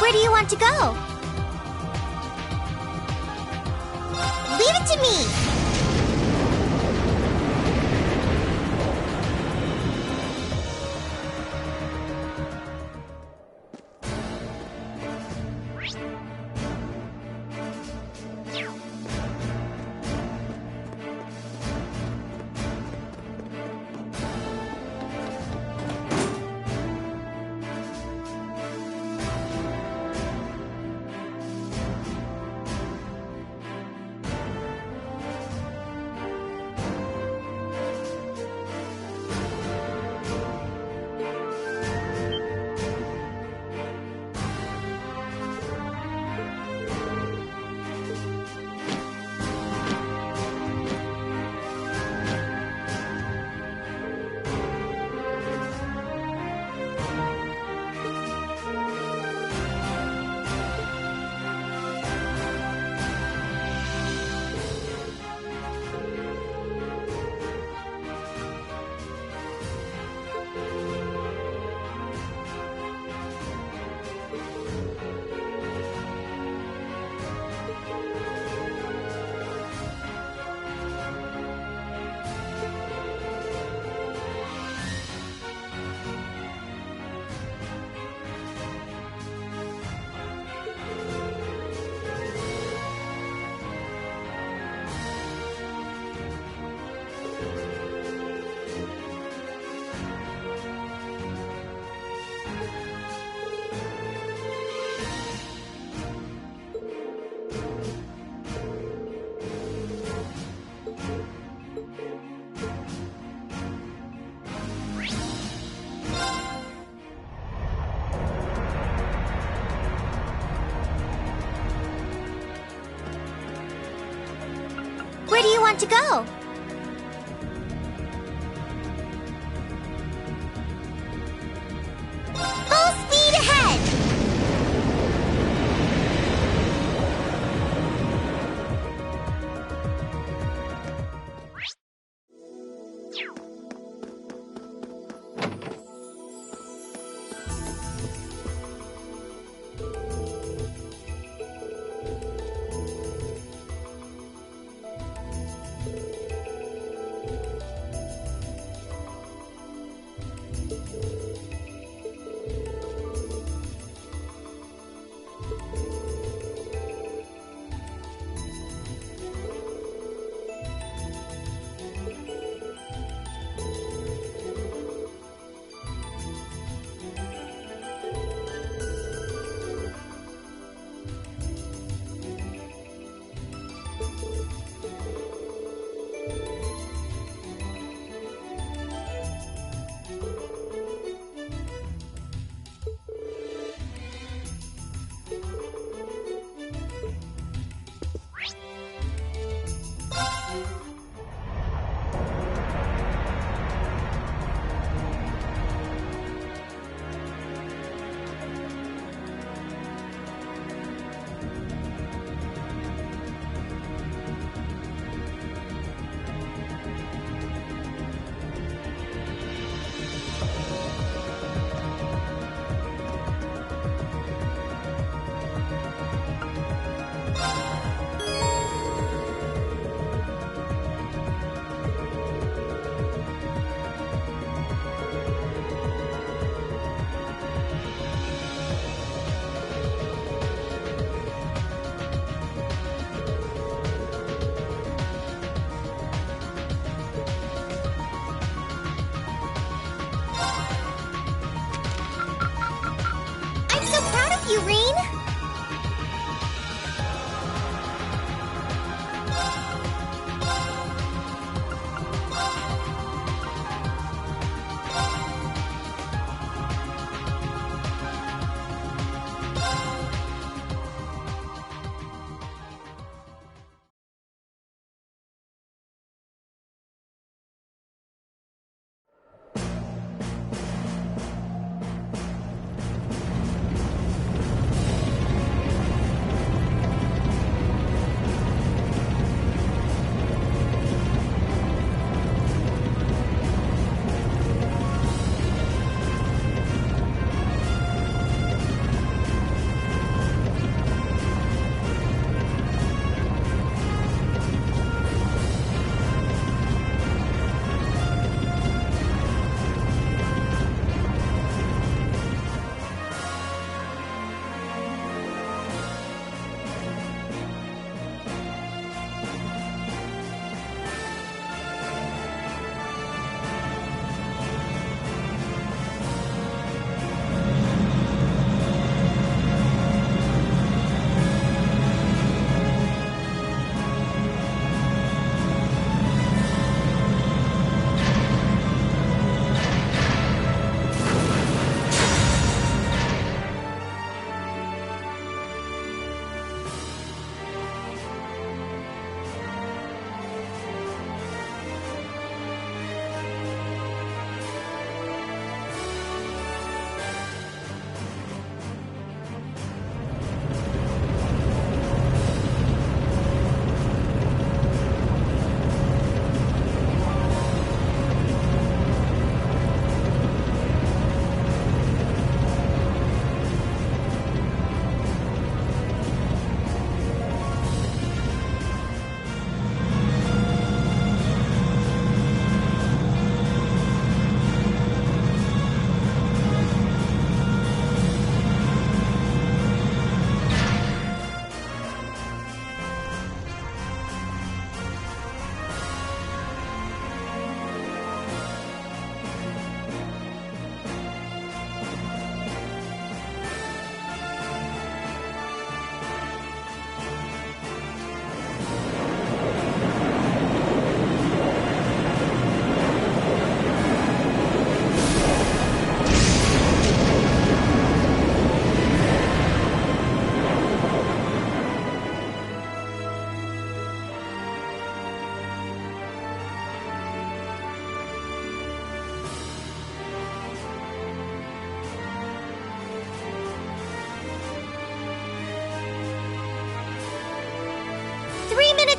Where do you want to go? Leave it to me! Where do you want to go? Full speed ahead!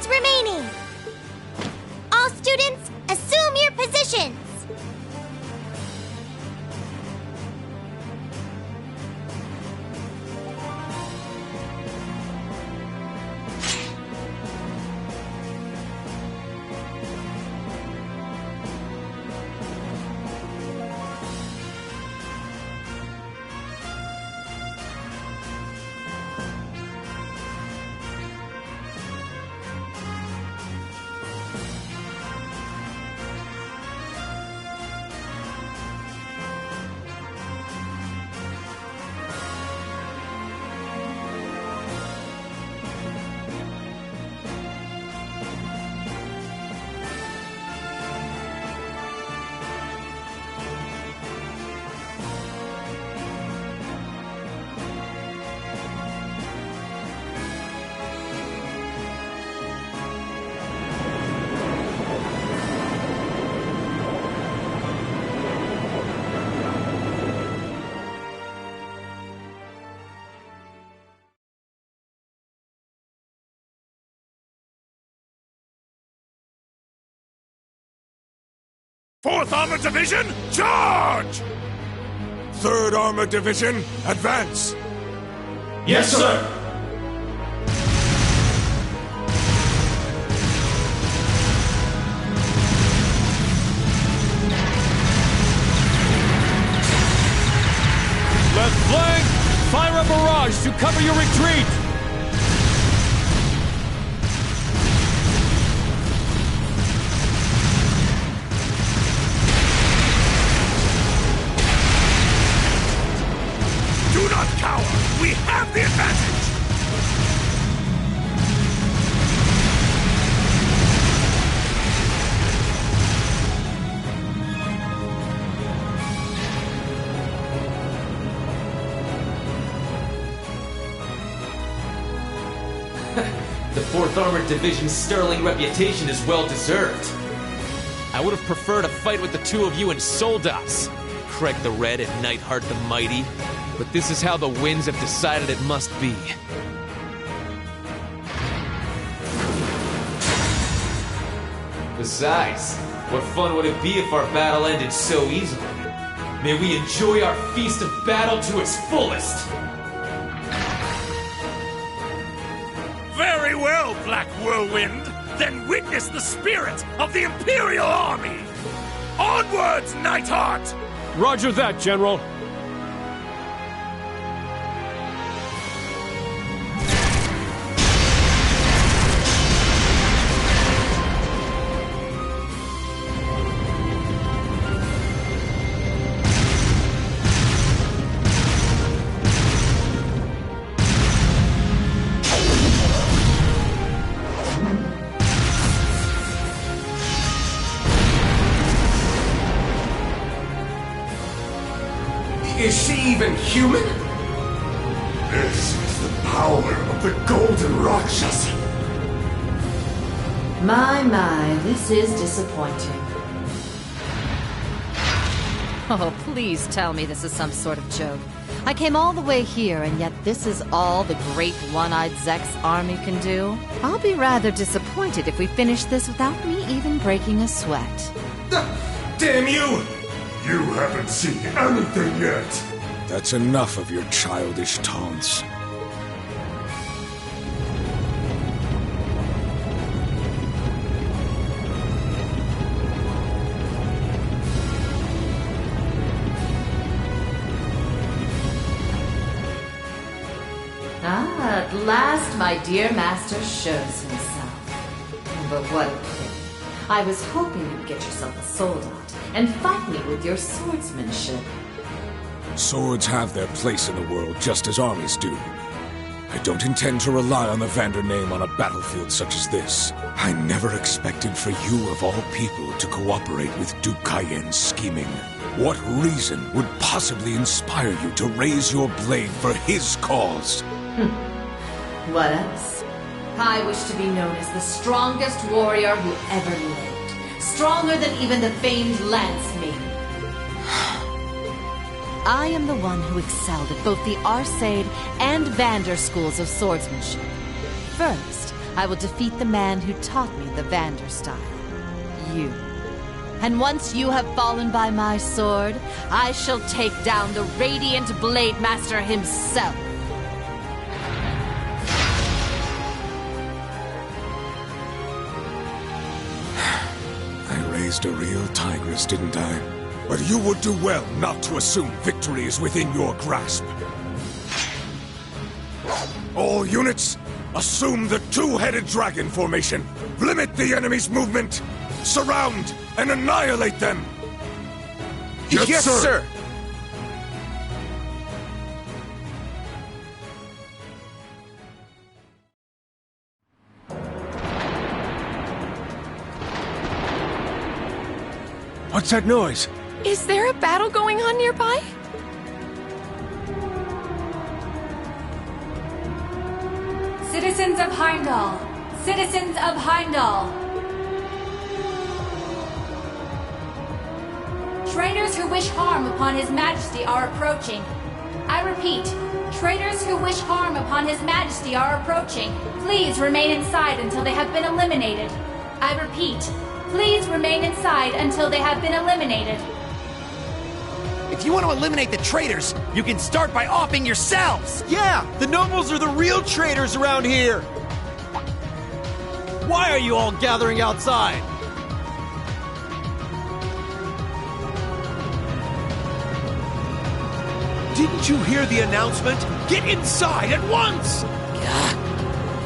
minutes remaining. All students, assume your positions. Fourth Armored Division, charge! Third Armored Division, advance! Yes, sir! Left flank! Fire a barrage to cover your retreat! Do not cower! We have the advantage! The 4th Armored Division's sterling reputation is well-deserved. I would have preferred a fight with the two of you in Soldas. Craig the Red and Nightheart the Mighty. But this is how the winds have decided it must be. Besides, what fun would it be if our battle ended so easily? May we enjoy our feast of battle to its fullest! Very well, Black Whirlwind! Then witness the spirit of the Imperial Army! Onwards, Nightheart! Roger that, General. Is she even human? This is the power of the Golden Rakshasa! My, this is disappointing. Oh, please tell me this is some sort of joke. I came all the way here, and yet this is all the great one-eyed Zek's army can do? I'll be rather disappointed if we finish this without me even breaking a sweat. Damn you! You haven't seen anything yet! That's enough of your childish taunts. At last my dear master shows himself. But what a pity. I was hoping you'd get yourself a soldat and fight me with your swordsmanship. Swords have their place in the world just as armies do. I don't intend to rely on the Vander name on a battlefield such as this. I never expected for you of all people to cooperate with Duke Cayenne's scheming. What reason would possibly inspire you to raise your blade for his cause? What else? I wish to be known as the strongest warrior who ever lived. Stronger than even the famed Lance Maiden. I am the one who excelled at both the Arseid and Vander schools of swordsmanship. First, I will defeat the man who taught me the Vander style. You. And once you have fallen by my sword, I shall take down the Radiant Blade Master himself. I raised a real tigress, didn't I? But you would do well not to assume victory is within your grasp. All units, assume the two-headed dragon formation. Limit the enemy's movement. Surround and annihilate them. Yes, sir. What's that noise? Is there a battle going on nearby? Citizens of Heimdall! Citizens of Heimdall! Traitors who wish harm upon His Majesty are approaching. I repeat, traitors who wish harm upon His Majesty are approaching. Please remain inside until they have been eliminated. I repeat, please remain inside until they have been eliminated. If you want to eliminate the traitors, you can start by offing yourselves! Yeah! The nobles are the real traitors around here! Why are you all gathering outside? Didn't you hear the announcement? Get inside at once!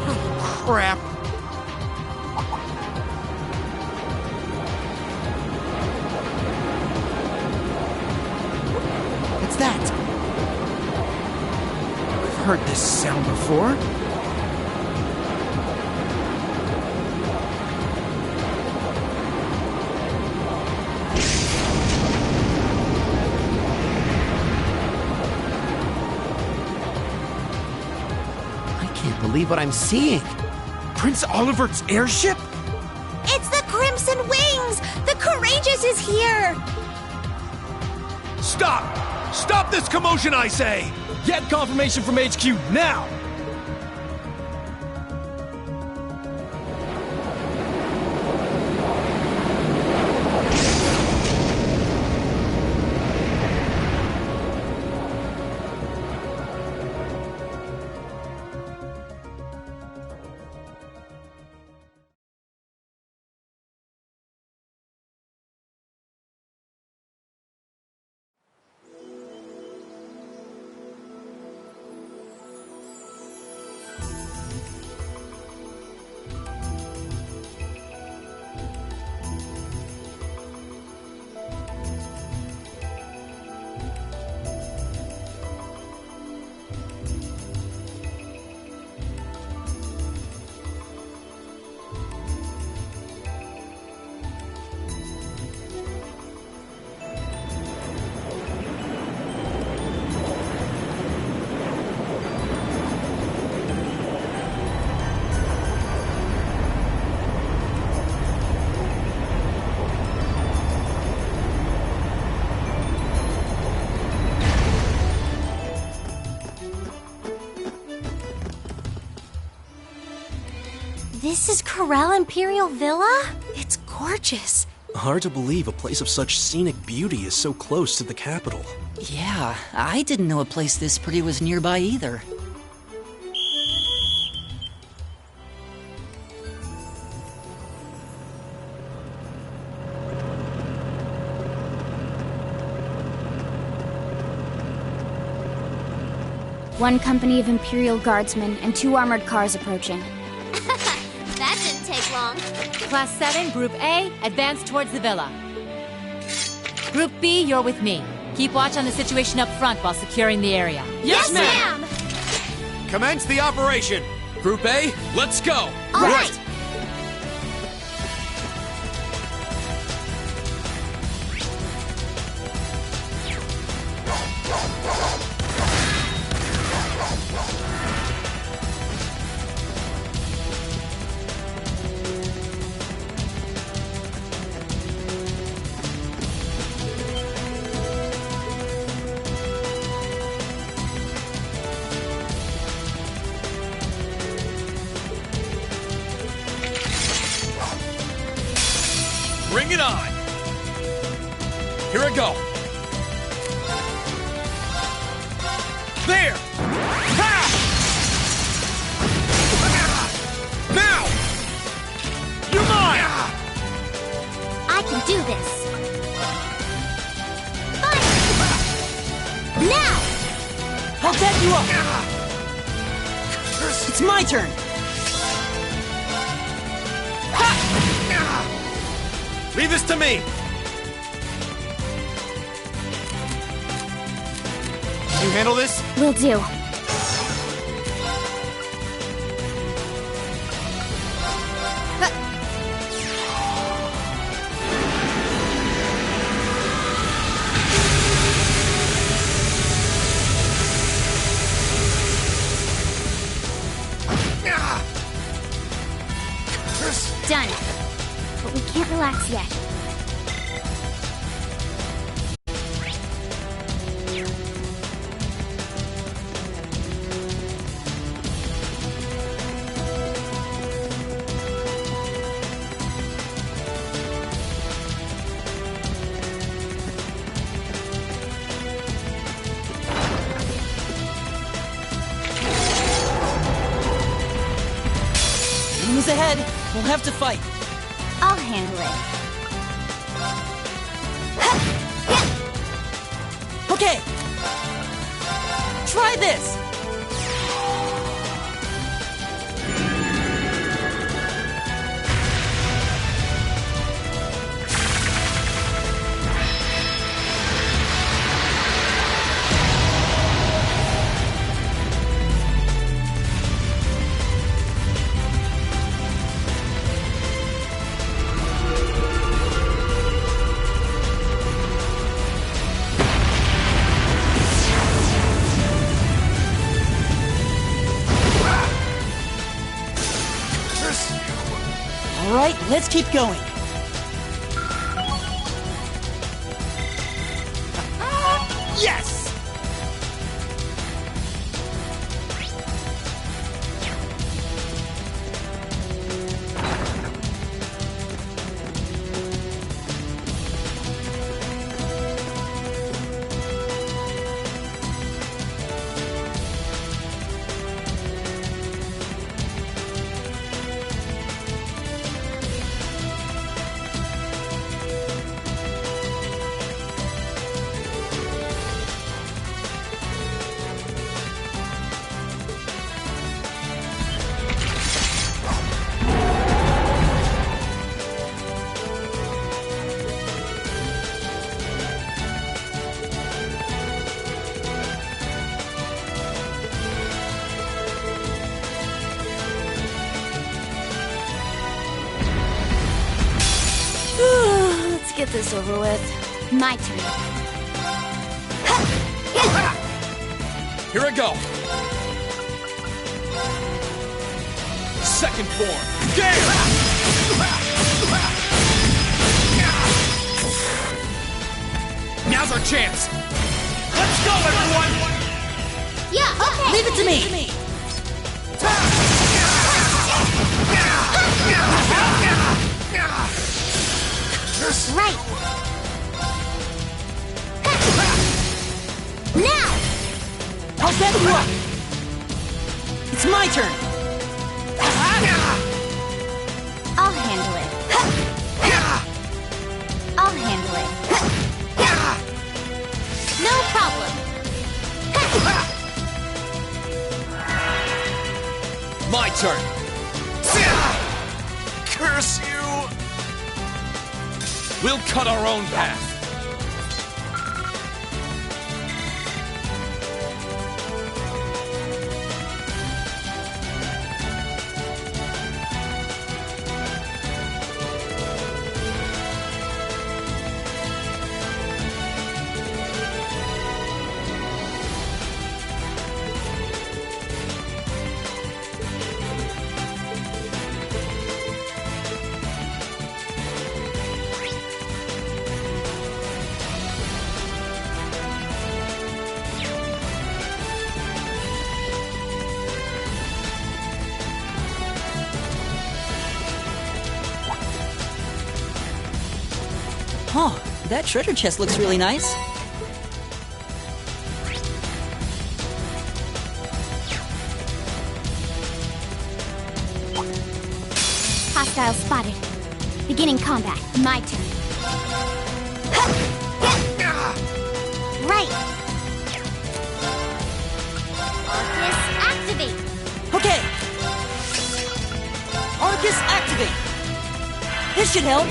Oh, crap. What's that? I've heard this sound before. I can't believe what I'm seeing. Prince Olivert's airship? It's the Crimson Wings! The Courageous is here! Stop! Stop this commotion, I say! Get confirmation from HQ now! This is Corel Imperial Villa? It's gorgeous. Hard to believe a place of such scenic beauty is so close to the capital. Yeah, I didn't know a place this pretty was nearby either. One company of Imperial Guardsmen and 2 armored cars approaching. That didn't take long. Class 7, Group A, advance towards the villa. Group B, you're with me. Keep watch on the situation up front while securing the area. Yes, ma'am! Commence the operation! Group A, let's go! All right. it on! Here I go! There! Ha! Now! You're mine! I can do this. Fine. Now! I'll back you up! It's my turn! Leave this to me! You handle this? Will do. Done. But we can't relax yet. Enemies ahead. We'll have to fight. I'll handle it. Okay. Try this. All right, let's keep going. Yes! Let's get this over with. My turn. Here I go! Second form! Gale! Now's our chance! Let's go, everyone! Yeah, okay. Leave it to me. Right. Now! I'll back you up. It's my turn. I'll handle it. I'll handle it. No problem. My turn! Curse you! We'll cut our own path. Oh, that treasure chest looks really nice. Hostile spotted. Beginning combat. My turn. Right. Arcus, activate. Okay. Arcus, activate. This should help.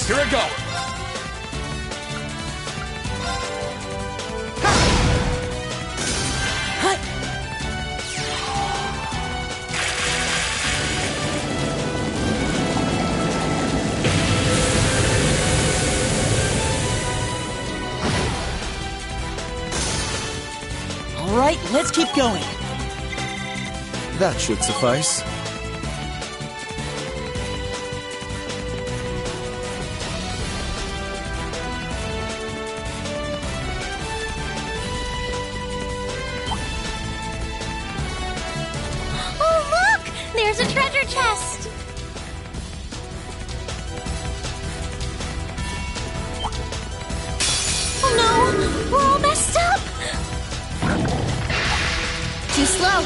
Here I go. All right, let's keep going. That should suffice. Oh, look! There's a treasure chest! Oh no! We're all messed up! Too slow.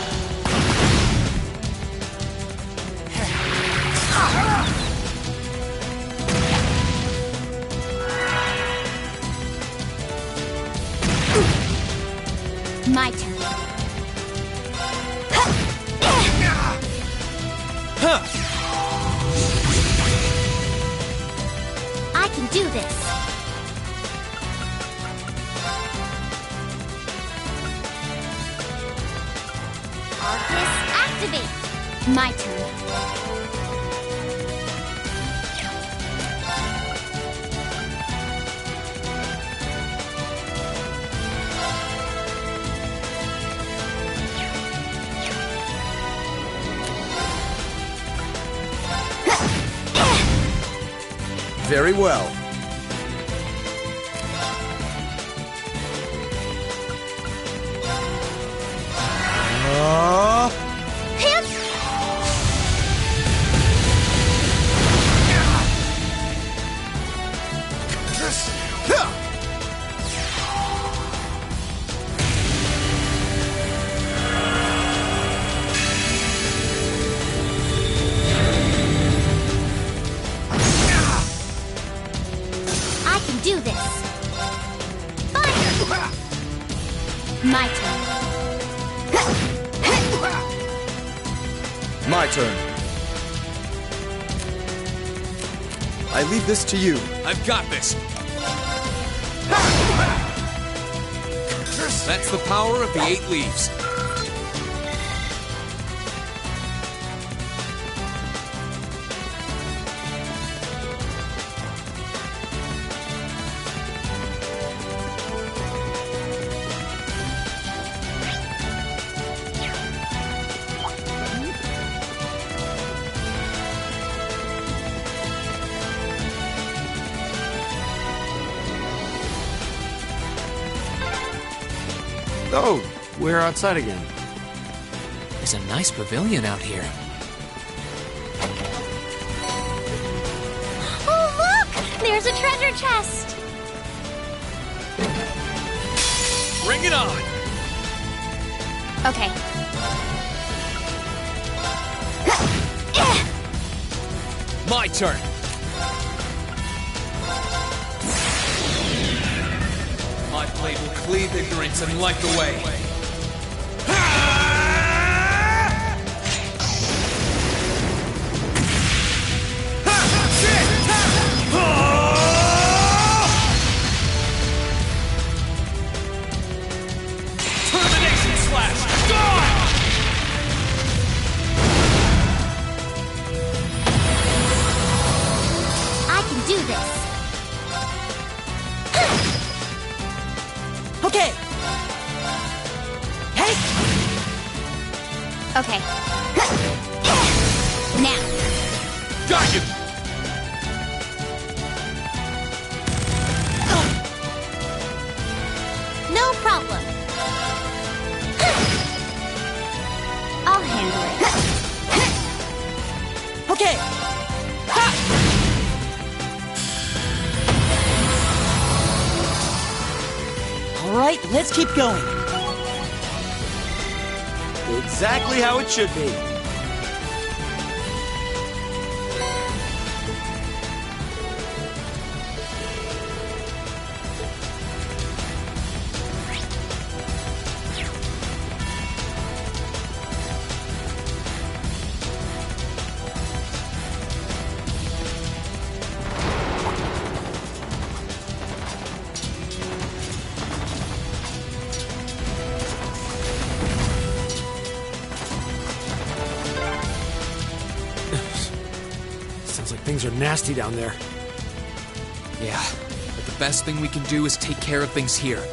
My turn. I can do this. Arcus, activate. My turn. Very well. I can do this. Fire! My turn. My turn. I leave this to you. I've got this. That's the power of the 8 leaves. Oh, we're outside again. There's a nice pavilion out here. Oh, look! There's a treasure chest! Bring it on! Okay. My turn. My blade will cleave ignorance and light the way. Termination slash! Gone! I can do this. Okay. Hey. Okay. Now. Got you! No problem. Hadouken! Ha! All right, let's keep going. Exactly how it should be. Sounds like things are nasty down there. Yeah, but the best thing we can do is take care of things here.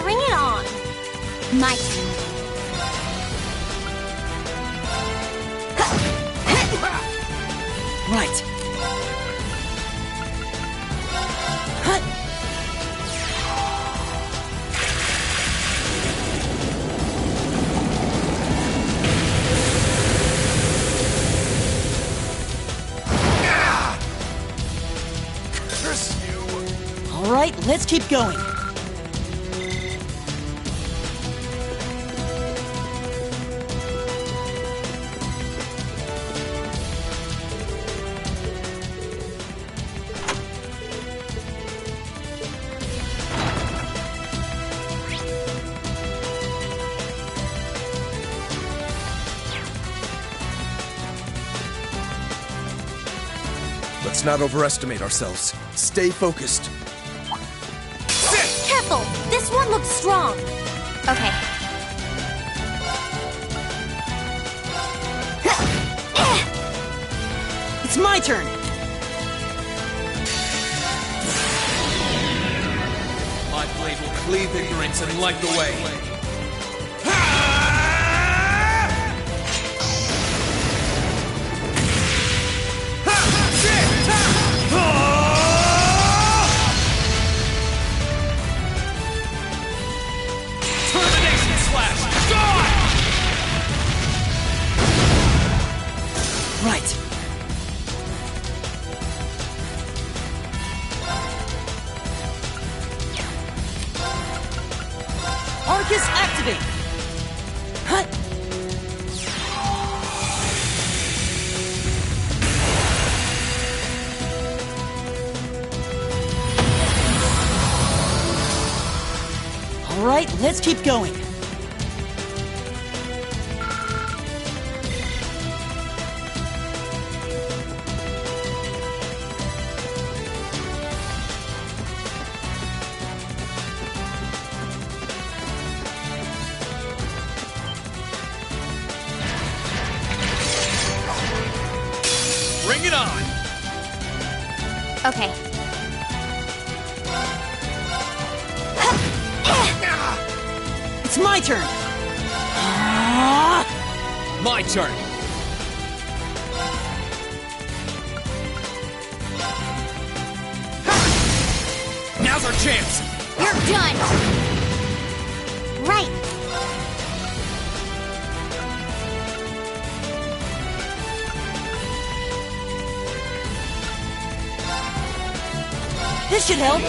Bring it on. My turn. Right. All right, let's keep going. Let's not overestimate ourselves. Stay focused. Careful! This one looks strong. Okay. It's my turn. My blade will cleave ignorance and light the way. Termination slash! Die! Right. Arcus activate. Hut. All right, let's keep going. Bring it on! Okay. It's my turn. My turn! Now's our chance! You're done! Right. This should help.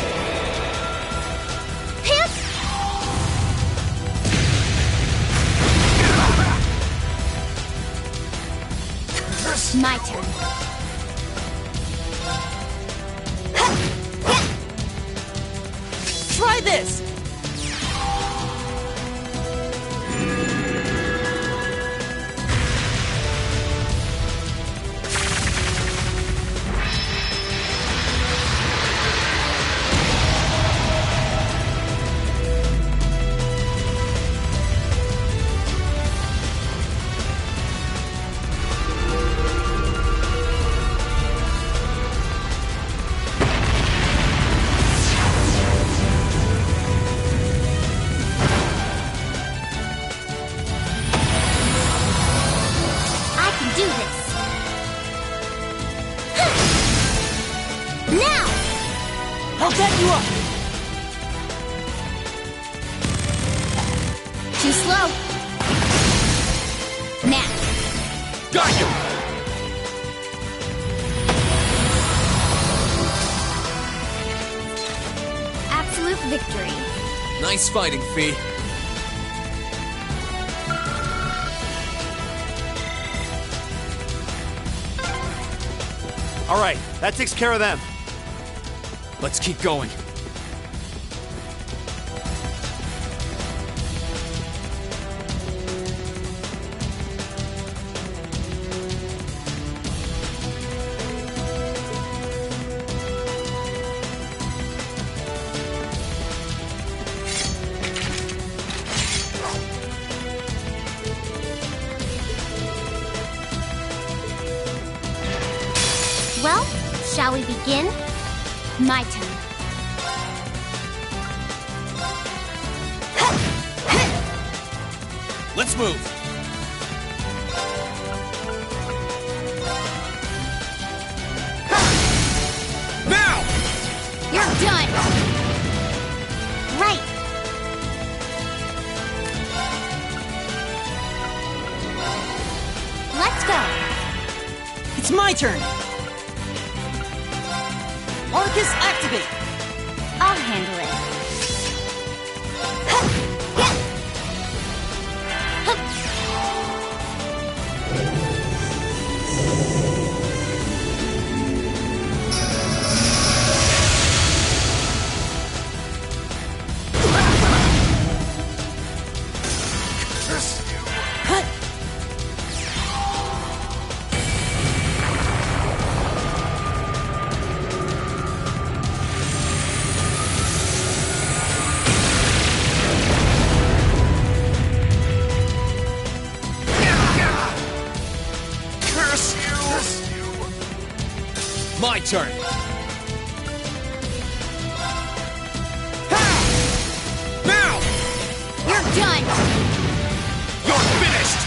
My turn. Try this. set you up! Too slow. Now. Got you! Absolute victory. Nice fighting, Fee. All right, that takes care of them. Let's keep going. Well, shall we begin? My turn. Let's move. Now! You're done! Right! Let's go! It's my turn! Arcus, activate! I'll handle it. My turn. Now! You're done! You're finished!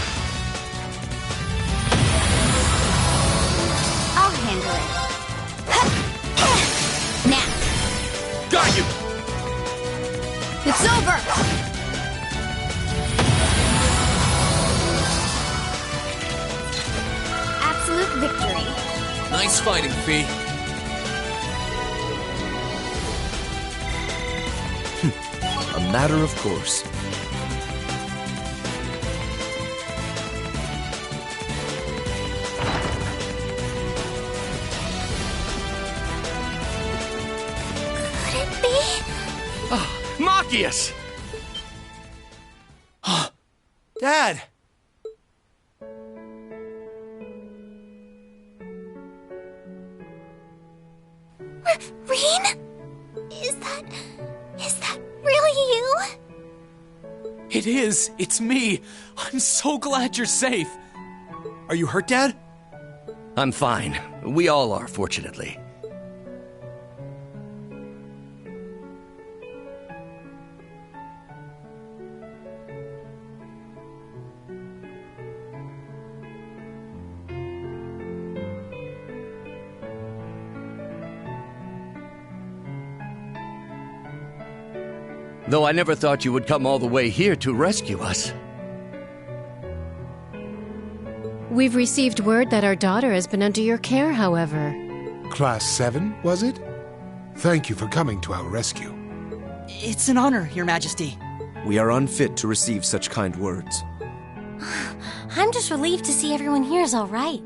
I'll handle it. Now! Got you! It's over! Absolute victory. Nice fighting, Fee. A matter of course. Could it be? Machias! Dad! Reen? Is that really you? It is. It's me. I'm so glad you're safe. Are you hurt, Dad? I'm fine. We all are, fortunately. Though I never thought you would come all the way here to rescue us. We've received word that our daughter has been under your care, however. Class 7, was it? Thank you for coming to our rescue. It's an honor, Your Majesty. We are unfit to receive such kind words. I'm just relieved to see everyone here is all right.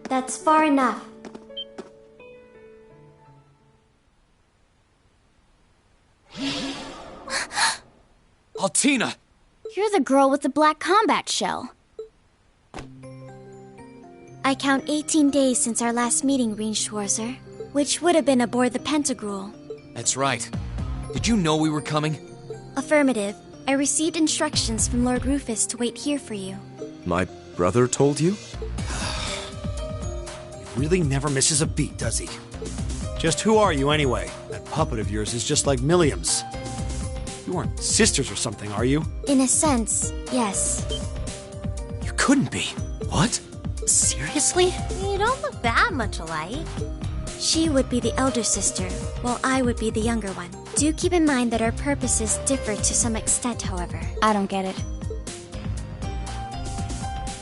That's far enough. Altina! You're the girl with the black combat shell. I count 18 days since our last meeting, Reen Schwarzer, which would have been aboard the Pentagrul. That's right. Did you know we were coming? Affirmative. I received instructions from Lord Rufus to wait here for you. My brother told you? He really never misses a beat, does he? Just who are you anyway? That puppet of yours is just like Milliam's. You aren't sisters or something, are you? In a sense, yes. You couldn't be. What? Seriously? You don't look that much alike. She would be the elder sister, while I would be the younger one. Do keep in mind that our purposes differ to some extent, however. I don't get it.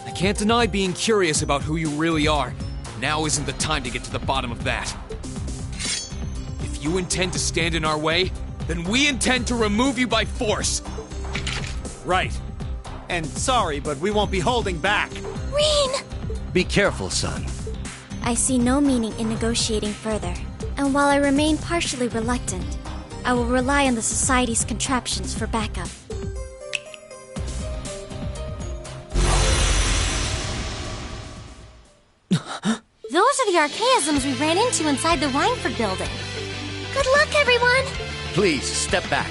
I can't deny being curious about who you really are. Now isn't the time to get to the bottom of that. If you intend to stand in our way, then we intend to remove you by force. Right. And sorry, but we won't be holding back. Rean! Be careful, son. I see no meaning in negotiating further. And while I remain partially reluctant, I will rely on the Society's contraptions for backup. Those are the archaisms we ran into inside the Reinford building. Good luck, everyone! Please, step back.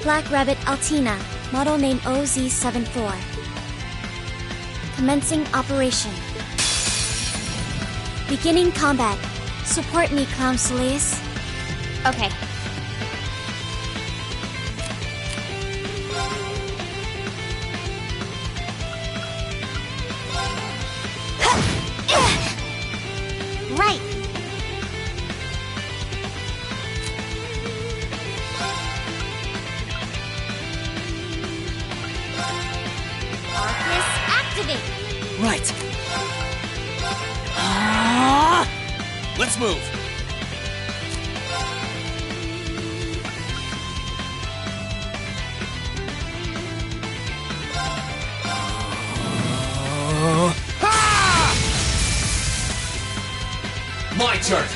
Black Rabbit Altina, model name OZ74. Commencing operation. Beginning combat. Support me, Clown Soleus. Okay. Right. Arcus activate. Right. Let's move. My turn.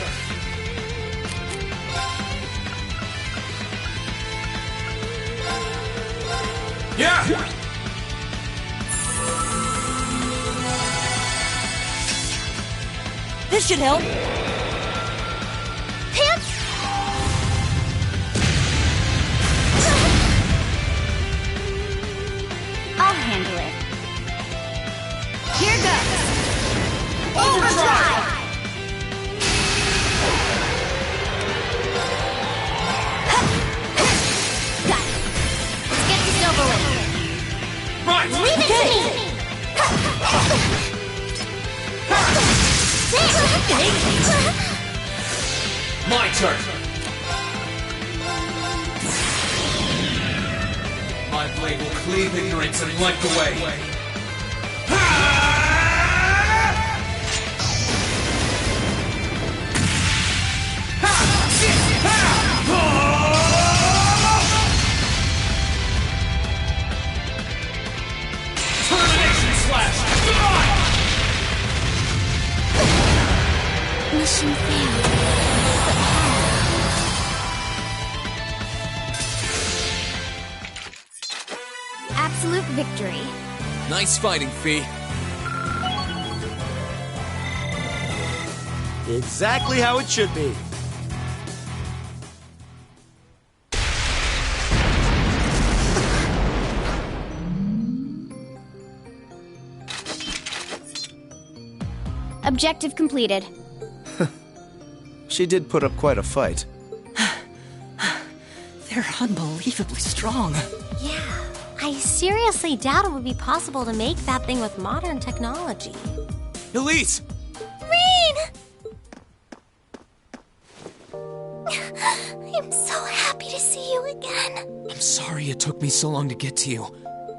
Yeah. This should help. I'll handle it. Here goes. Overdrive! Got it. Let's get this over with. Right. Leave it to me. My turn. My blade will cleave ignorance and light the way. Termination slash. Mission failed. Absolute victory. Nice fighting, Fee. Exactly how it should be. Objective completed. She did put up quite a fight. They're unbelievably strong. Yeah, I seriously doubt it would be possible to make that thing with modern technology. Elise! Rean! I'm so happy to see you again. I'm sorry it took me so long to get to you.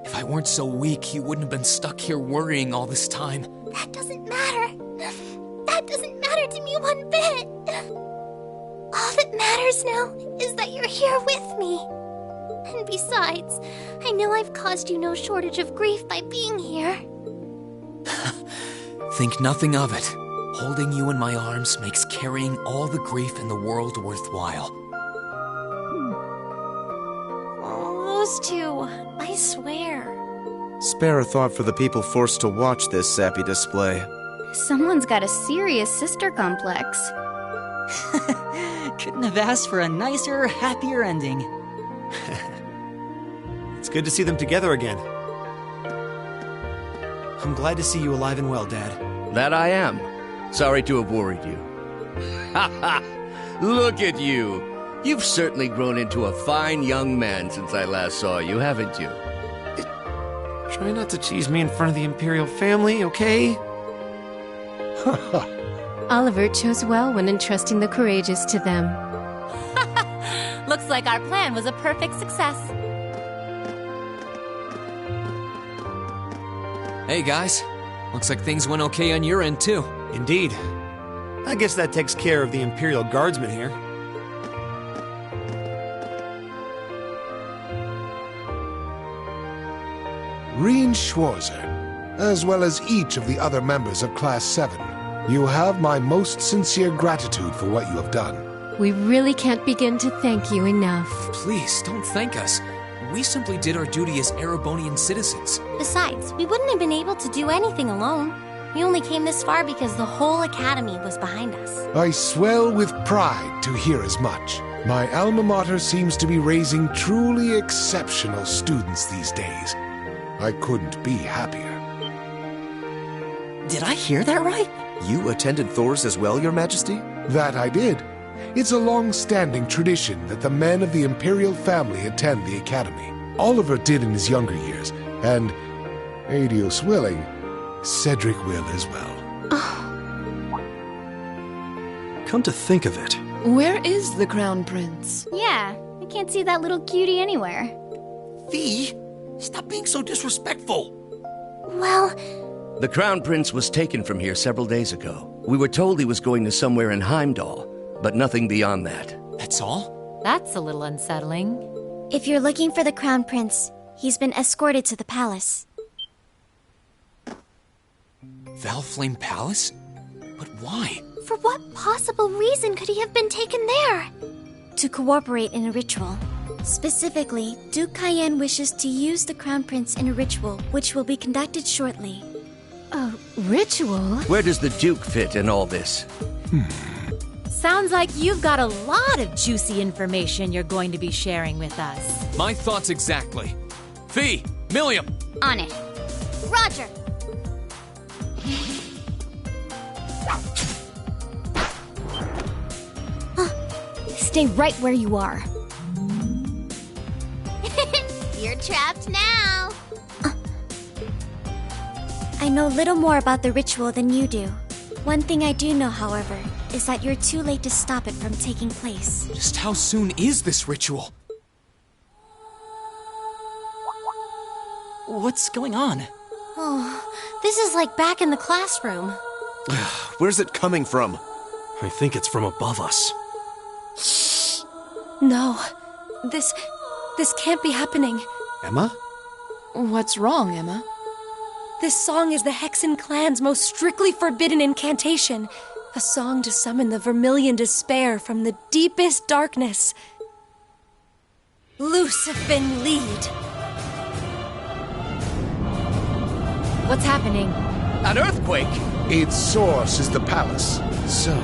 If I weren't so weak, you wouldn't have been stuck here worrying all this time. That doesn't matter. That doesn't matter to me one bit. All that matters now is that you're here with me. And besides, I know I've caused you no shortage of grief by being here. Think nothing of it. Holding you in my arms makes carrying all the grief in the world worthwhile. Oh, those two, I swear. Spare a thought for the people forced to watch this sappy display. Someone's got a serious sister complex. Couldn't have asked for a nicer, happier ending. It's good to see them together again. I'm glad to see you alive and well, Dad. That I am. Sorry to have worried you. Ha ha! Look at you! You've certainly grown into a fine young man since I last saw you, haven't you? Try not to tease me in front of the Imperial family, okay? Oliver chose well when entrusting the courageous to them. Looks like our plan was a perfect success. Hey guys, looks like things went okay on your end too. Indeed. I guess that takes care of the Imperial Guardsmen here. Reen Schwarzer, as well as each of the other members of Class 7, you have my most sincere gratitude for what you have done. We really can't begin to thank you enough. Please, don't thank us. We simply did our duty as Erebonian citizens. Besides, we wouldn't have been able to do anything alone. We only came this far because the whole Academy was behind us. I swell with pride to hear as much. My alma mater seems to be raising truly exceptional students these days. I couldn't be happier. Did I hear that right? You attended Thor's as well, Your Majesty? That I did. It's a long-standing tradition that the men of the Imperial family attend the Academy. Oliver did in his younger years, and, Adios willing, Cedric will as well. Come to think of it. Where is the Crown Prince? Yeah, I can't see that little cutie anywhere. Fee, stop being so disrespectful. Well... The Crown Prince was taken from here several days ago. We were told he was going to somewhere in Heimdall, but nothing beyond that. That's all? That's a little unsettling. If you're looking for the Crown Prince, he's been escorted to the palace. Valflame Palace? But why? For what possible reason could he have been taken there? To cooperate in a ritual. Specifically, Duke Cayenne wishes to use the Crown Prince in a ritual which will be conducted shortly. A ritual? Where does the Duke fit in all this? Sounds like you've got a lot of juicy information you're going to be sharing with us. My thoughts exactly. Fee! Milliam! On it. Roger! Stay right where you are. You're trapped now. I know little more about the ritual than you do. One thing I do know, however, is that you're too late to stop it from taking place. Just how soon is this ritual? What's going on? Oh, this is like back in the classroom. Where's it coming from? I think it's from above us. No. This can't be happening. Emma? What's wrong, Emma? This song is the Hexen clan's most strictly forbidden incantation. A song to summon the Vermilion despair from the deepest darkness. Lucifin lead. What's happening? An earthquake? Its source is the palace. So,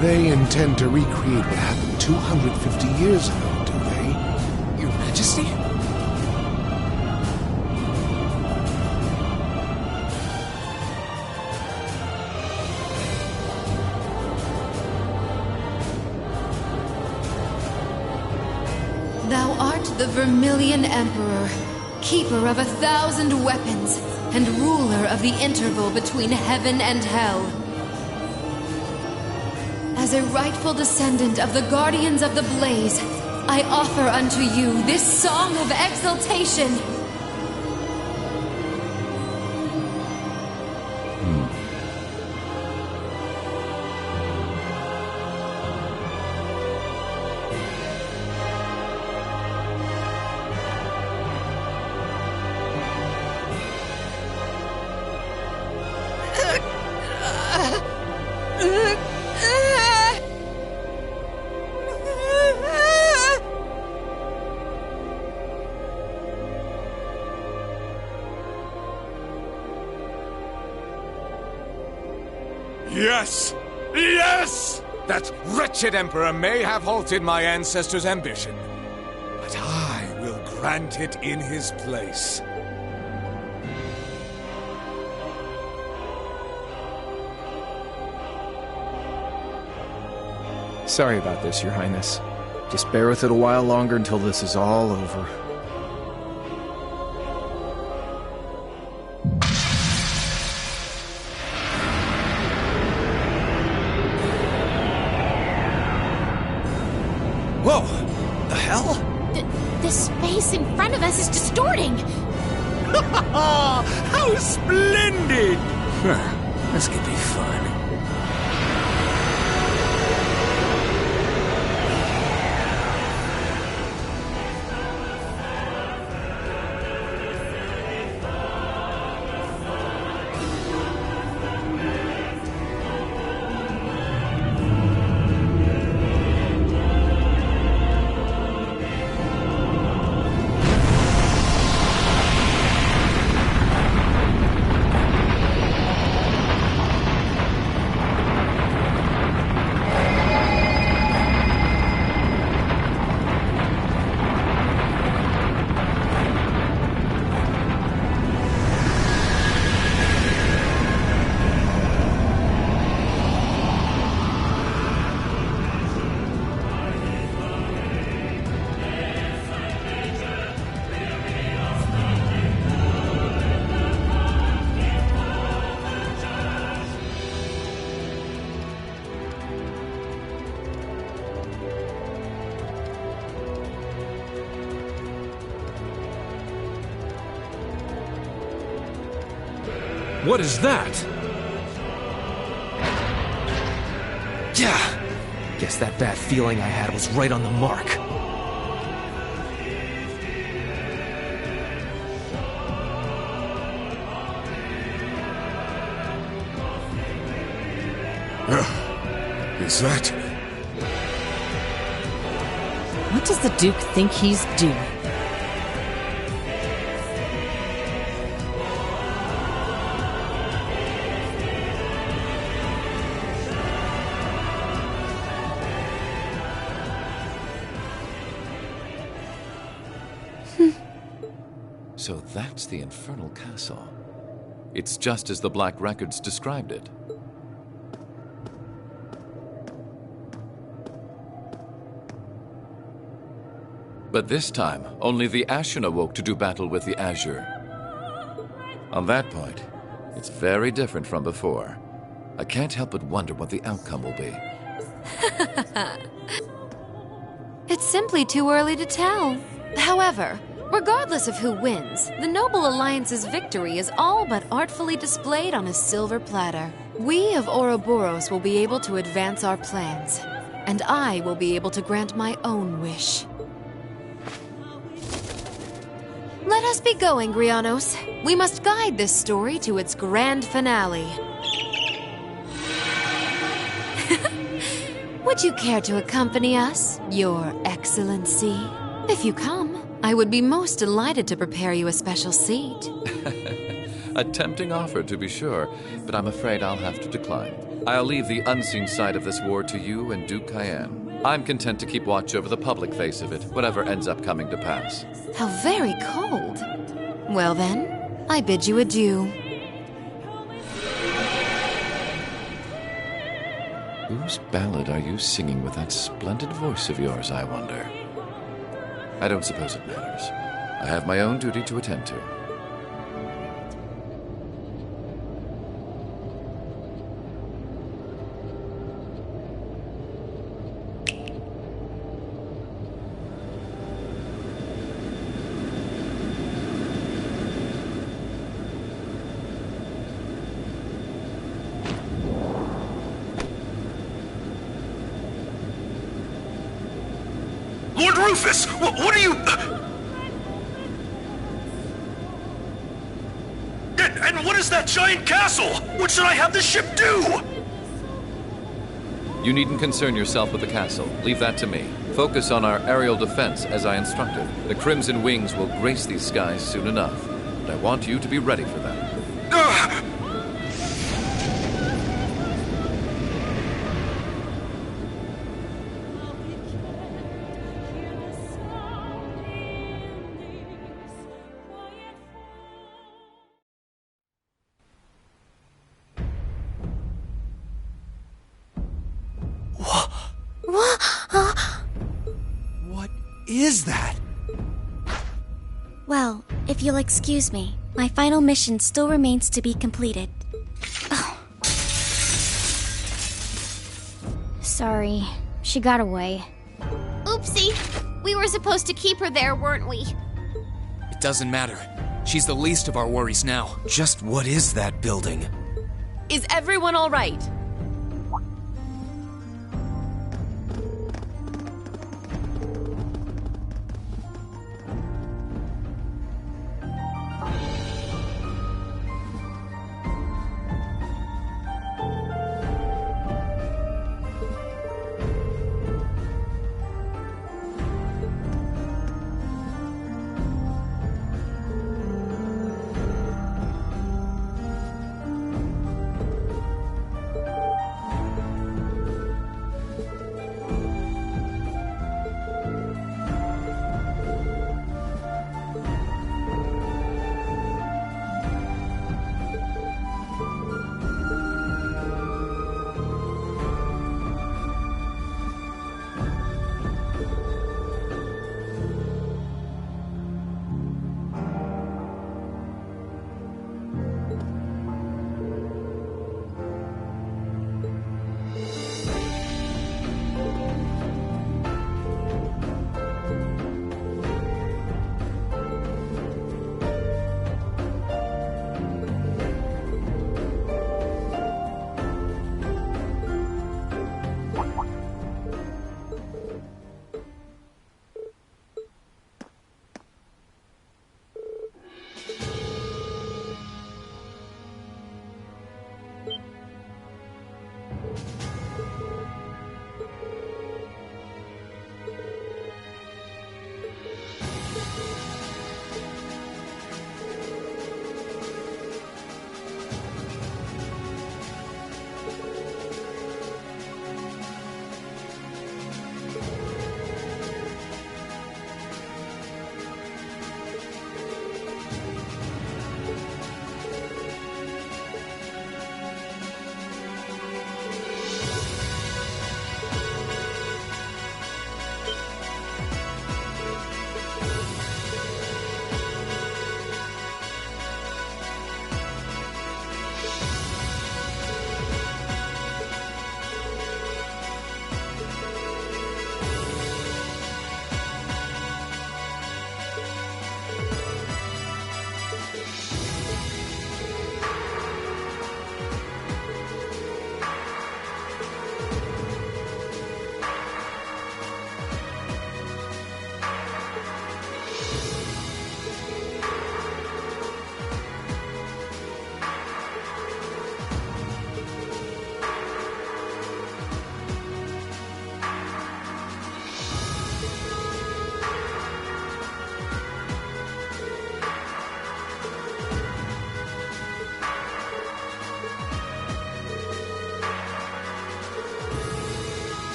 they intend to recreate what happened 250 years ago, do they? Your Majesty? Thou art the Vermilion Emperor, keeper of 1,000 weapons, and ruler of the interval between heaven and hell. As a rightful descendant of the Guardians of the Blaze, I offer unto you this song of exaltation. Yes! Yes! That wretched Emperor may have halted my ancestors' ambition, but I will grant it in his place. Sorry about this, Your Highness. Just bear with it a while longer until this is all over. the hell? The space in front of us is distorting! How splendid! This could be fun. What is that? Yeah! Guess that bad feeling I had was right on the mark. Is that... What does the Duke think he's doing? So that's the Infernal Castle. It's just as the Black Records described it. But this time, only the Ashen awoke to do battle with the Azure. On that point, it's very different from before. I can't help but wonder what the outcome will be. It's simply too early to tell. However, regardless of who wins, the Noble Alliance's victory is all but artfully displayed on a silver platter. We of Ouroboros will be able to advance our plans, and I will be able to grant my own wish. Let us be going, Grianos. We must guide this story to its grand finale. Would you care to accompany us, Your Excellency? If you come, I would be most delighted to prepare you a special seat. A tempting offer, to be sure, but I'm afraid I'll have to decline. I'll leave the unseen side of this war to you and Duke Cayenne. I'm content to keep watch over the public face of it, whatever ends up coming to pass. How very cold. Well then, I bid you adieu. Whose ballad are you singing with that splendid voice of yours, I wonder? I don't suppose it matters. I have my own duty to attend to. Lord Rufus! What are you... And what is that giant castle? What should I have the ship do? You needn't concern yourself with the castle. Leave that to me. Focus on our aerial defense as I instructed. The Crimson Wings will grace these skies soon enough, but I want you to be ready for them. What is that? Well, if you'll excuse me, my final mission still remains to be completed. Oh. Sorry, she got away. Oopsie! We were supposed to keep her there, weren't we? It doesn't matter. She's the least of our worries now. Just what is that building? Is everyone all right?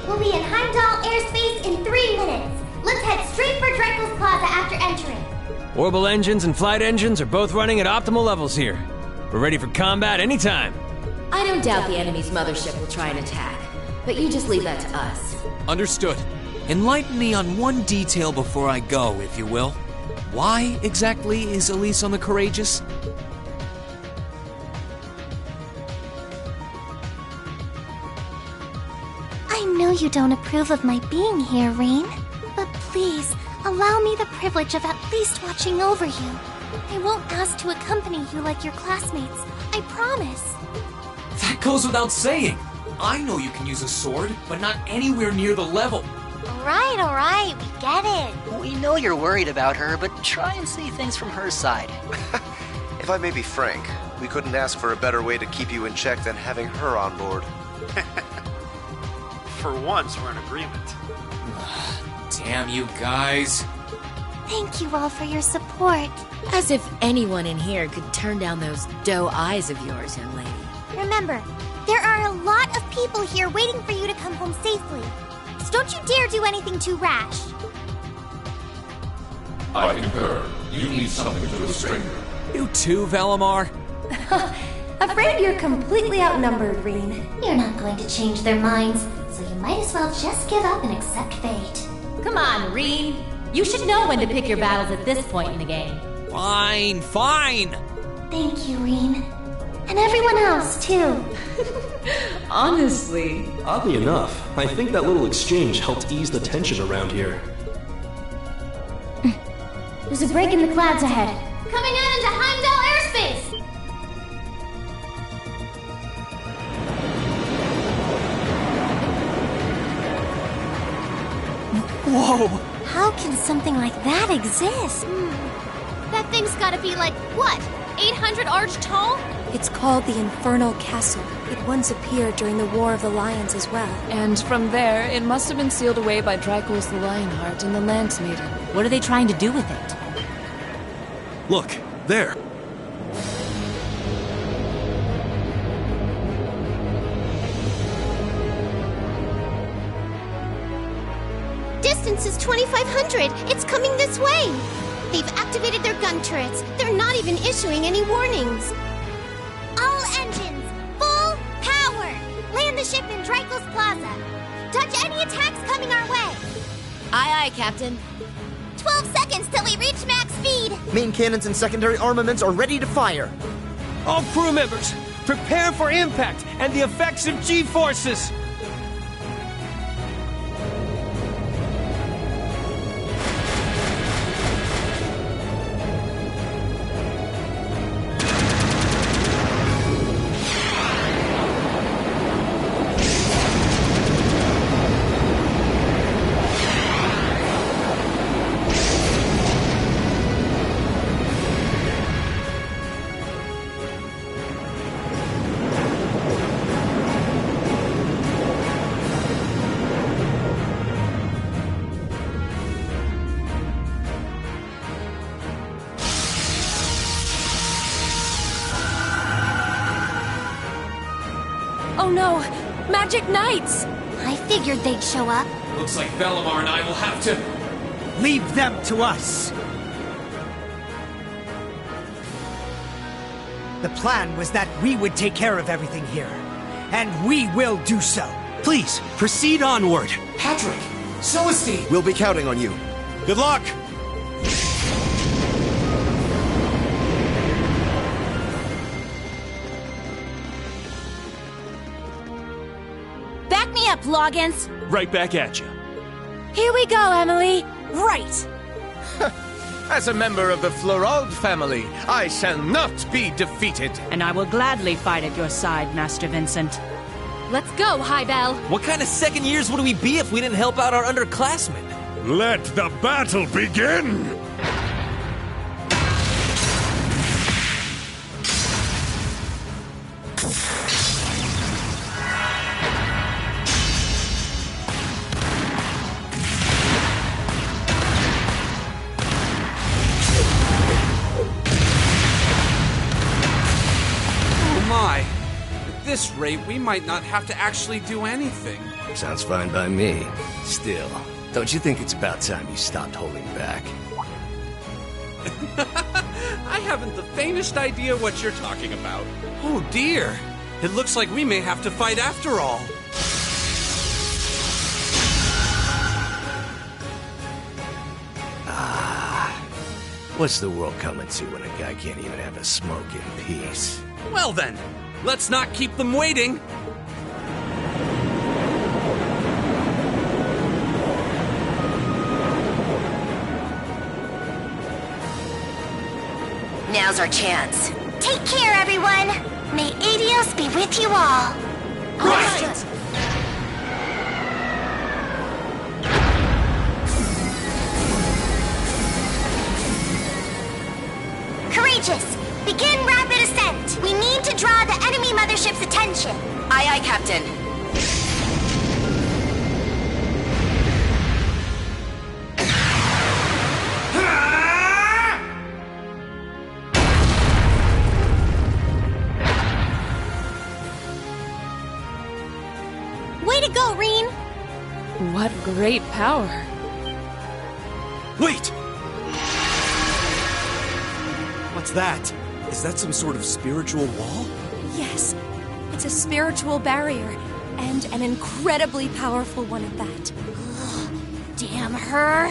We'll be in Heimdall airspace in 3 minutes. Let's head straight for Dreikel's Plaza after entering. Orbital engines and flight engines are both running at optimal levels here. We're ready for combat anytime. I don't doubt the enemy's mothership will try and attack, but you just leave that to us. Understood. Enlighten me on one detail before I go, if you will. Why exactly is Elise on the Courageous? I know you don't approve of my being here, Rain, but please, allow me the privilege of at least watching over you. I won't ask to accompany you like your classmates, I promise. That goes without saying. I know you can use a sword, but not anywhere near the level. Alright, we get it. We know you're worried about her, but try and see things from her side. If I may be frank, we couldn't ask for a better way to keep you in check than having her on board. For once, we're in agreement. Damn you guys. Thank you all for your support. As if anyone in here could turn down those doe eyes of yours, young lady. Remember, there are a lot of people here waiting for you to come home safely. So don't you dare do anything too rash. I concur. You need something to restrain her. You too, Valimar? Afraid you're completely outnumbered, Reen. You're not going to change their minds, so you might as well just give up and accept fate. Come on, Reen. You should know when to pick your battles at this point in the game. Fine. Thank you, Reen. And everyone else, too. Honestly. Oddly enough, I think that little exchange helped ease the tension around here. There's a break in the clouds ahead. Coming out into Heimdall airspace! Whoa! How can something like that exist? That thing's gotta be like, what, 800 arch tall? It's called the Infernal Castle. It once appeared during the War of the Lions as well. And from there, it must have been sealed away by Dreikel's the Lionheart and the Lance Maiden. What are they trying to do with it? Look, there. Distance is 2,500. It's coming this way. They've activated their gun turrets. They're not even issuing any warnings. All engines, full power. Land the ship in Dreikel's Plaza. Dodge any attacks coming our way. Aye, aye, Captain. 12 seconds till we reach max speed. Main cannons and secondary armaments are ready to fire. All crew members, prepare for impact and the effects of G-forces! Oh no! Magic Knights! I figured they'd show up. Looks like Valimar and I will have to... Leave them to us! The plan was that we would take care of everything here. And we will do so. Please, proceed onward. Patrick! Celestine! We'll be counting on you. Good luck! Back me up, Loggins! Right back at you. Here we go, Emily. Right! As a member of the Florald family, I shall not be defeated. And I will gladly fight at your side, Master Vincent. Let's go, Highbell. What kind of second years would we be if we didn't help out our underclassmen? Let the battle begin! this rate, we might not have to actually do anything. Sounds fine by me. Still, don't you think it's about time you stopped holding back? I haven't the faintest idea what you're talking about. Oh dear. It looks like we may have to fight after all. What's the world coming to when a guy can't even have a smoke in peace? Well then, let's not keep them waiting. Now's our chance. Take care, everyone. May Adios be with you all. Right! Courageous, begin rapid ascent. We need to draw the enemy mothership's attention. Aye, aye, Captain. Way to go, Reen! What great power. Wait! What's that? Is that some sort of spiritual wall? Yes, it's a spiritual barrier, and an incredibly powerful one at that. Damn her!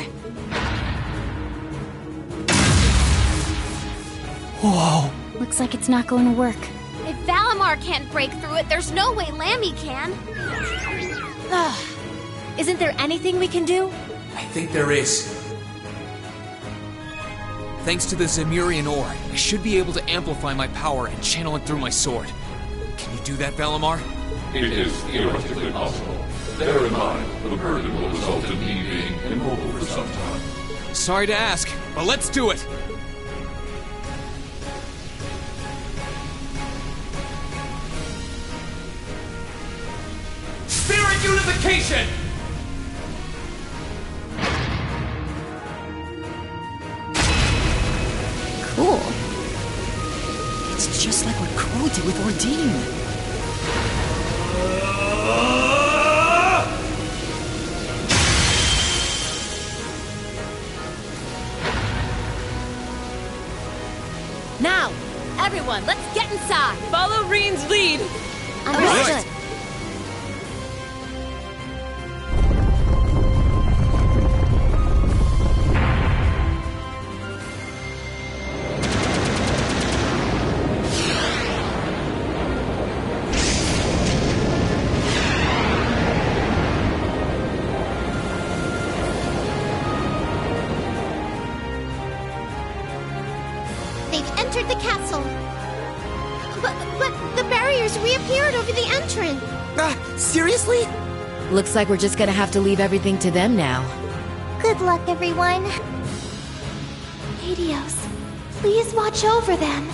Whoa! Looks like it's not going to work. If Valimar can't break through it, there's no way Lammy can. Isn't there anything we can do? I think there is. Thanks to the Zemurian ore, I should be able to amplify my power and channel it through my sword. Can you do that, Valimar? It is theoretically possible. Bear in mind, the burden will result in me being immobile for some time. Sorry to ask, but let's do it! Spirit unification! Cool. It's just like what Crow did with Ordine. Now, everyone, let's get inside! Follow Reen's lead! Understood. They've entered the castle. But the barriers reappeared over the entrance. Seriously? Looks like we're just gonna have to leave everything to them now. Good luck, everyone. Adios, please watch over them.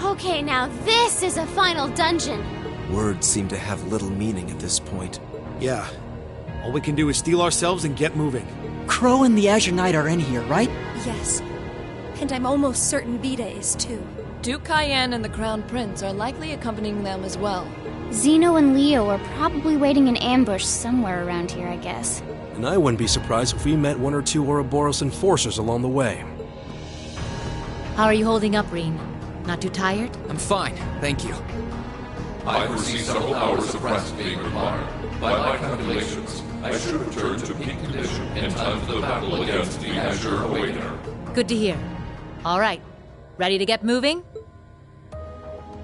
Okay, now this is a final dungeon. Words seem to have little meaning at this point. Yeah. All we can do is steel ourselves and get moving. Crow and the Azure Knight are in here, right? Yes. And I'm almost certain Vida is too. Duke Cayenne and the Crown Prince are likely accompanying them as well. Zeno and Leo are probably waiting in ambush somewhere around here, I guess. And I wouldn't be surprised if we met one or two Ouroboros enforcers along the way. How are you holding up, Reen? Not too tired? I'm fine, thank you. I foresee several hours of rest being required. By my calculations, I should return to peak condition in time for the battle against the Azure Awakener. Good to hear. All right, ready to get moving?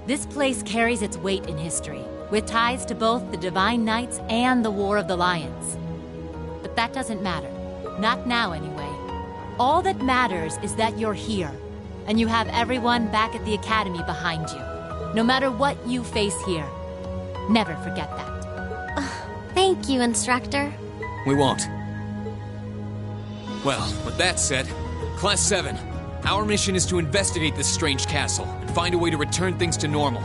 This place carries its weight in history, with ties to both the Divine Knights and the War of the Lions. But that doesn't matter. Not now, anyway. All that matters is that you're here, and you have everyone back at the Academy behind you, no matter what you face here. Never forget that. Thank you, Instructor. We won't. Well, with that said, Class 7, our mission is to investigate this strange castle and find a way to return things to normal.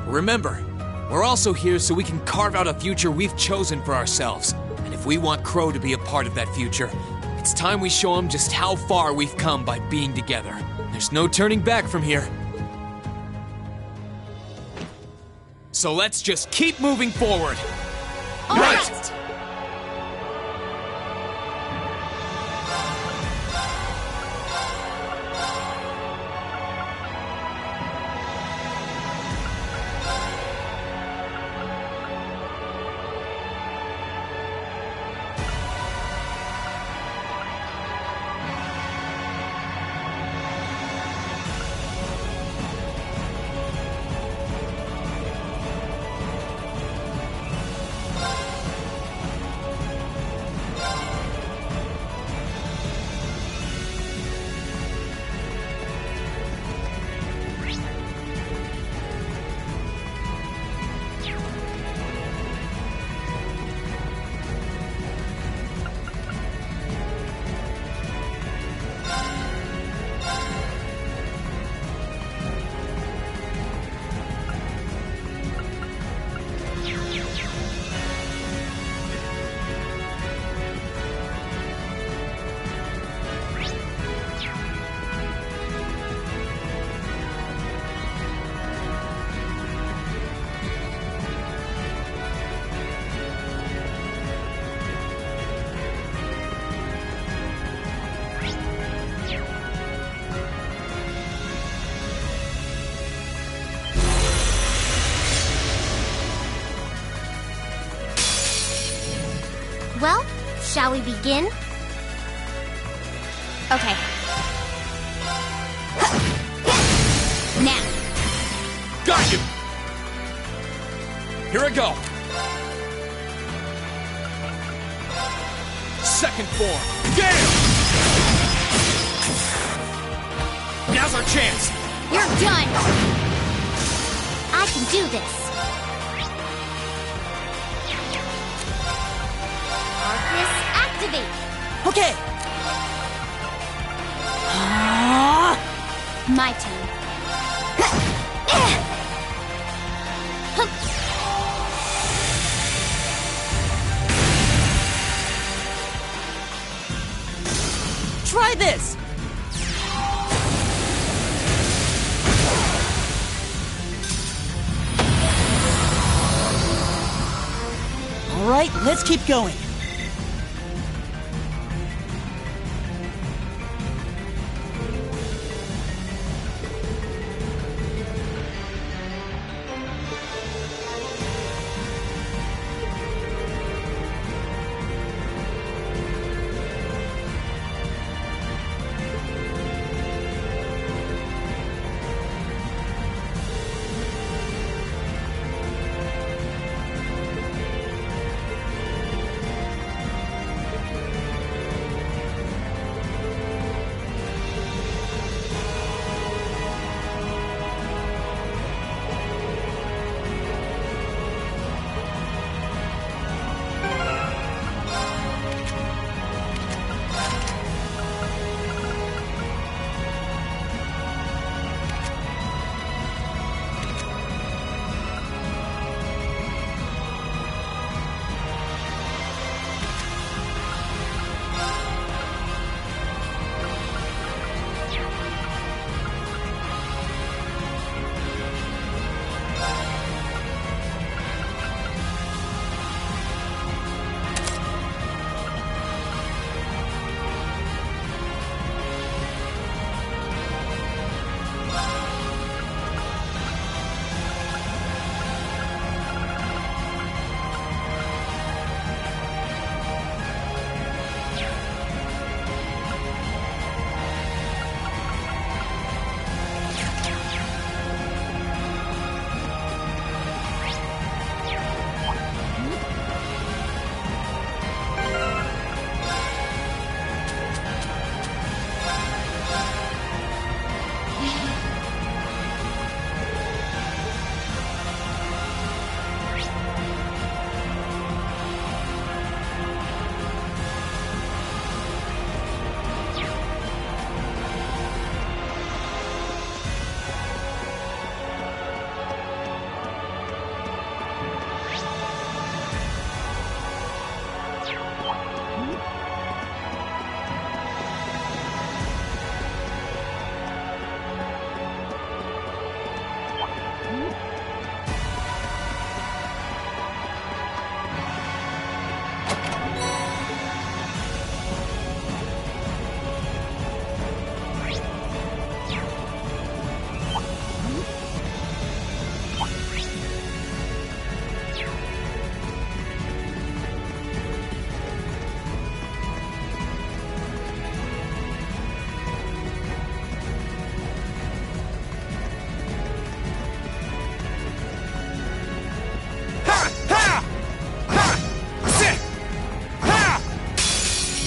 Remember, we're also here so we can carve out a future we've chosen for ourselves. And if we want Crow to be a part of that future, it's time we show him just how far we've come by being together. There's no turning back from here. So let's just keep moving forward. All right. Well, shall we begin? Okay. Now. Got you! Here I go! Second form. Gale! Now's our chance! You're done! I can do this. Arcus, activate! Okay! My turn. Try this! All right, let's keep going.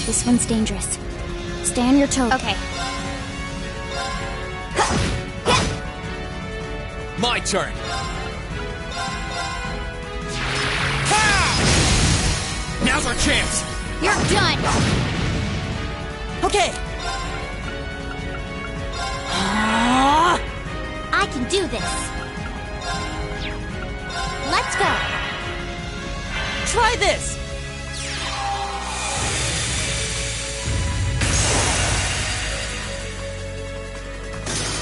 This one's dangerous. Stay on your toes. Okay. My turn. Now's our chance. You're done. Okay. I can do this. Let's go. Try this.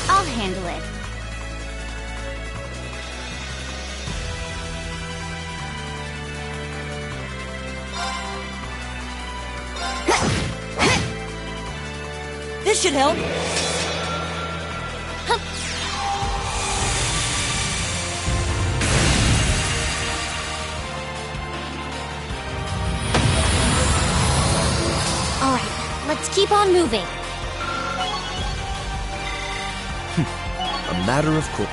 I'll handle it. This should help. All right, let's keep on moving. A matter of course.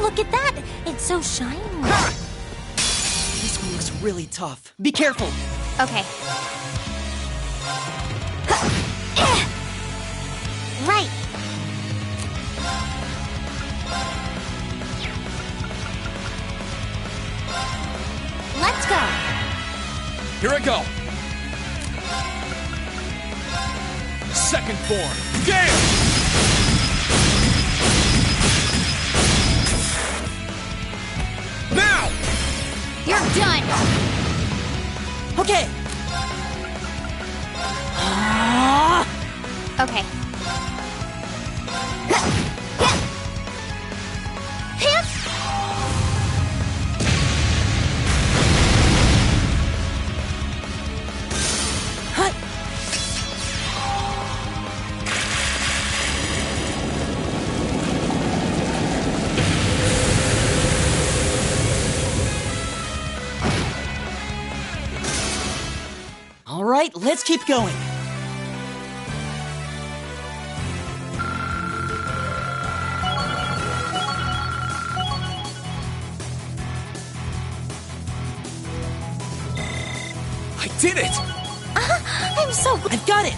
Look at that! It's so shiny. This one looks really tough. Be careful. Okay. Right. Let's go. Here I go. Second form. Gale! Now! You're done. Okay. Okay. All right, let's keep going. I did it! I'm so good. I've got it.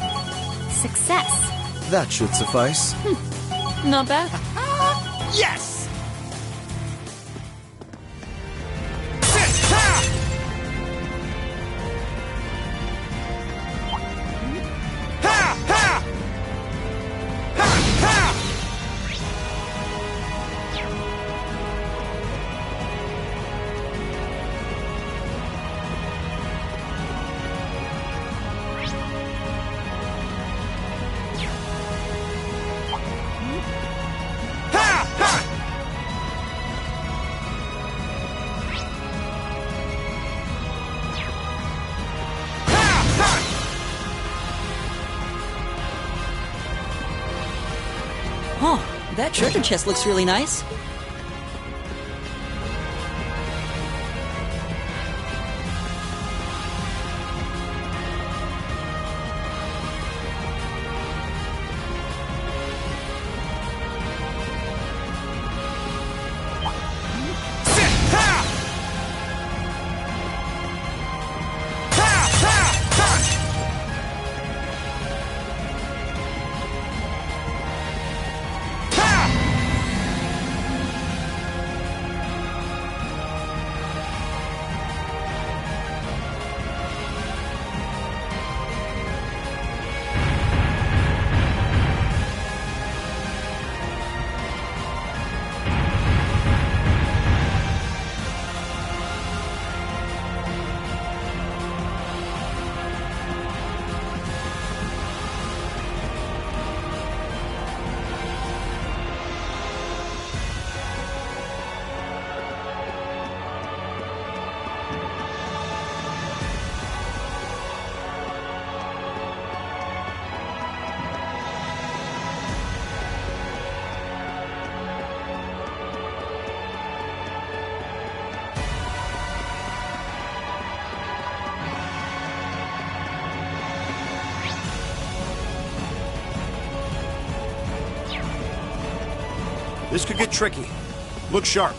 Success. That should suffice. Not bad. Yes! Oh, that treasure chest looks really nice. This could get tricky. Look sharp.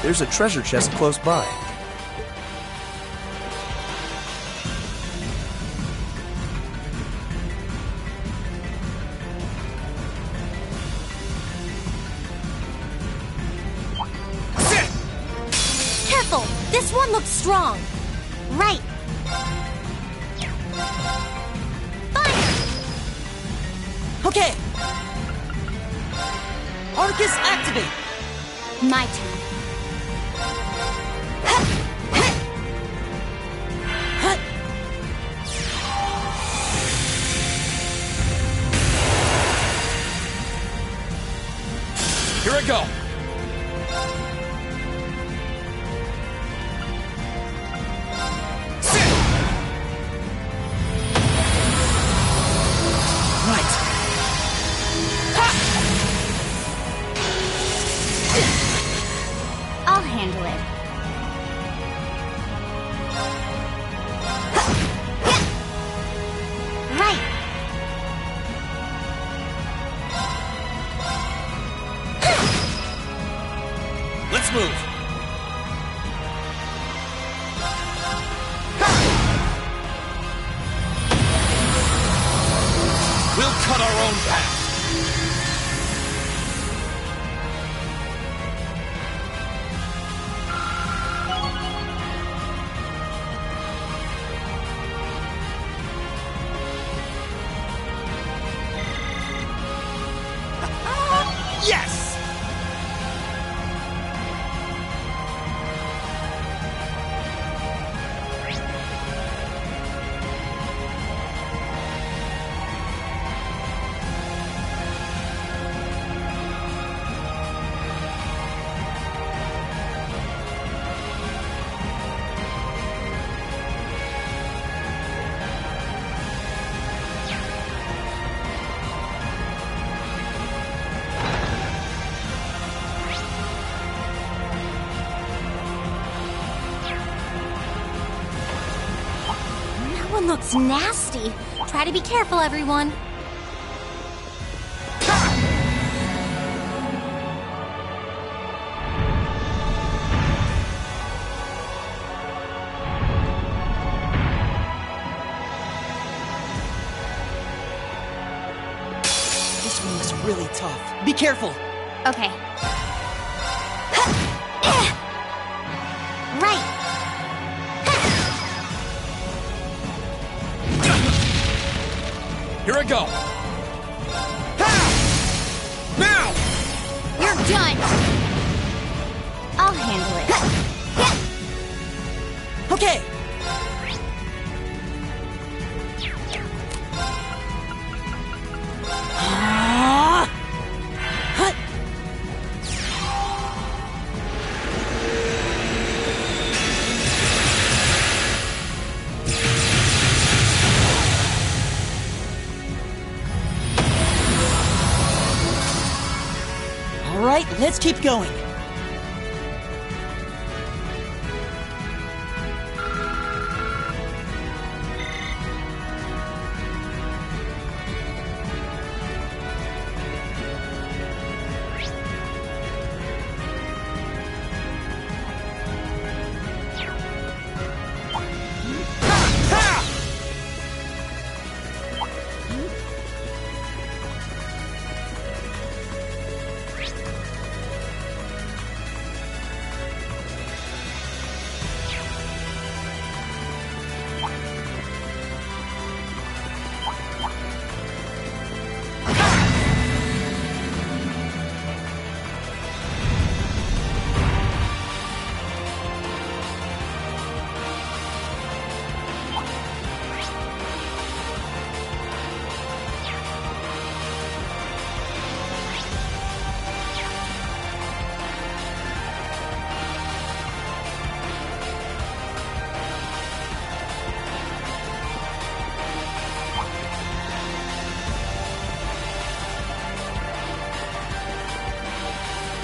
There's a treasure chest close by. Careful! This one looks strong. Right. Fire! Okay. Arcus, activate. My turn. Here I go! I'll handle it. Right. Let's move! We'll cut our own path! Yes! That one looks nasty. Try to be careful, everyone. This one looks really tough. Be careful. Okay. Right. Here I go! Now! You're done. I'll handle it. Okay. let's keep going.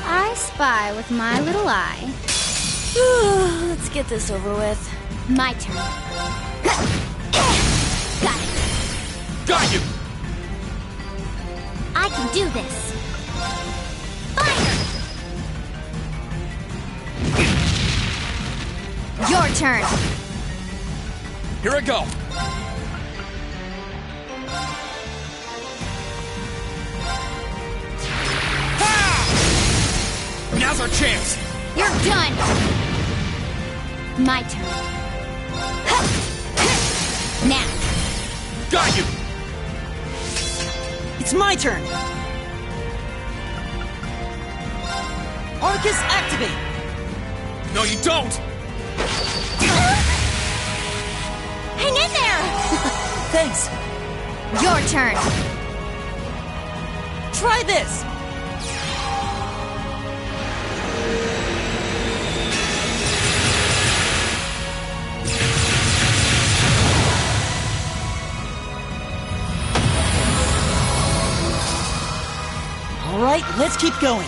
I spy with my little eye. Let's get this over with. My turn. Got it. Got you! I can do this. Fire! Your turn. Here I go! Now's our chance! You're done! My turn. Now. Got you! It's my turn! Arcus, activate! No, you don't! Hang in there! Thanks. Your turn. Try this! All right, let's keep going.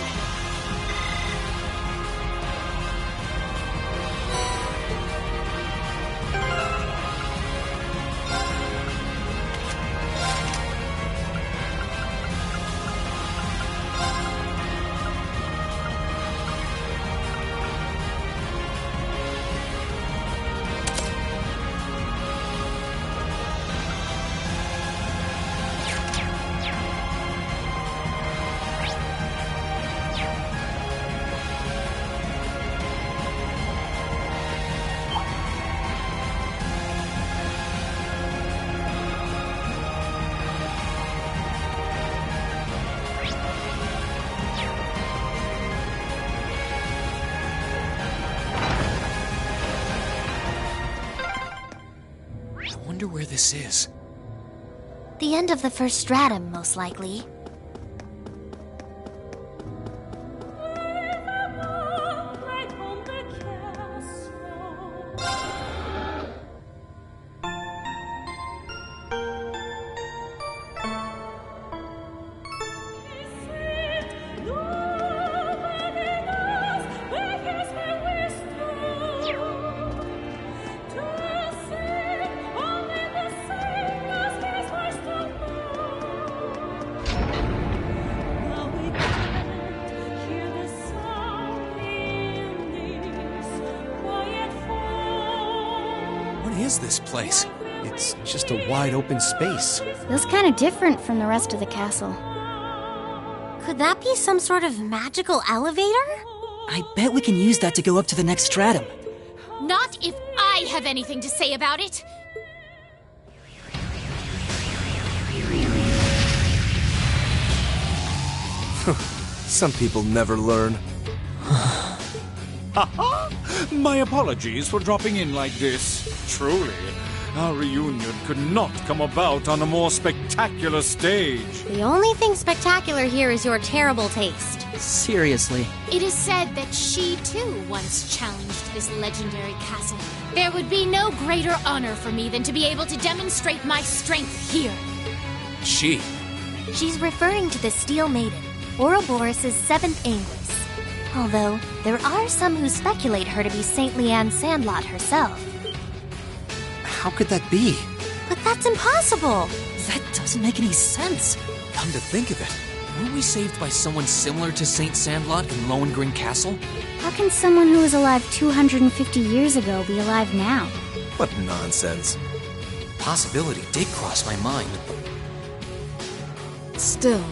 I wonder where this is. The end of the first stratum, most likely. What is this place? It's just a wide open space. Feels kind of different from the rest of the castle. Could that be some sort of magical elevator? I bet we can use that to go up to the next stratum. Not if I have anything to say about it. Some people never learn. My apologies for dropping in like this. Truly, our reunion could not come about on a more spectacular stage. The only thing spectacular here is your terrible taste. Seriously. It is said that she, too, once challenged this legendary castle. There would be no greater honor for me than to be able to demonstrate my strength here. She? She's referring to the Steel Maiden, Ouroboros' seventh Anguis. Although, there are some who speculate her to be Saint Leanne Sandlot herself. How could that be? But that's impossible! That doesn't make any sense. Come to think of it, weren't we saved by someone similar to Saint Sandlot in Lohengrin Castle? How can someone who was alive 250 years ago be alive now? What nonsense. Possibility did cross my mind. Still,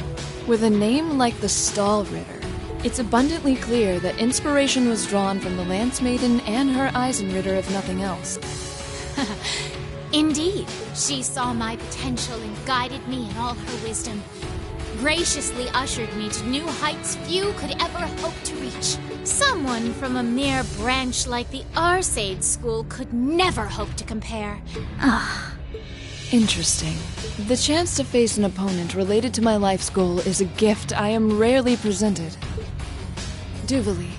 with a name like the Stahlritter, it's abundantly clear that inspiration was drawn from the Lance Maiden and her Eisenritter, if nothing else. Indeed, she saw my potential and guided me in all her wisdom. Graciously ushered me to new heights few could ever hope to reach. Someone from a mere branch like the Arseid School could never hope to compare. Interesting. The chance to face an opponent related to my life's goal is a gift I am rarely presented. Duvali,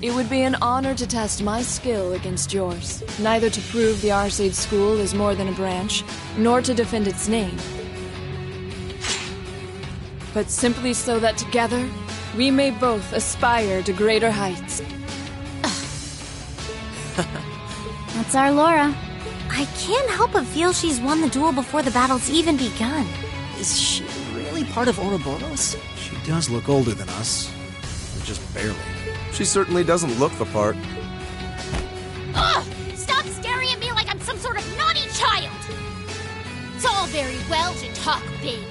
it would be an honor to test my skill against yours, neither to prove the Arseid School is more than a branch, nor to defend its name, but simply so that together, we may both aspire to greater heights. That's our Laura. I can't help but feel she's won the duel before the battle's even begun. Is she really part of Ouroboros? She does look older than us. Just barely. She certainly doesn't look the part. Ugh! Stop staring at me like I'm some sort of naughty child! It's all very well to talk big,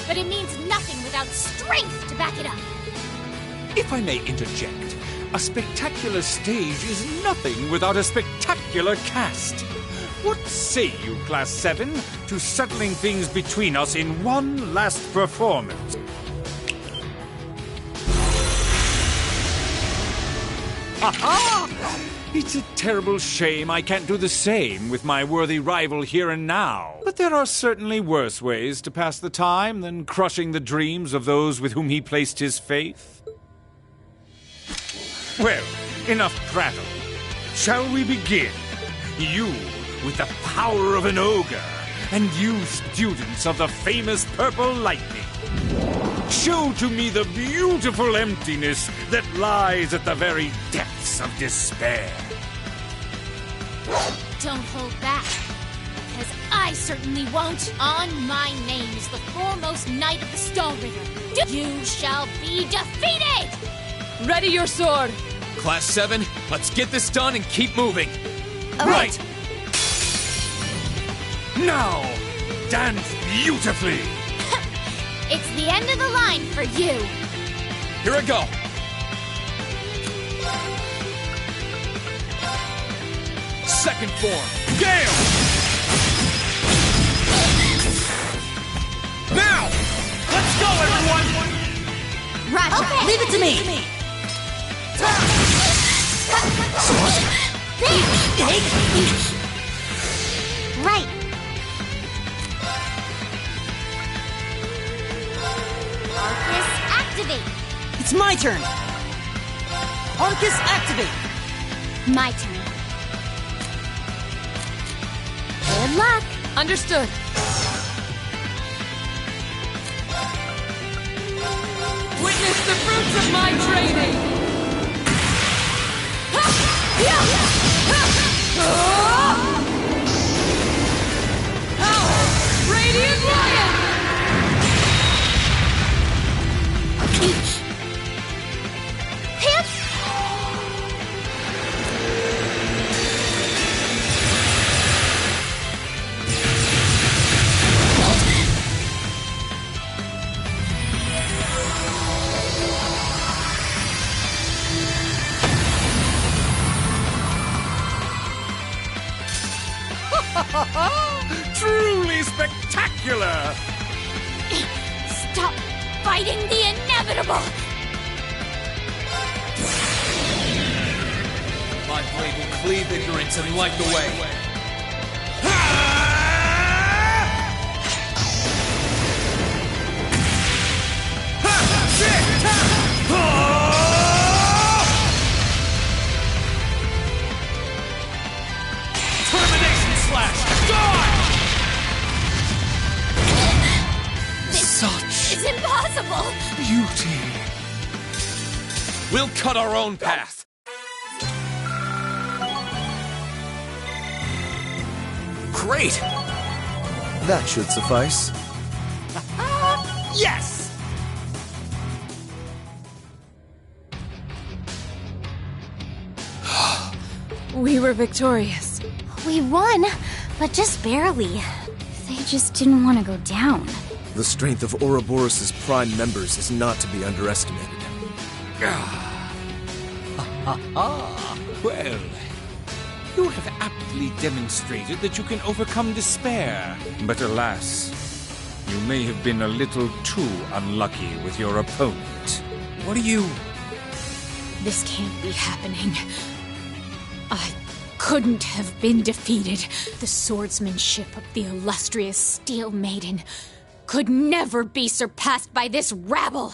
but it means nothing without strength to back it up. If I may interject, a spectacular stage is nothing without a spectacular cast. What say you, Class 7, to settling things between us in one last performance? Aha! It's a terrible shame I can't do the same with my worthy rival here and now. But there are certainly worse ways to pass the time than crushing the dreams of those with whom he placed his faith. Well, enough prattle. Shall we begin? You, with the power of an ogre, and you, students of the famous Purple Lightning. Show to me the beautiful emptiness that lies at the very depths of despair. Don't hold back, because I certainly won't. On my name is the foremost knight of the Stahlritter. You shall be defeated! Ready your sword! Class 7, let's get this done and keep moving. Right! Now, dance beautifully! It's the end of the line for you! Here I go! Second form, Gale! Now! Let's go, everyone! Ratchet, Okay. leave it to me! Right! Arcus, activate! It's my turn! Arcus, activate! My turn. Good luck! Understood. Witness the fruits of my training! Radiant Lion! Truly spectacular! Stop fighting the inevitable! My blade will cleave ignorance and light the way. Termination slash! Die! This is impossible! Beauty. We'll cut our own path. Great! That should suffice. Yes! We were victorious. We won, but just barely. They just didn't want to go down. The strength of Ouroboros' prime members is not to be underestimated. Well, you have aptly demonstrated that you can overcome despair. But alas, you may have been a little too unlucky with your opponent. What are you... This can't be happening. I couldn't have been defeated. The swordsmanship of the illustrious Steel Maiden could never be surpassed by this rabble.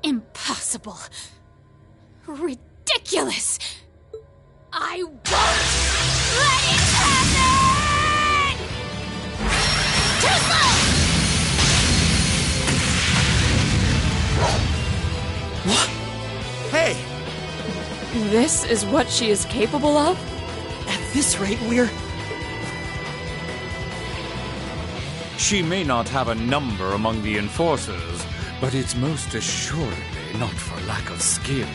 Impossible. Ridiculous. I won't let it happen! Too slow! What? Hey! This is what she is capable of? At this rate, we're... She may not have a number among the enforcers, but it's most assuredly not for lack of skill.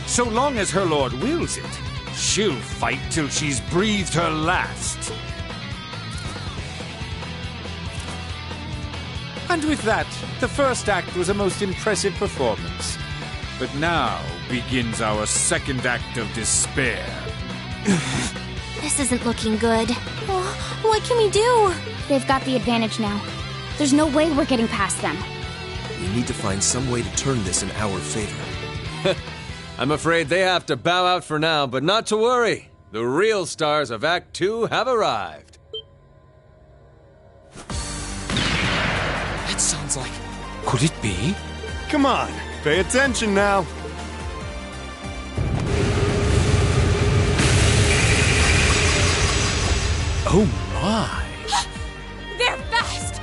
So long as her lord wills it, she'll fight till she's breathed her last. And with that, the first act was a most impressive performance. But now begins our second act of despair. This isn't looking good. What can we do? They've got the advantage now. There's no way we're getting past them. We need to find some way to turn this in our favor. I'm afraid they have to bow out for now, but not to worry. The real stars of Act 2 have arrived. That sounds like... Could it be? Come on, pay attention now. Oh my! They're fast!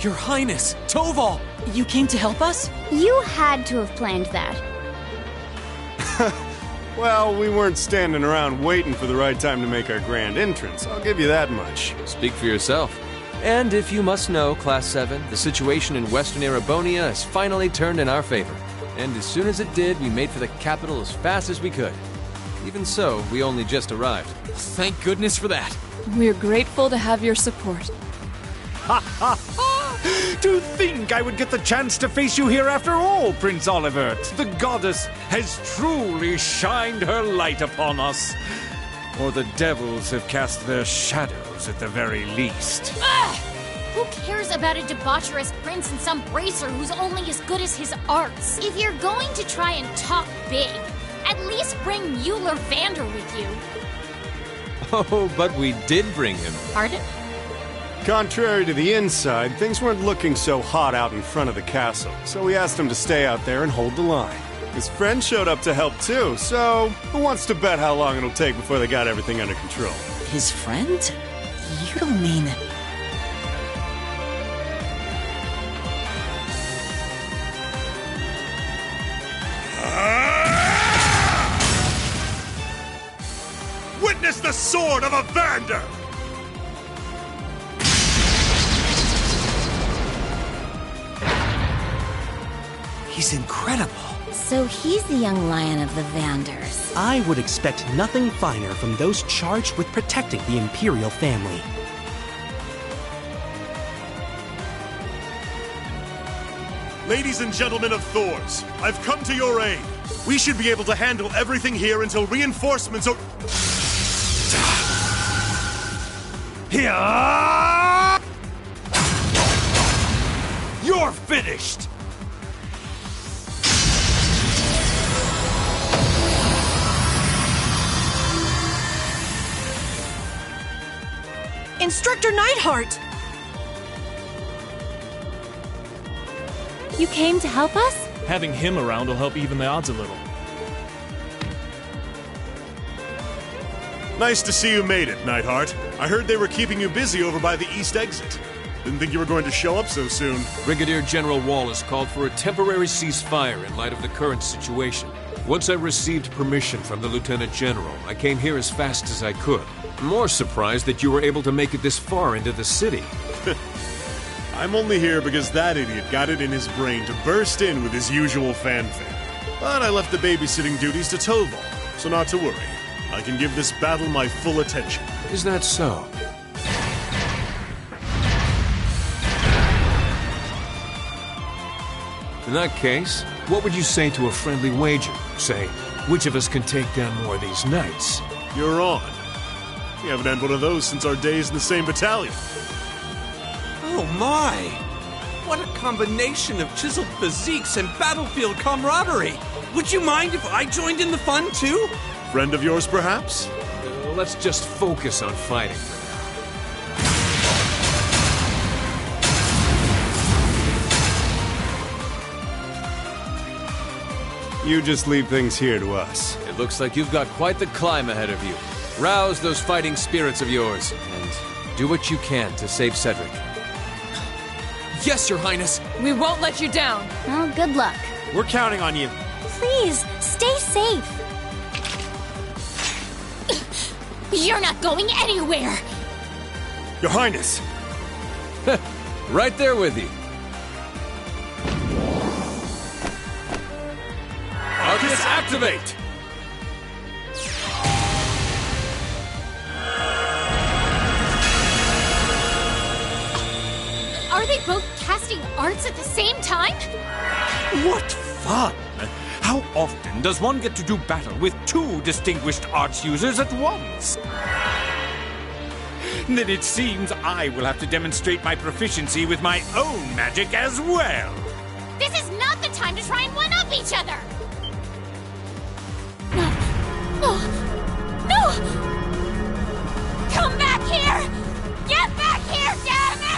Your Highness, Toval! You came to help us? You had to have planned that. Well, we weren't standing around waiting for the right time to make our grand entrance, I'll give you that much. Speak for yourself. And if you must know, Class 7, the situation in Western Erebonia has finally turned in our favor. And as soon as it did, we made for the capital as fast as we could. Even so, we only just arrived. Thank goodness for that. We're grateful to have your support. Ha ha ha! To think I would get the chance to face you here after all, Prince Olivert. The goddess has truly shined her light upon us. Or the devils have cast their shadows at the very least. Ugh! Who cares about a debaucherous prince and some bracer who's only as good as his arts? If you're going to try and talk big, at least bring Mueller Vander with you. Oh, but we did bring him. Pardon? Contrary to the inside, things weren't looking so hot out in front of the castle, so we asked him to stay out there and hold the line. His friend showed up to help too, so who wants to bet how long it'll take before they got everything under control? His friend? You don't mean... Witness the sword of a Vander! He's incredible. So he's the young lion of the Vanders. I would expect nothing finer from those charged with protecting the Imperial family. Ladies and gentlemen of Thors, I've come to your aid. We should be able to handle everything here until reinforcements are... Here! You're finished! Instructor Neidhart! You came to help us? Having him around will help even the odds a little. Nice to see you made it, Neidhart. I heard they were keeping you busy over by the east exit. Didn't think you were going to show up so soon. Brigadier General Wallace called for a temporary ceasefire in light of the current situation. Once I received permission from the Lieutenant General, I came here as fast as I could. More surprised that you were able to make it this far into the city. I'm only here because that idiot got it in his brain to burst in with his usual fanfare. But I left the babysitting duties to Toval, so not to worry. I can give this battle my full attention. Is that so? In that case, what would you say to a friendly wager? Say, which of us can take down more of these knights? You're on. We haven't had one of those since our days in the same battalion. Oh my! What a combination of chiseled physiques and battlefield camaraderie! Would you mind if I joined in the fun too? Friend of yours, perhaps? Let's just focus on fighting. You just leave things here to us. It looks like you've got quite the climb ahead of you. Rouse those fighting spirits of yours, and do what you can to save Cedric. Yes, Your Highness! We won't let you down. Well, good luck. We're counting on you. Please, stay safe. You're not going anywhere. Your Highness! Right there with you. Arcus, activate! Are they both casting arts at the same time? What fun! How often does one get to do battle with two distinguished arts users at once? Then it seems I will have to demonstrate my proficiency with my own magic as well. This is not the time to try and one-up each other! No! Come back here! Get back here, damn it!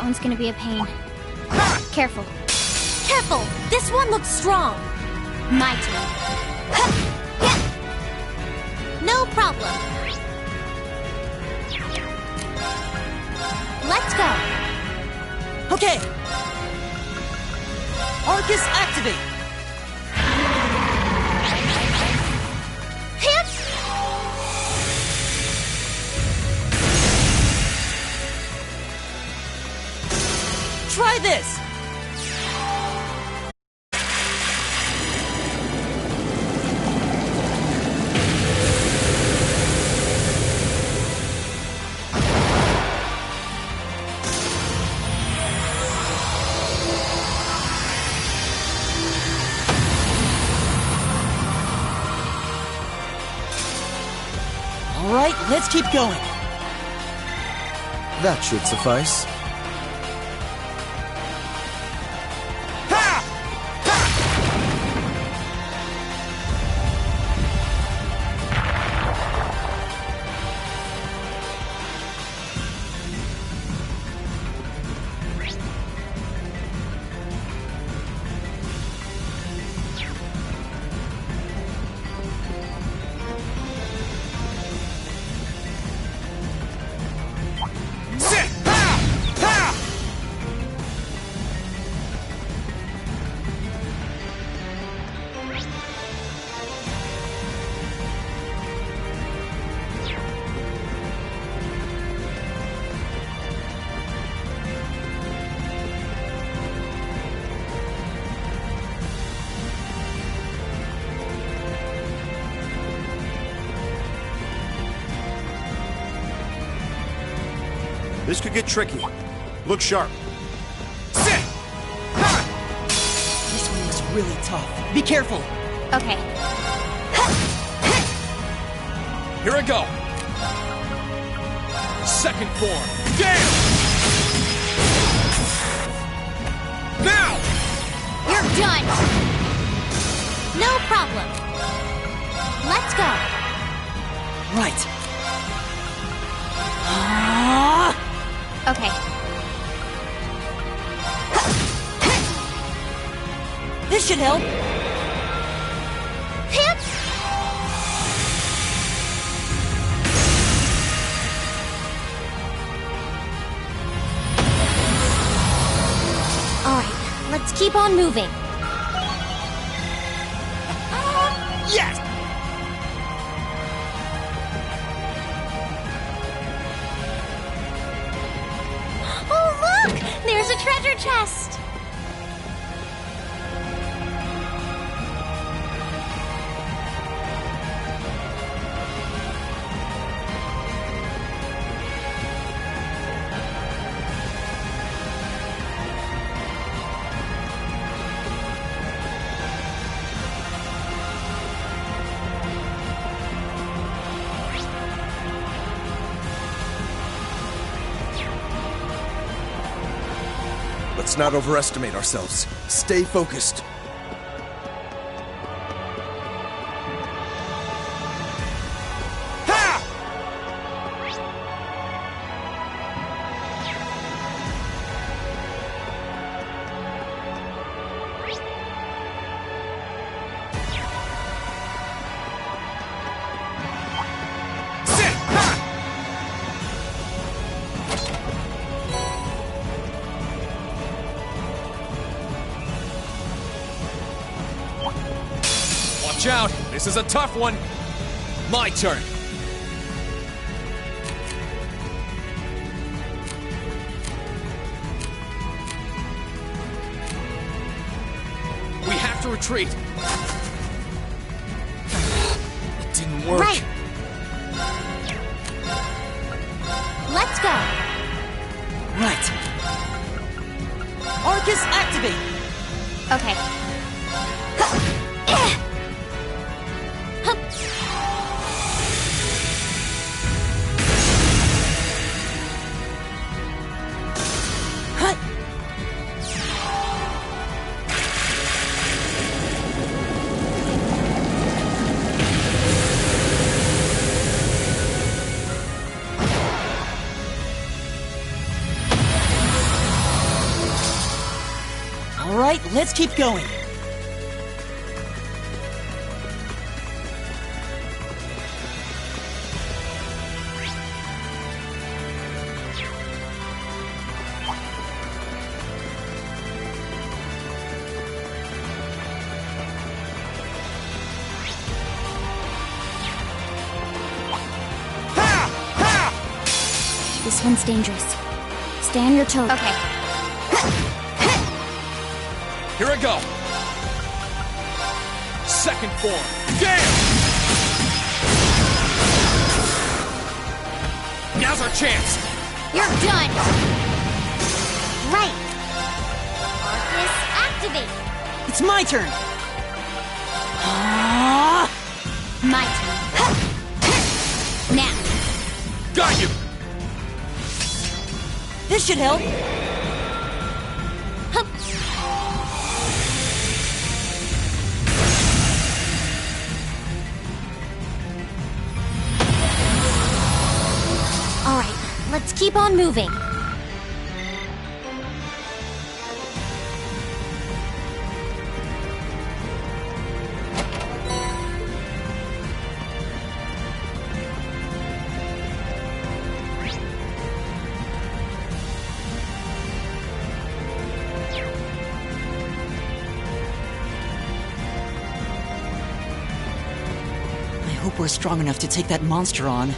that one's gonna be a pain. Careful. Careful! This one looks strong! My turn. No problem. Let's go. Okay! Arcus, activate! Try this! All right, let's keep going. That should suffice. This could get tricky. Look sharp. This one looks really tough. Be careful. Okay. Here I go. Second form. Damn! Now! You're done. No problem. Let's go. Right. Okay. This should help. All right, let's keep on moving. Yes! Oh, look! There's a treasure chest! Let's not overestimate ourselves. Stay focused. Watch out! This is a tough one! My turn! We have to retreat! It didn't work. Right. Let's go. Right. Arcus, activate! Okay. All right, let's keep going. This one's dangerous. Stay on your toes. Okay. Here I go. Second form. Damn! Now's our chance. You're done. Right. Arcus, activate. It's my turn. My turn. Now. Got you. This should help. All right, let's keep on moving. I hope we're strong enough to take that monster on.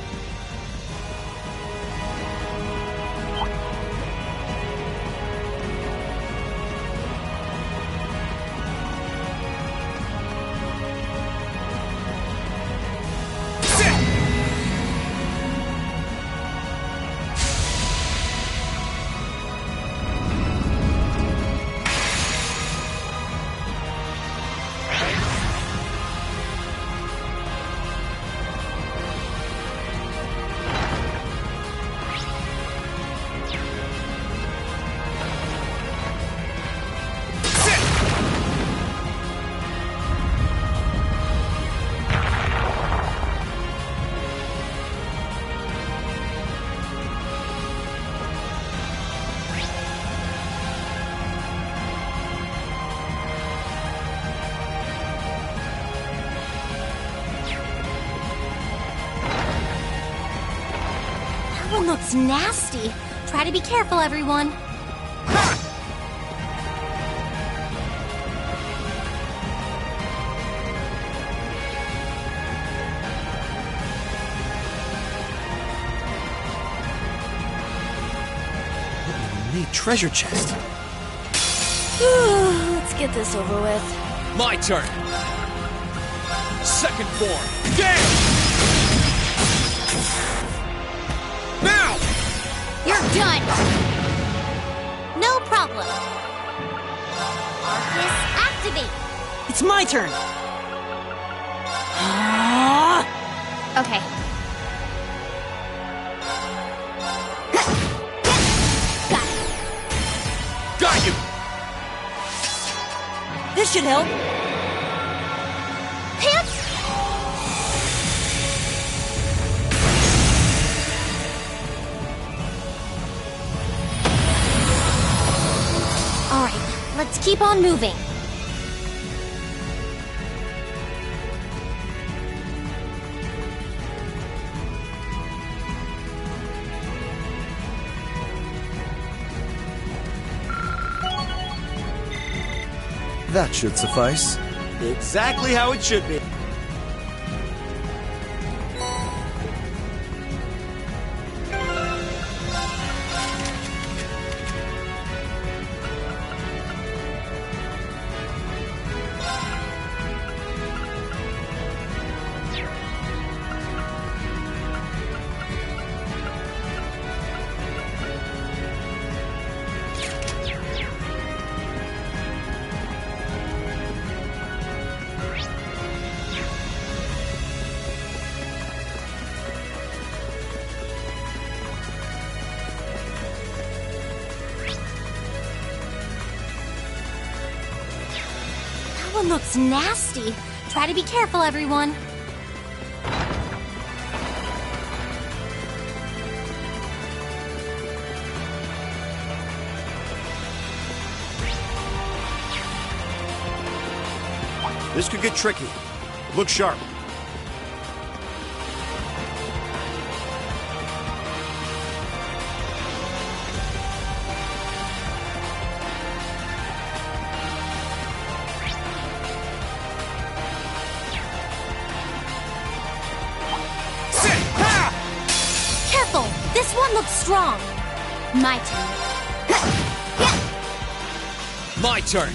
That one looks nasty. Try to be careful, everyone. Neat treasure chest. Let's get this over with. My turn. Second form. Damn! Now! You're done. No problem. Arcus, activate. It's my turn. Okay. Got you! This should help. Pants. All right, let's keep on moving. That should suffice. Exactly how it should be. That one looks nasty. Try to be careful, everyone. This could get tricky. Look sharp. Careful! This one looks strong. My turn. My turn.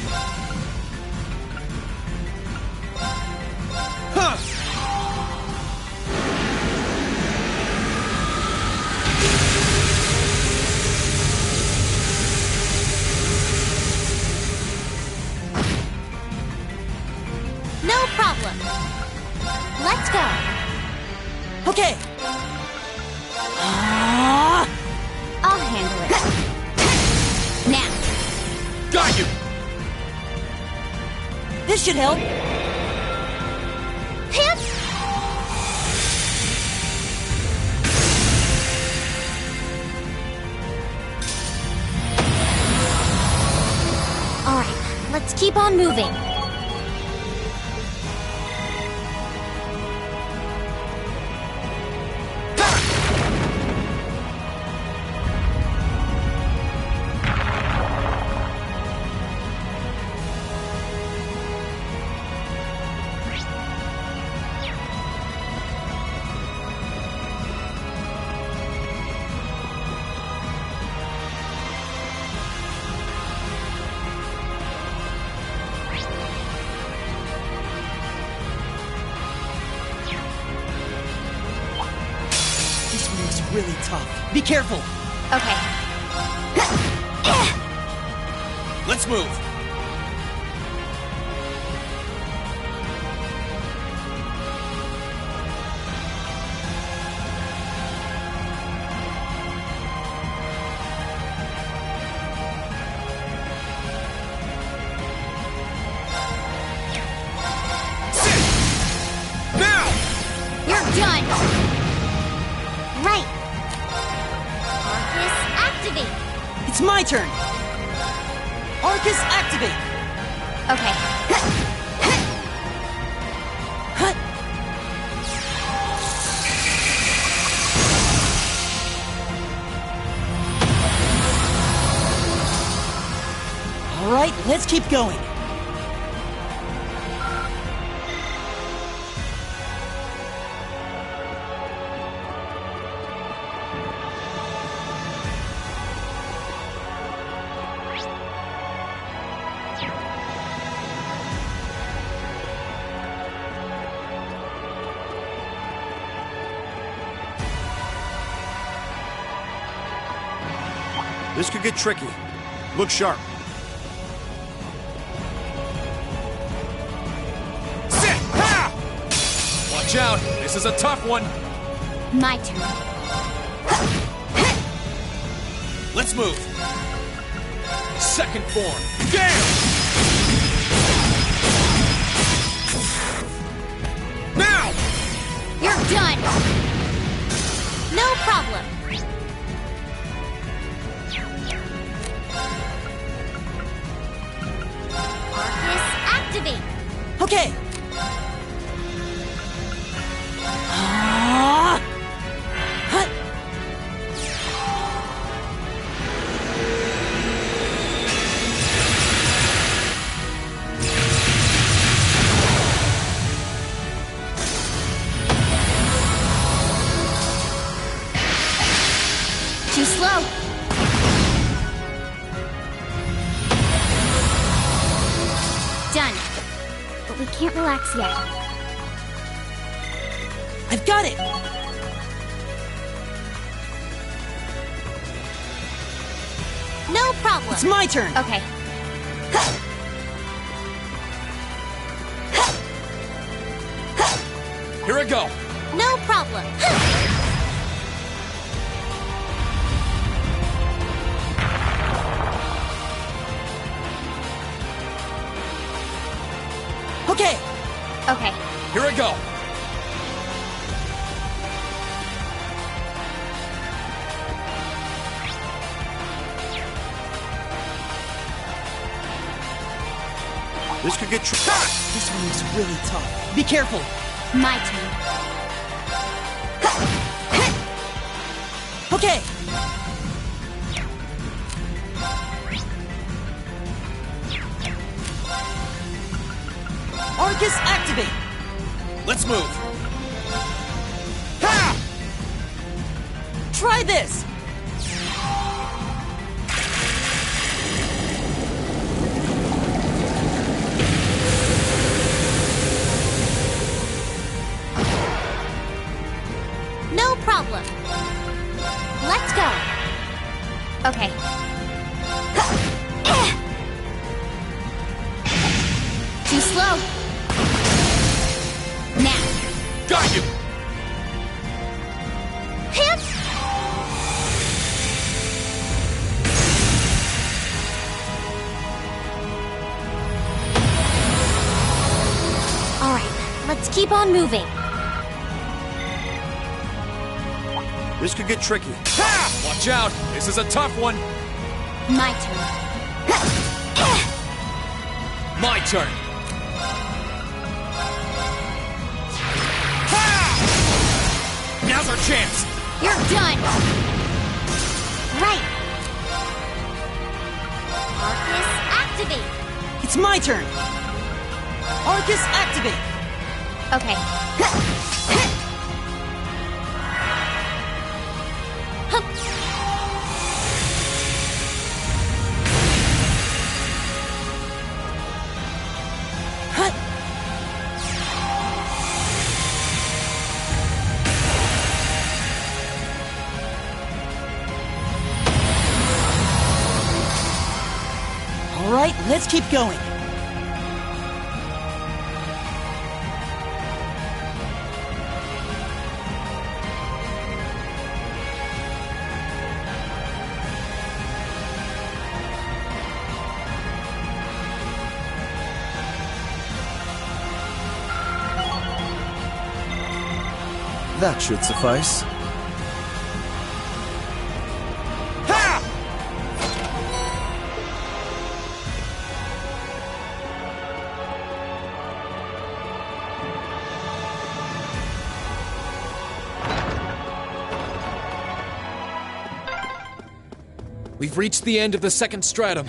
No problem. Let's go. Okay. I'll handle it. Now. Got you! This should help. All right, let's keep on moving. Really tough. Be careful. Okay. Let's move. Now! You're done! Right. Arcus, activate! It's my turn. Arcus, activate. Okay. All right, let's keep going. This could get tricky. Look sharp. Sit! Ha! Watch out! This is a tough one. My turn. Let's move. Second form. Gale! Now! You're done! No problem. Arcus, activate! Okay. Too slow. Done. But we can't relax yet. I've got it. No problem. It's my turn. Okay. Here I go. No problem. Okay. Okay. Here I go. This could get This one looks really tough. Be careful! My turn. Okay! Arcus, activate! Let's move. Ha! Try this! No problem. Let's go. Okay. Too slow. Now. Got you! Hip. All right, let's keep on moving. This could get tricky. Ha! Watch out! This is a tough one. My turn. My turn. Now's our chance! You're done! Right! Arcus, activate! It's my turn! Arcus, activate! Okay. All right, let's keep going. That should suffice. We've reached the end of the second stratum.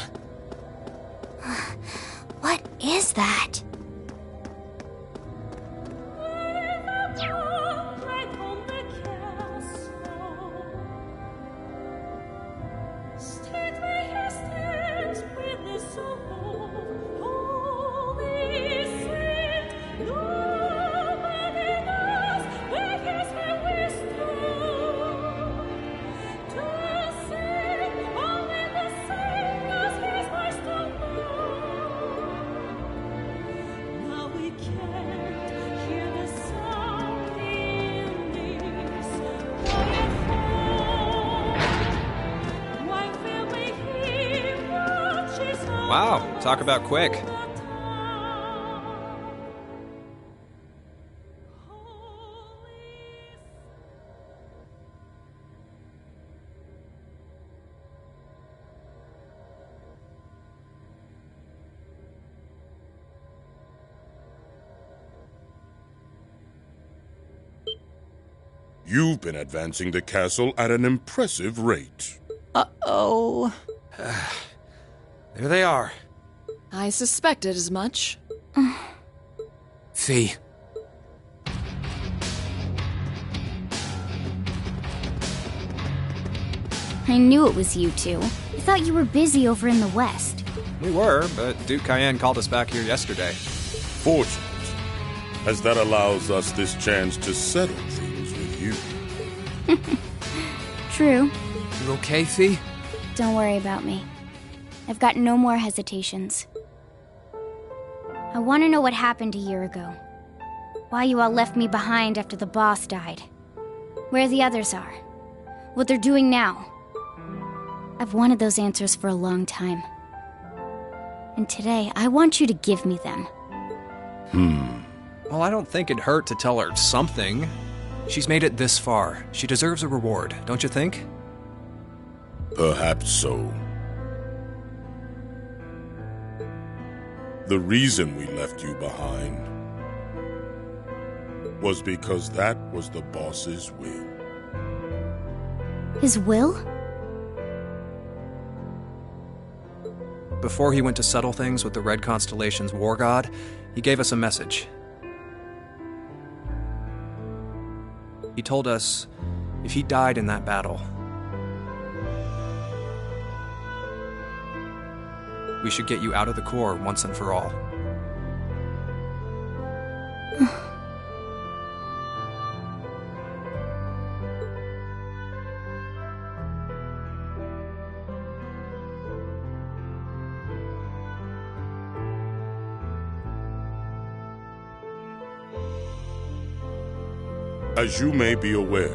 What is that? Wow, talk about quick. You've been advancing the castle at an impressive rate. Uh-oh. There they are. I suspected as much. Fee. I knew it was you two. I thought you were busy over in the west. We were, but Duke Cayenne called us back here yesterday. Fortunate, as that allows us this chance to settle things with you. True. You okay, Fee? Don't worry about me. I've got no more hesitations. I want to know what happened a year ago. Why you all left me behind after the boss died. Where the others are. What they're doing now. I've wanted those answers for a long time. And today, I want you to give me them. Well, I don't think it'd hurt to tell her something. She's made it this far. She deserves a reward, don't you think? Perhaps so. The reason we left you behind was because that was the boss's will. His will? Before he went to settle things with the Red Constellation's war god, he gave us a message. He told us if he died in that battle, we should get you out of the core once and for all. As you may be aware,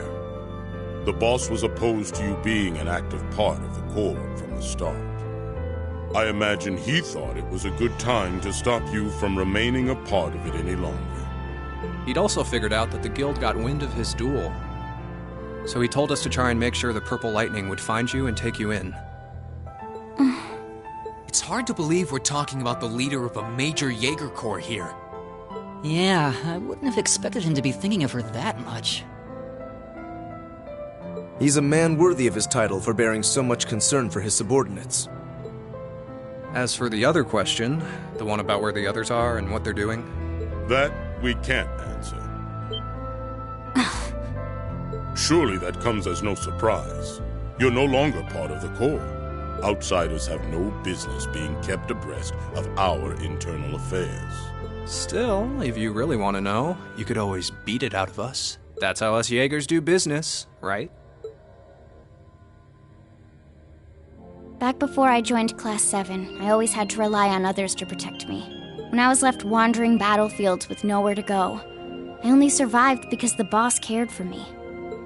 the boss was opposed to you being an active part of the Core from the start. I imagine he thought it was a good time to stop you from remaining a part of it any longer. He'd also figured out that the guild got wind of his duel. So he told us to try and make sure the Purple Lightning would find you and take you in. It's hard to believe we're talking about the leader of a major Jaeger Corps here. Yeah, I wouldn't have expected him to be thinking of her that much. He's a man worthy of his title for bearing so much concern for his subordinates. As for the other question, the one about where the others are and what they're doing, that we can't answer. Surely that comes as no surprise. You're no longer part of the Core. Outsiders have no business being kept abreast of our internal affairs. Still, if you really want to know, you could always beat it out of us. That's how us Jaegers do business, right? Back before I joined Class 7, I always had to rely on others to protect me. When I was left wandering battlefields with nowhere to go, I only survived because the boss cared for me.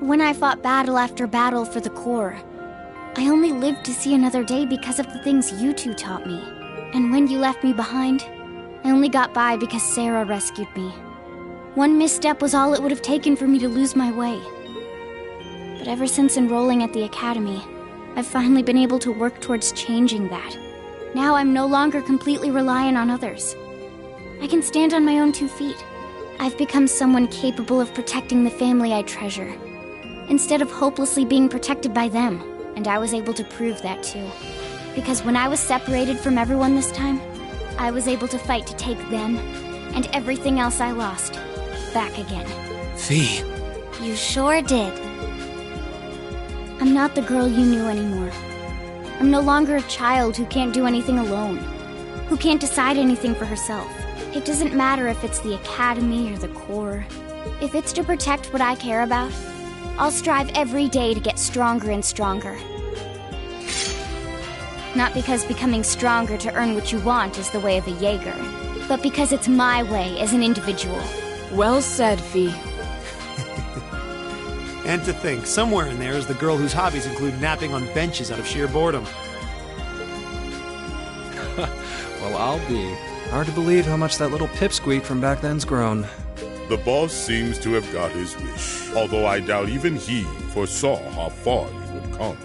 When I fought battle after battle for the Core, I only lived to see another day because of the things you two taught me. And when you left me behind, I only got by because Sarah rescued me. One misstep was all it would have taken for me to lose my way. But ever since enrolling at the academy, I've finally been able to work towards changing that. Now I'm no longer completely reliant on others. I can stand on my own 2 feet. I've become someone capable of protecting the family I treasure, instead of hopelessly being protected by them. And I was able to prove that too. Because when I was separated from everyone this time, I was able to fight to take them, and everything else I lost, back again. Fee. You sure did. I'm not the girl you knew anymore. I'm no longer a child who can't do anything alone, who can't decide anything for herself. It doesn't matter if it's the academy or the Core. If it's to protect what I care about, I'll strive every day to get stronger and stronger. Not because becoming stronger to earn what you want is the way of a Jaeger, but because it's my way as an individual. Well said, Fee. And to think, somewhere in there is the girl whose hobbies include napping on benches out of sheer boredom. Well, I'll be. Hard to believe how much that little pipsqueak from back then's grown. The boss seems to have got his wish, although I doubt even he foresaw how far you would come.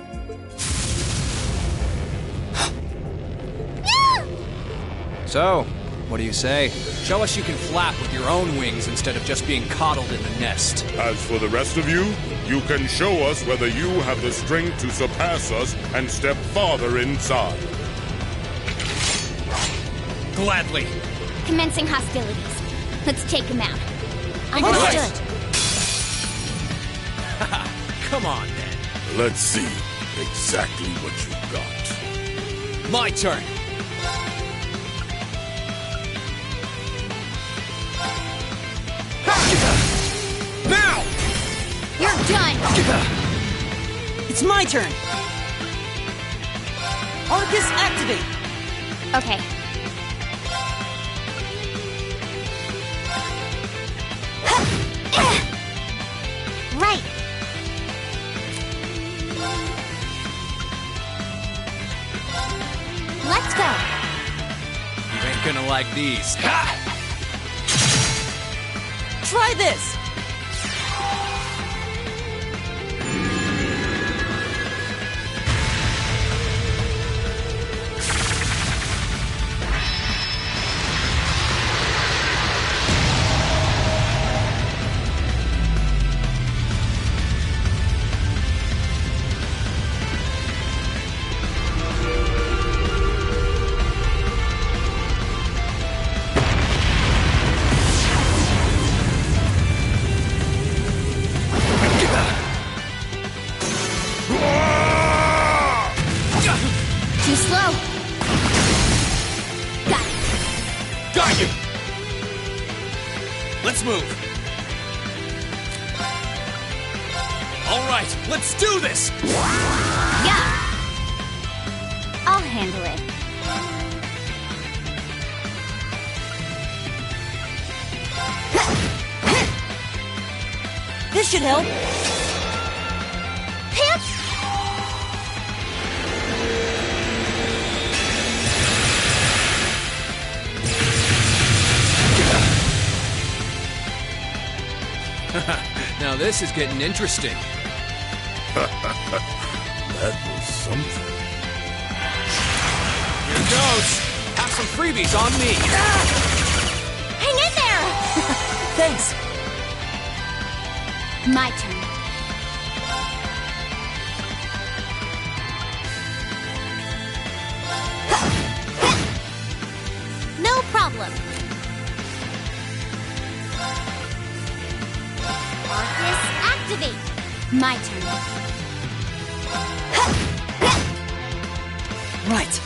So, what do you say? Show us you can flap with your own wings instead of just being coddled in the nest. As for the rest of you, you can show us whether you have the strength to surpass us and step farther inside. Gladly. Commencing hostilities. Let's take him out. Understood. Come on, then. Let's see exactly what you've got. My turn. Now! You're done! It's my turn! Arcus, activate! Okay. Right! Let's go! You ain't gonna like these. Try this! Got you! Let's move. All right, let's do this! Yeah! I'll handle it. This should help. Now this is getting interesting. That was something. Here goes. Have some freebies on me. Hang in there! Thanks. My turn. No problem. Arcus, activate! My turn. Right.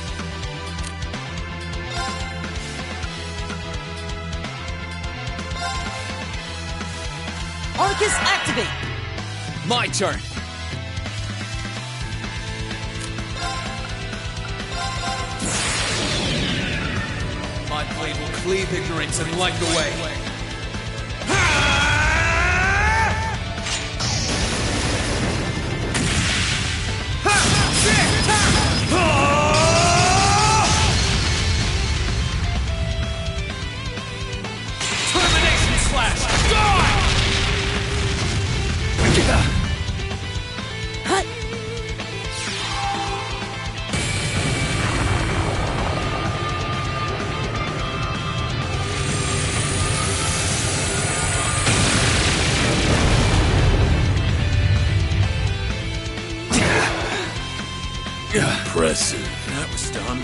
Arcus, activate! My turn. My blade will cleave ignorance and light the way. Termination slash! Die! Impressive. That was dumb.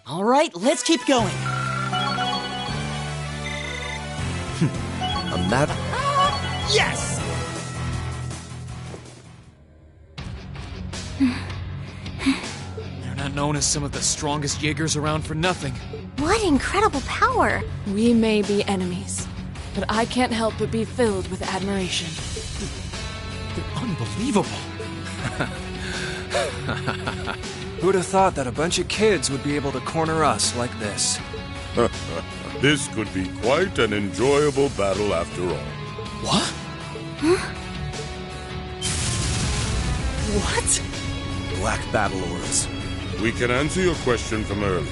All right, let's keep going. A map? Yes! They're not known as some of the strongest Jaegers around for nothing. What incredible power! We may be enemies, but I can't help but be filled with admiration. They're unbelievable. Who'd have thought that a bunch of kids would be able to corner us like this? This could be quite an enjoyable battle after all. What? What? Black battle auras. We can answer your question from earlier,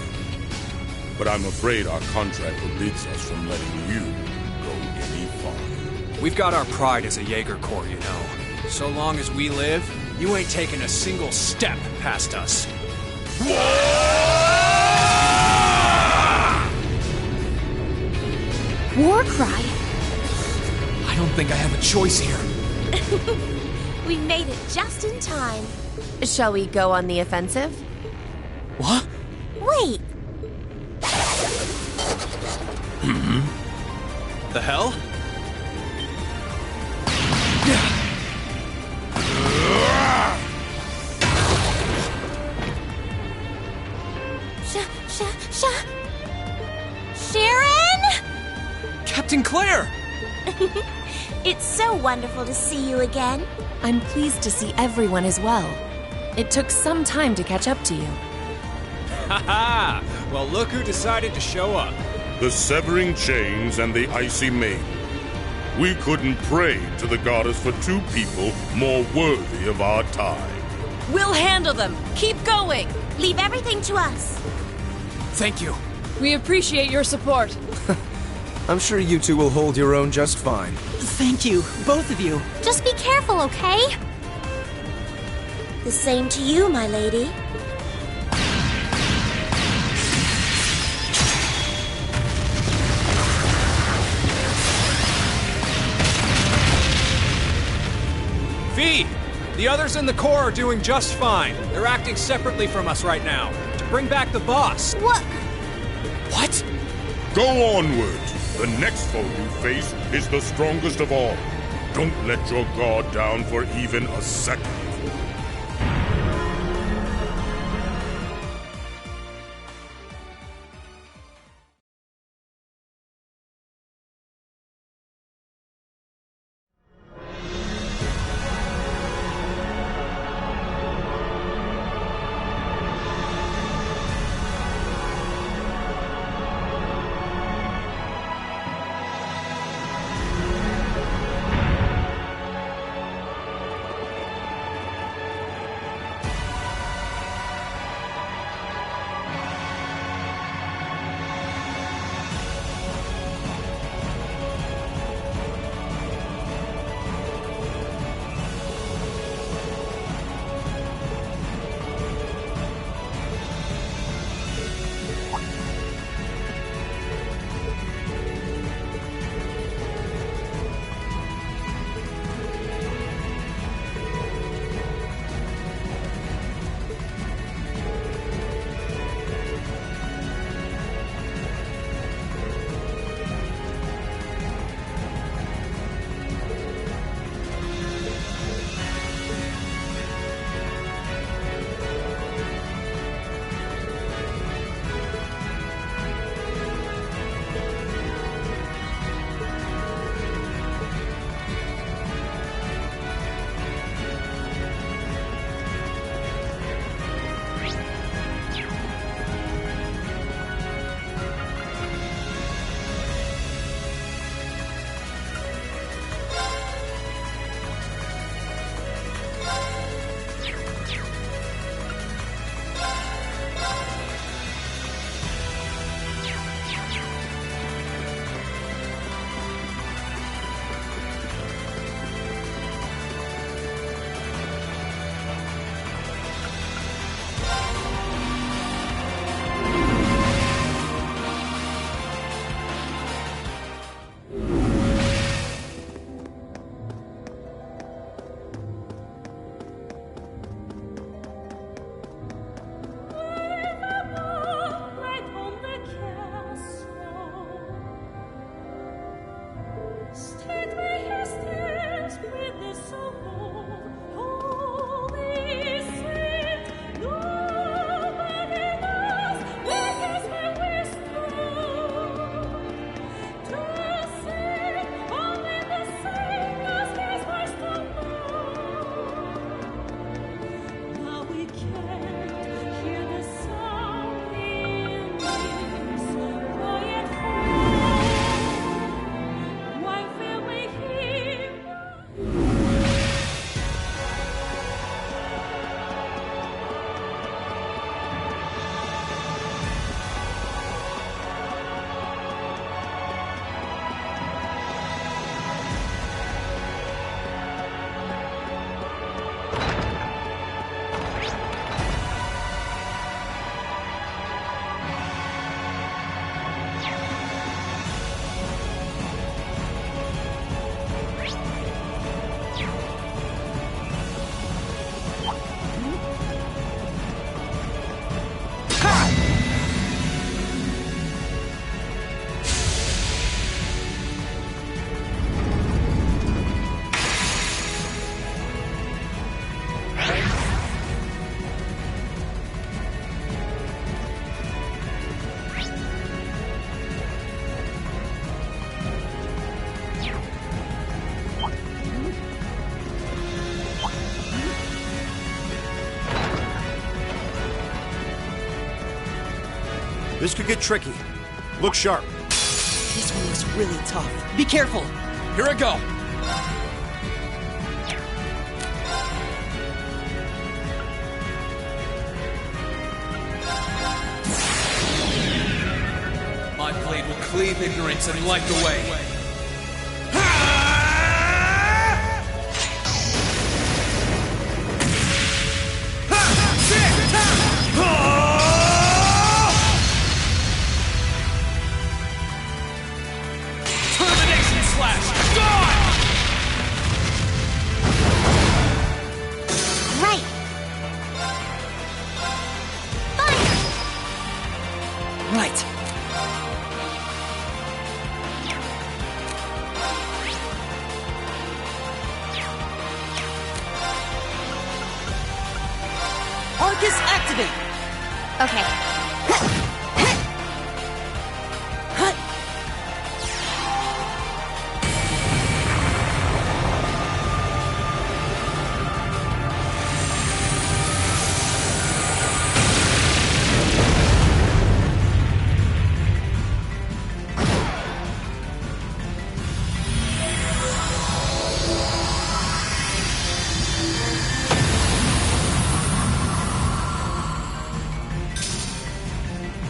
but I'm afraid our contract forbids us from letting you go any farther. We've got our pride as a Jaeger Corps, you know. So long as we live, you ain't taking a single step past us. War cry? I don't think I have a choice here. We made it just in time. Shall we go on the offensive? What? Wait! The hell? Sharon? Captain Claire! It's so wonderful to see you again. I'm pleased to see everyone as well. It took some time to catch up to you. Ha-ha! Well, look who decided to show up. The Severing Chains and the Icy Maiden. We couldn't pray to the goddess for two people more worthy of our time. We'll handle them. Keep going. Leave everything to us. Thank you. We appreciate your support. I'm sure you two will hold your own just fine. Thank you, both of you. Just be careful, okay? The same to you, my lady. V! The others in the Corps are doing just fine. They're acting separately from us right now, to bring back the boss. What? What? Go onward! The next foe you face is the strongest of all. Don't let your guard down for even a second. This could get tricky. Look sharp. This one looks really tough. Be careful! Here I go! My blade will cleave ignorance and light the way. Termination slash! Gone! Right. Fire! Right. Arcus activate! Okay.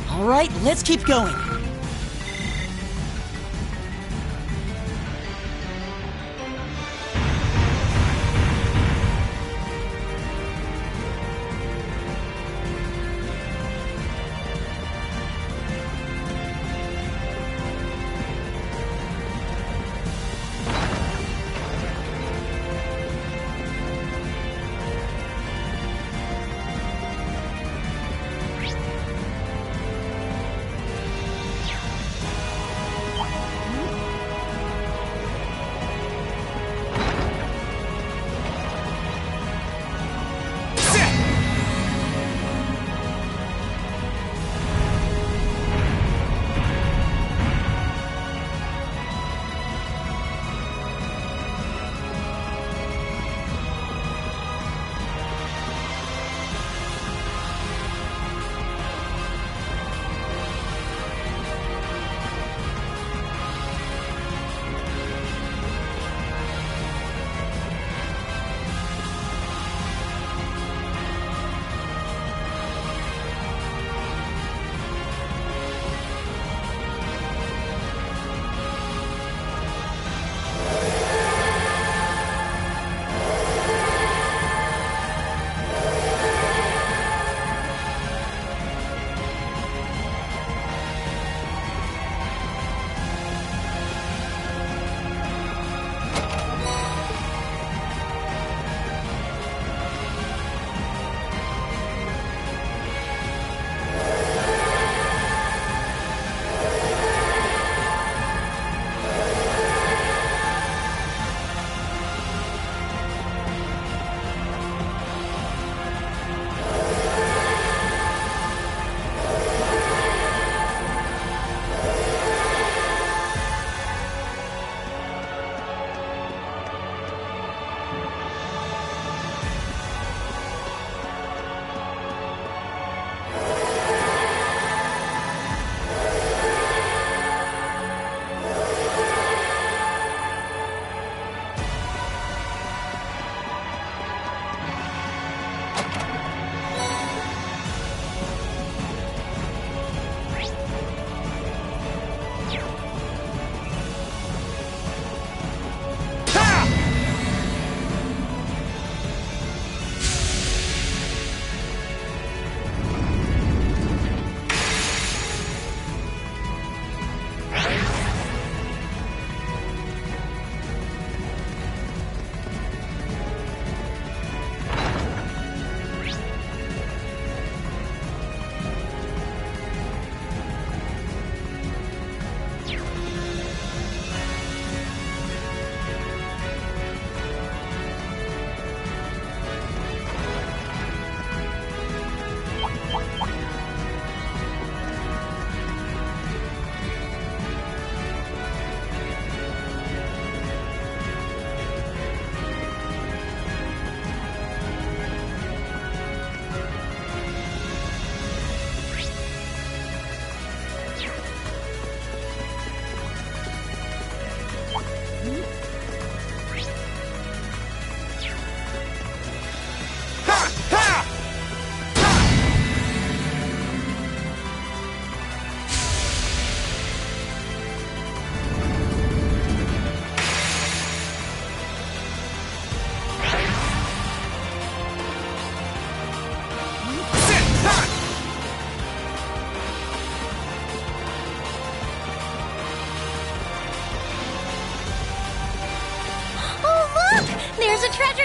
All right, let's keep going.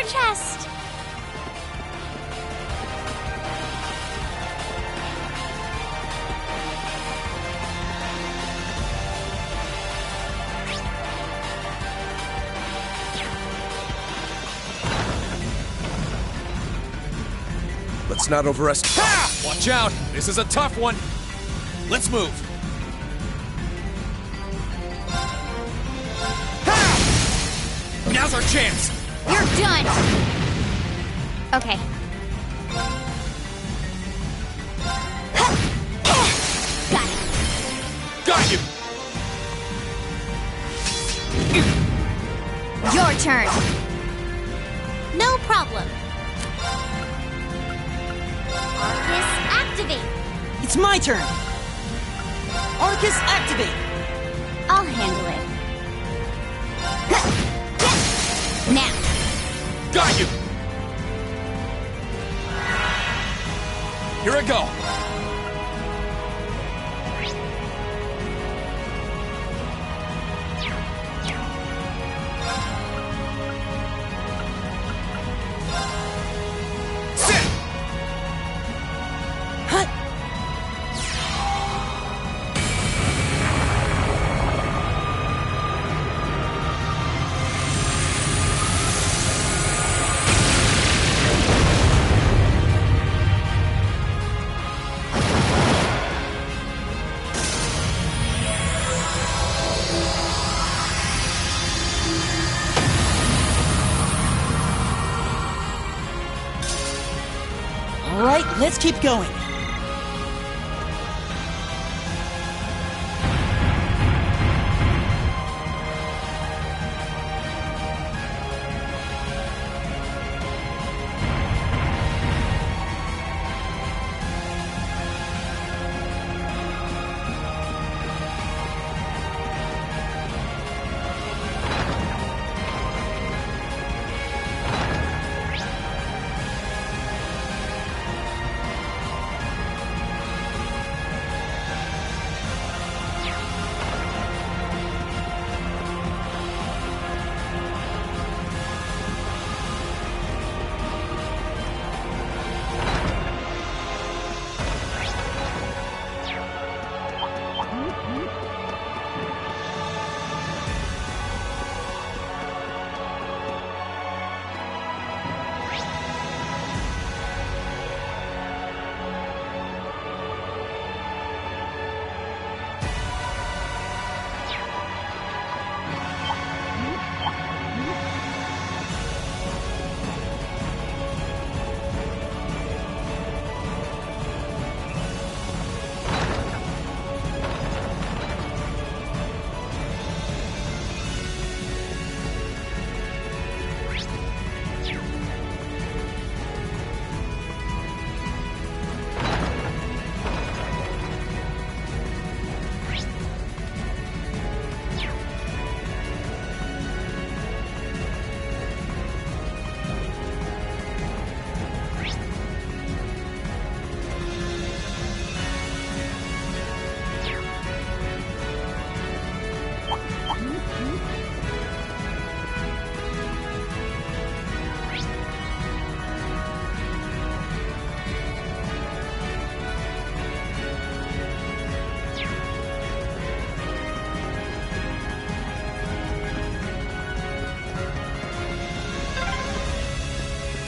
chest. Let's not overestimate. Ha! Watch out! This is a tough one. Let's move. Ha! Now's our chance. You're done! Okay. Got it. Got you! Your turn. No problem. Arcus, activate. It's my turn! Arcus, activate! I'll handle it. Now. Got you! Here I go. All right, let's keep going.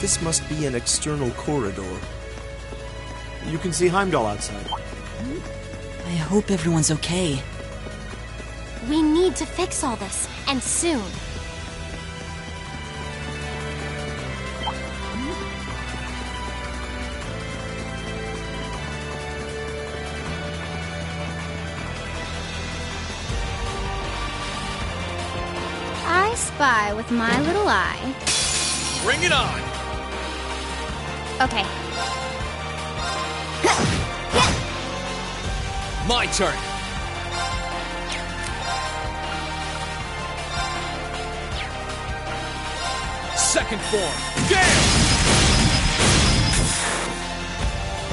This must be an external corridor. You can see Heimdall outside. I hope everyone's okay. We need to fix all this, and soon. I spy with my little eye. Bring it on! Okay. My turn! Second form! Gale!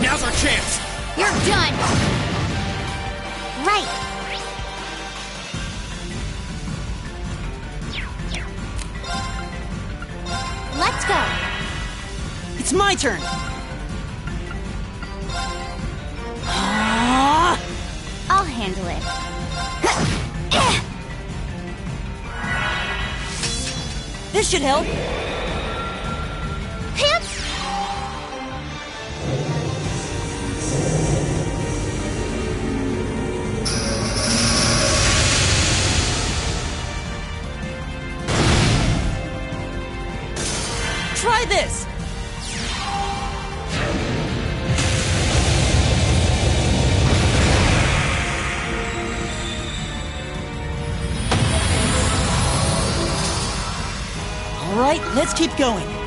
Now's our chance! You're done! Right! Let's go! my turn! I'll handle it. This should help! Try this! All right, let's keep going.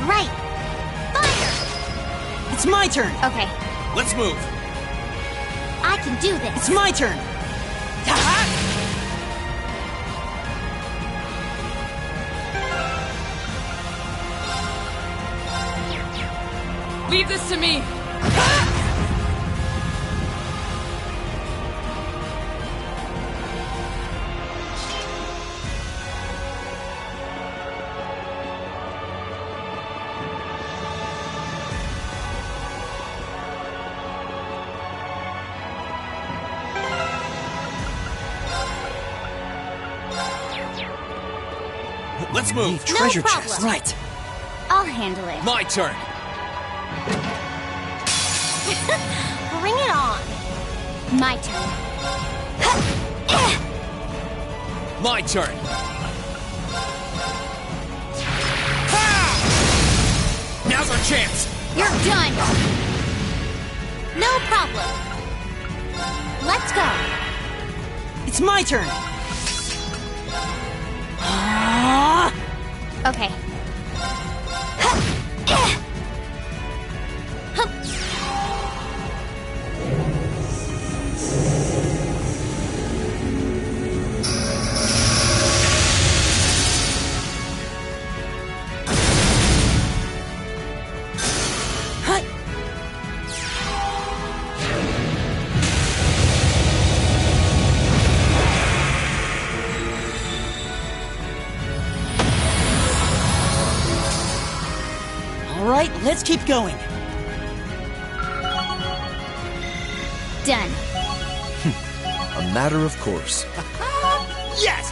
Right. Fire! It's my turn! Okay. Let's move. I can do this. It's my turn! Leave this to me! Let's move. Treasure No chest. problem. Right. I'll handle it. My turn. Bring it on. My turn. My turn. Now's our chance. You're done. No problem. Let's go. It's my turn! Okay. All right, let's keep going. Done. A matter of course. Yes!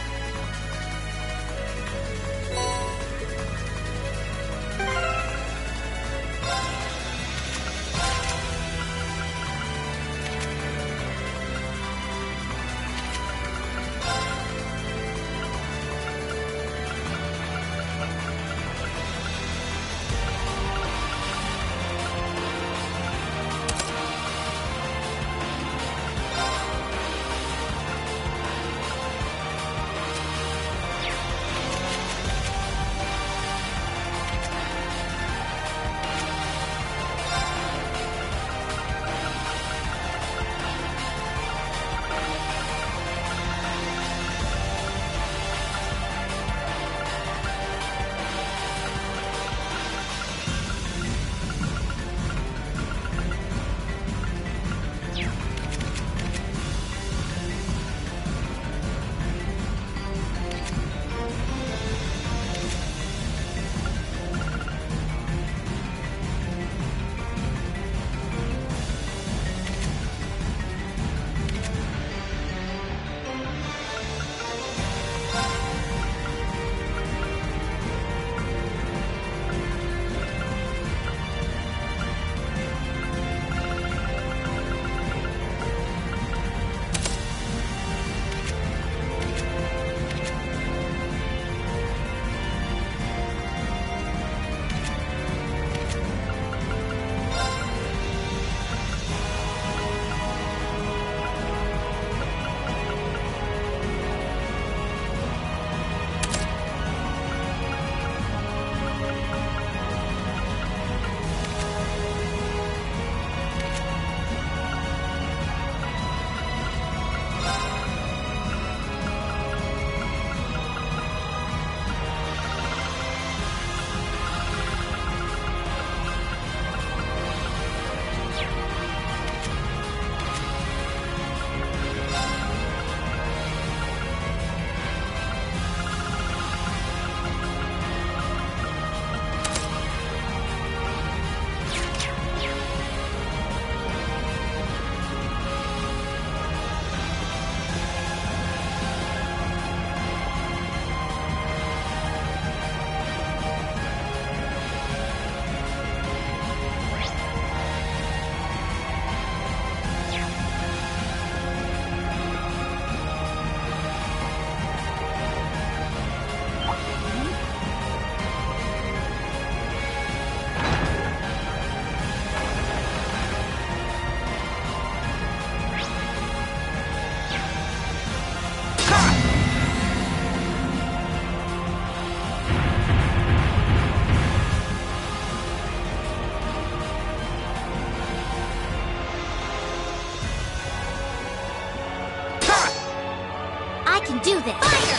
do this! Fire!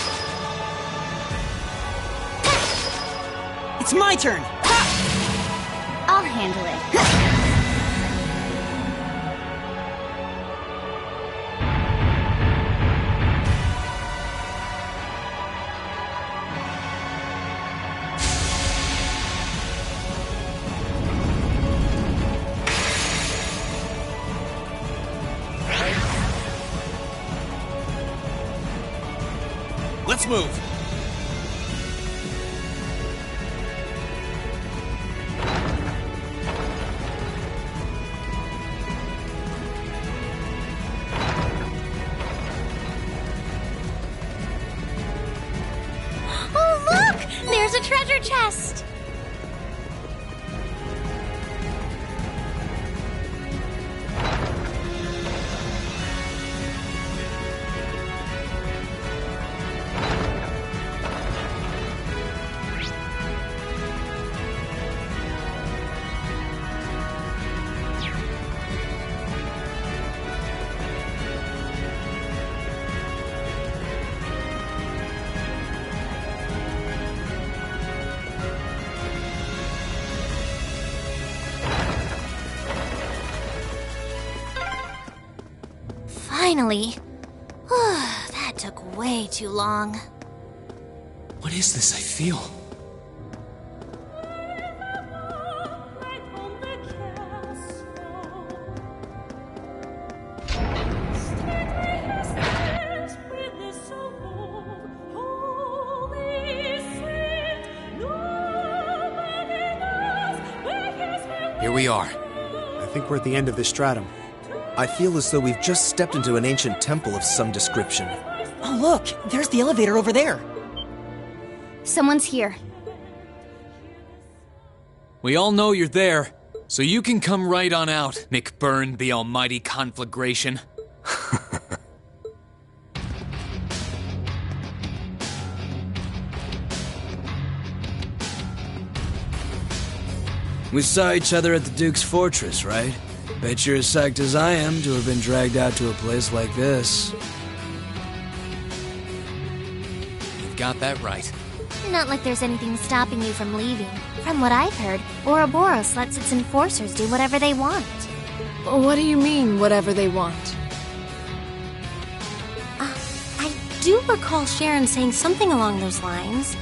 It's my turn! I'll handle it. Let's move. Oh, look! There's a treasure chest! Finally. That took way too long. What is this I feel? Here we are. I think we're at the end of this stratum. I feel as though we've just stepped into an ancient temple of some description. Oh, look! There's the elevator over there! Someone's here. We all know you're there, so you can come right on out, McBurn the Almighty Conflagration. We saw each other at the Duke's Fortress, right? Bet you're as psyched as I am to have been dragged out to a place like this. You've got that right. Not like there's anything stopping you from leaving. From what I've heard, Ouroboros lets its enforcers do whatever they want. What do you mean, whatever they want? I do recall Sharon saying something along those lines.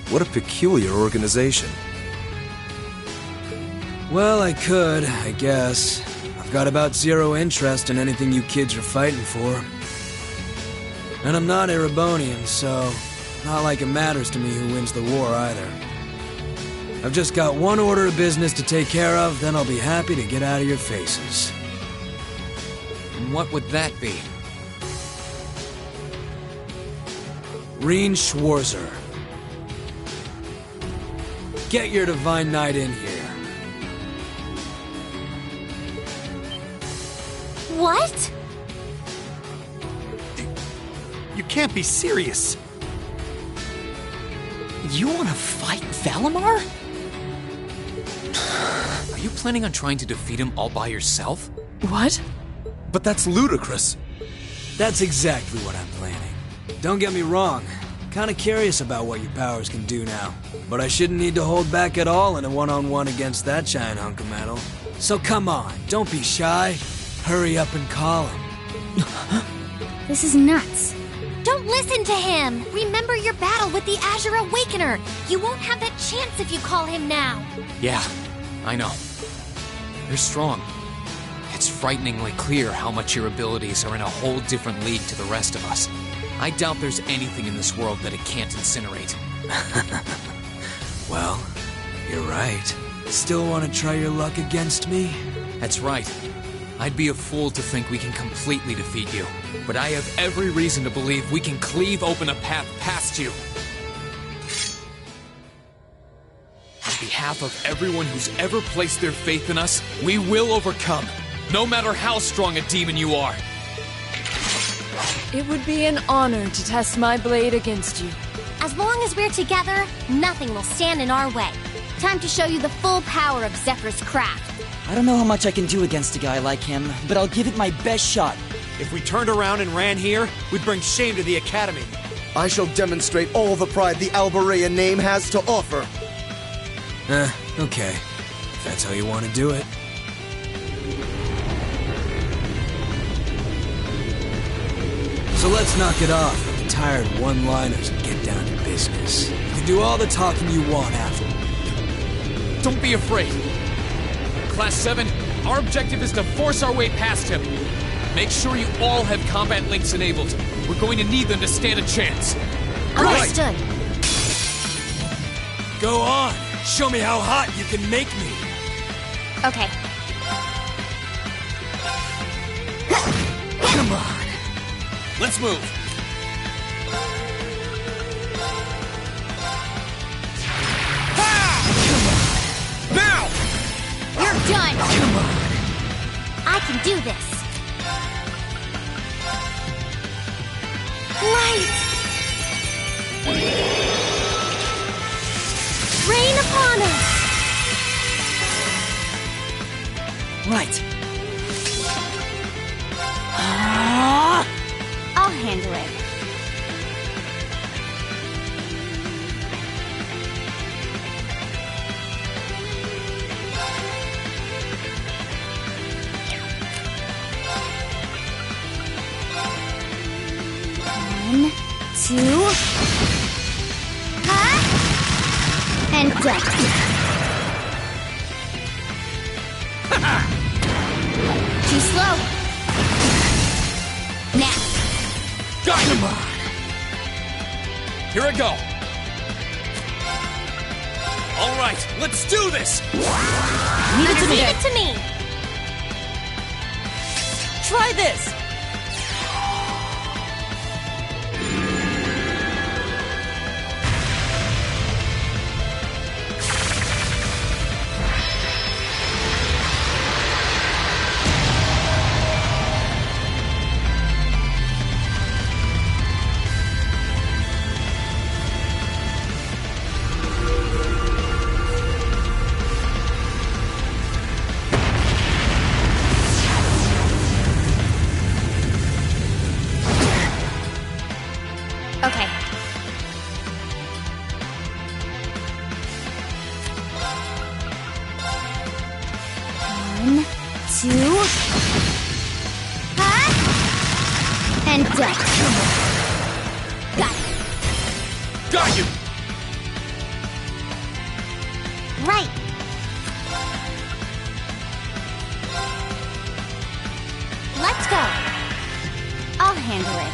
What a peculiar organization. Well, I could, I guess. I've got about zero interest in anything you kids are fighting for. And I'm not Erebonian, so not like it matters to me who wins the war either. I've just got one order of business to take care of, then I'll be happy to get out of your faces. And what would that be? Reen Schwarzer. Get your Divine Knight in here. What? You can't be serious. You want to fight Valimar? Are you planning on trying to defeat him all by yourself? What? But that's ludicrous. That's exactly what I'm planning. Don't get me wrong. Kinda curious about what your powers can do now. But I shouldn't need to hold back at all in a one-on-one against that giant hunk of metal. So come on, don't be shy. Hurry up and call him. This is nuts. Don't listen to him! Remember your battle with the Azure Awakener! You won't have that chance if you call him now! Yeah, I know. You're strong. It's frighteningly clear how much your abilities are in a whole different league to the rest of us. I doubt there's anything in this world that it can't incinerate. Well, you're right. Still want to try your luck against me? That's right. I'd be a fool to think we can completely defeat you, but I have every reason to believe we can cleave open a path past you. On behalf of everyone who's ever placed their faith in us, we will overcome, no matter how strong a demon you are. It would be an honor to test my blade against you. As long as we're together, nothing will stand in our way. Time to show you the full power of Zephyr's craft. I don't know how much I can do against a guy like him, but I'll give it my best shot. If we turned around and ran here, we'd bring shame to the Academy. I shall demonstrate all the pride the Alberean name has to offer. Okay. If that's how you want to do it. So let's knock it off with the tired one-liners and get down to business. You can do all the talking you want after. Don't be afraid. Class 7, our objective is to force our way past him. Make sure you all have combat links enabled. We're going to need them to stand a chance. Understood. Go on. Show me how hot you can make me. Okay. Come on. Let's move. Now! You're done! Come on! I can do this! Light! Rain upon us! Right. I'll handle it. One, two, and done. Too slow. Now. Got him! Here I go. All right, let's do this. Leave it to me. Leave it to me. Try this! Okay. One, two, and done. Got it. Got you! Right. Let's go. I'll handle it.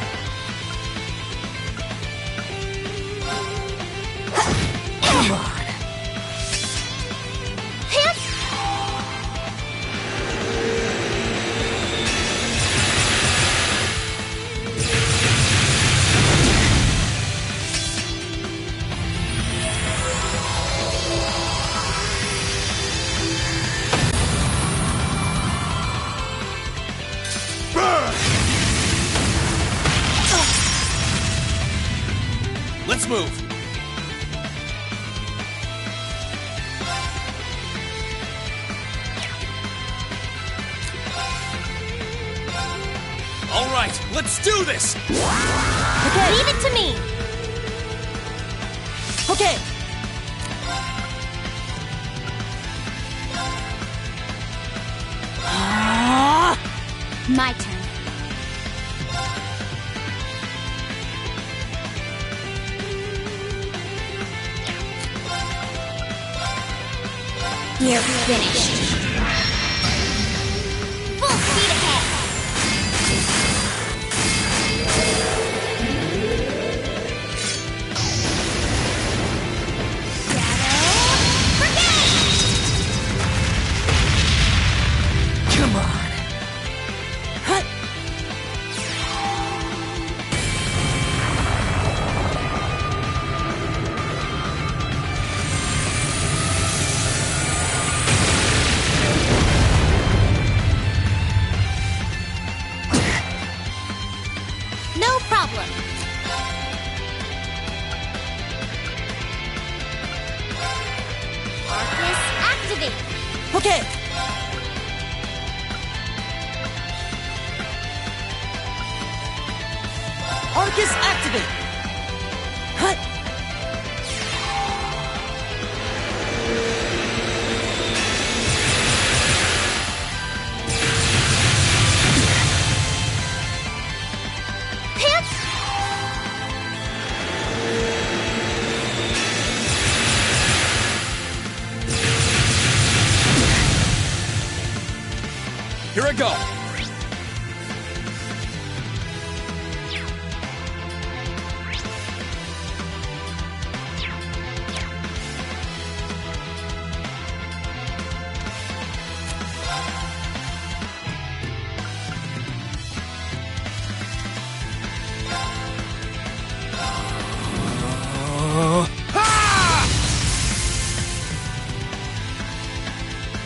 Come on. Let's move. All right, let's do this. Okay. Leave it to me. Okay. My turn. You're finished. Full speed ahead. Come on. No problem. Arcus, activate. Okay. Focus activate! Hut! Here I go!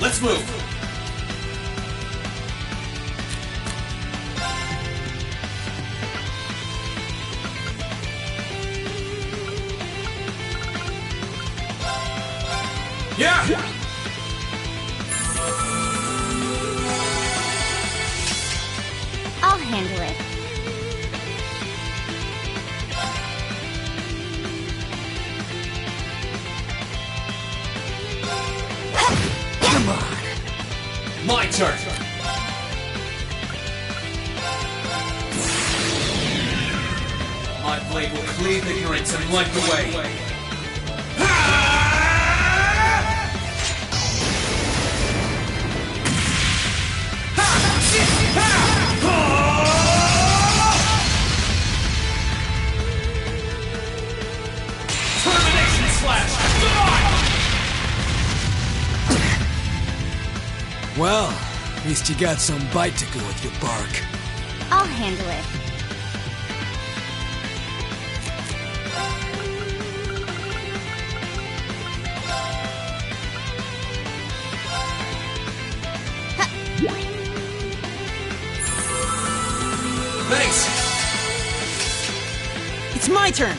Let's move! Yeah! I'll handle it. Come on! My turn! My blade will cleave ignorance and light the way. Termination slash! Well, at least you got some bite to go with your bark. I'll handle it. Thanks! It's my turn!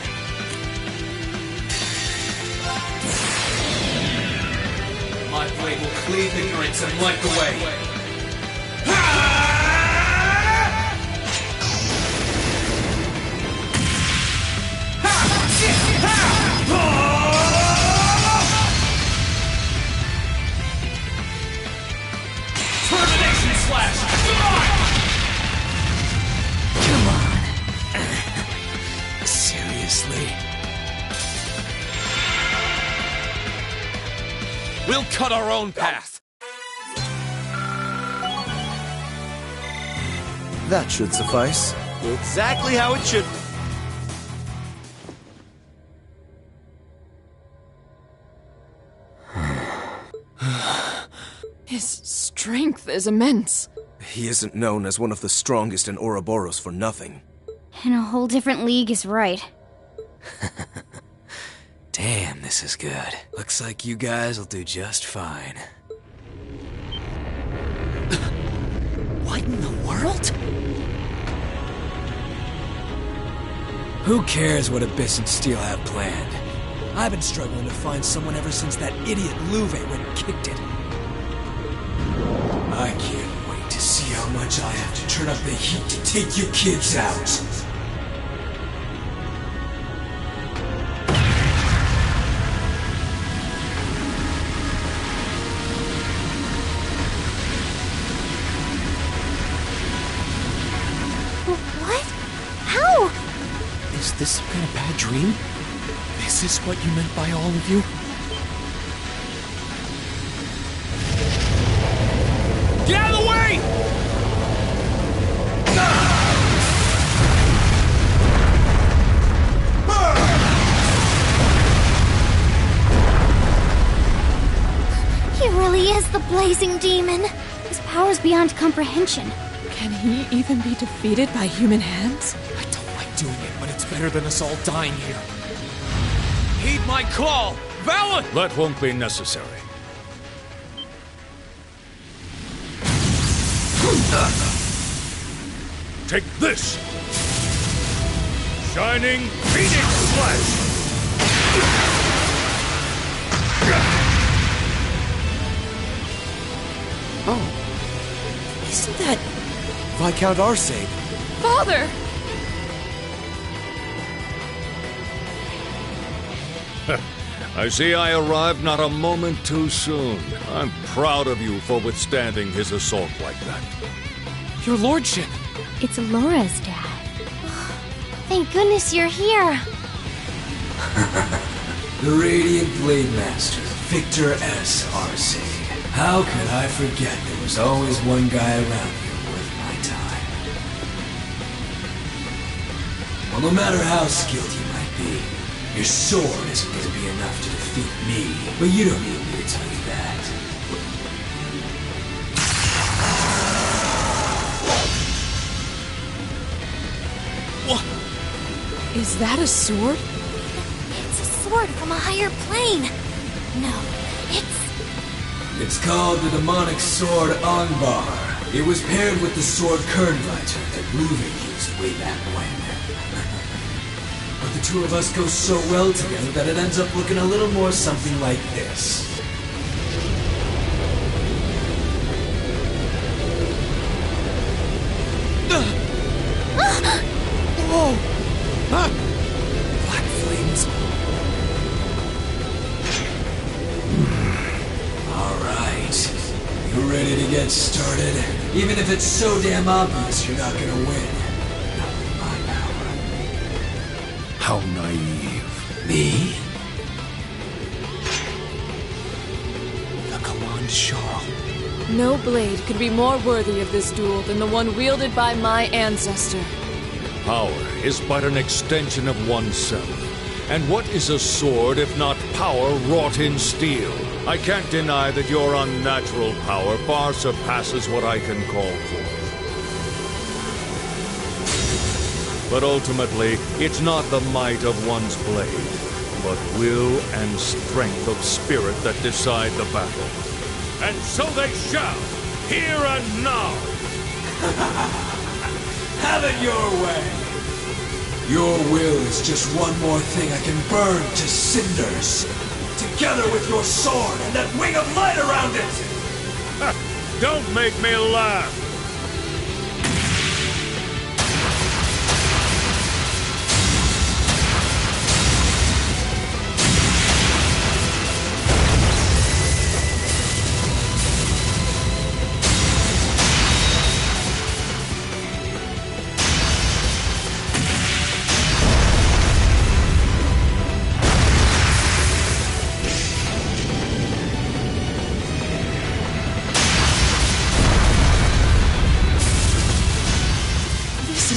My blade will cleave ignorance and light the way. Termination slash! Come on. Seriously? We'll cut our own path. That should suffice. Exactly how it should be. His strength is immense. He isn't known as one of the strongest in Ouroboros for nothing. In a whole different league is right. Damn, this is good. Looks like you guys will do just fine. What in the world? Who cares what Abyss and Steel have planned? I've been struggling to find someone ever since that idiot Luve went and kicked it. I can't wait to see how much I have to turn up the heat to take you kids out. What? How? Is this some kind of bad dream? Is this what you meant by all of you? Get out of the way! He really is the blazing demon. His power's beyond comprehension. Can he even be defeated by human hands? I don't like doing it, but it's better than us all dying here. Heed my call! Vala! That won't be necessary. Take this! Shining Phoenix Slash! Oh. Isn't that Viscount Arcade? Father! I see I arrived not a moment too soon. I'm proud of you for withstanding his assault like that. Your lordship! It's Laura's dad. Thank goodness you're here. The Radiant Blade Master, Victor S. Arcee. How could I forget there was always one guy around here worth my time? Well, no matter how skilled you might be, your sword isn't going to be enough to defeat me. But you don't need me to tell you that. What? Is that a sword? It's a sword from a higher plane. No, It's called the demonic sword Angbar. It was paired with the sword Kernfighter that Ludwig used way back when. But the two of us go so well together that it ends up looking a little more something like this. Whoa! Huh? Black flames. Alright. You ready to get started? Even if it's so damn obvious you're not gonna win. Not with my power. How naive. Me? The Kaland Jarl. No blade could be more worthy of this duel than the one wielded by my ancestor. Power is but an extension of oneself. And what is a sword if not power wrought in steel? I can't deny that your unnatural power far surpasses what I can call forth. But ultimately, it's not the might of one's blade, but will and strength of spirit that decide the battle. And so they shall, here and now! Have it your way! Your will is just one more thing I can burn to cinders. Together with your sword and that wing of light around it! Don't make me laugh!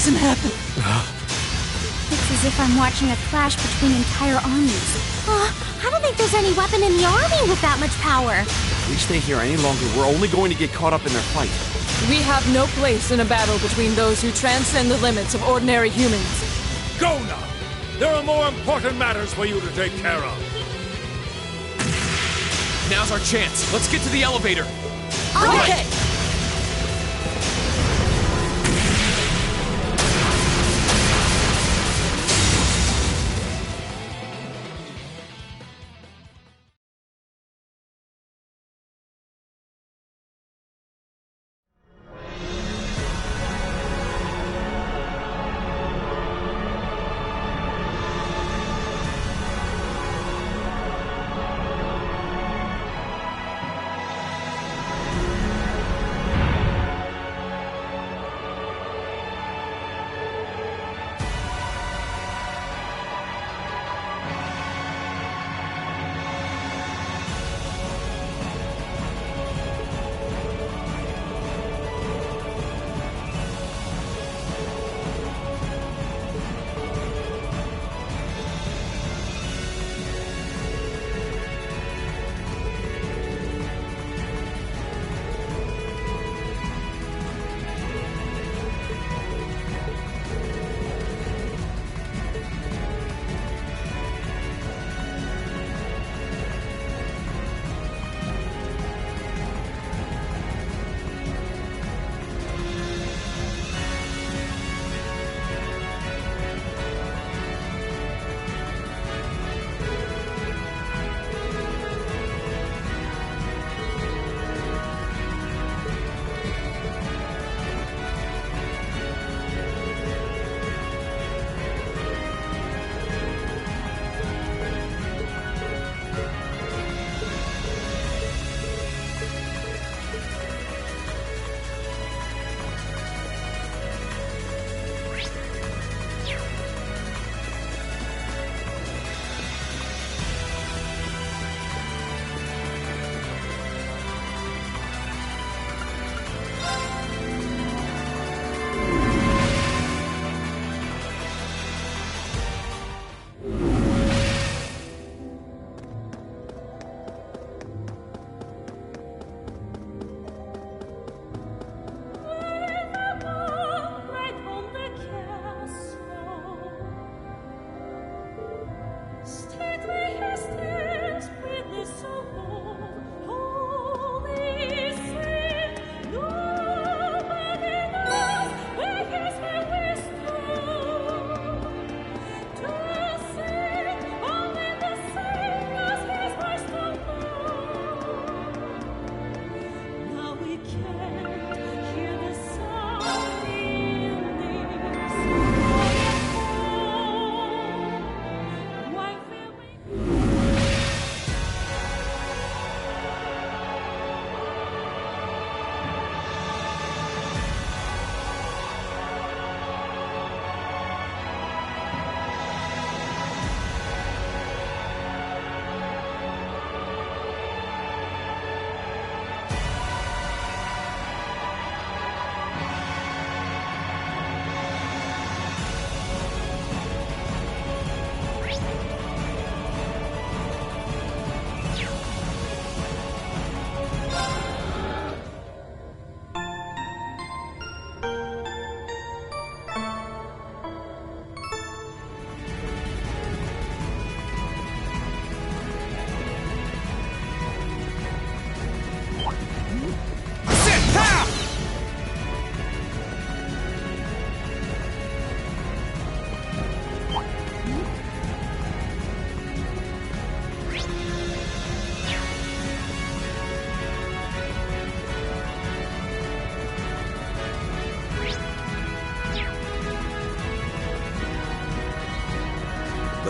Doesn't happen. It's as if I'm watching a clash between entire armies. I don't think there's any weapon in the army with that much power. If we stay here any longer, we're only going to get caught up in their fight. We have no place in a battle between those who transcend the limits of ordinary humans. Go now! There are more important matters for you to take care of. Now's our chance. Let's get to the elevator. Okay.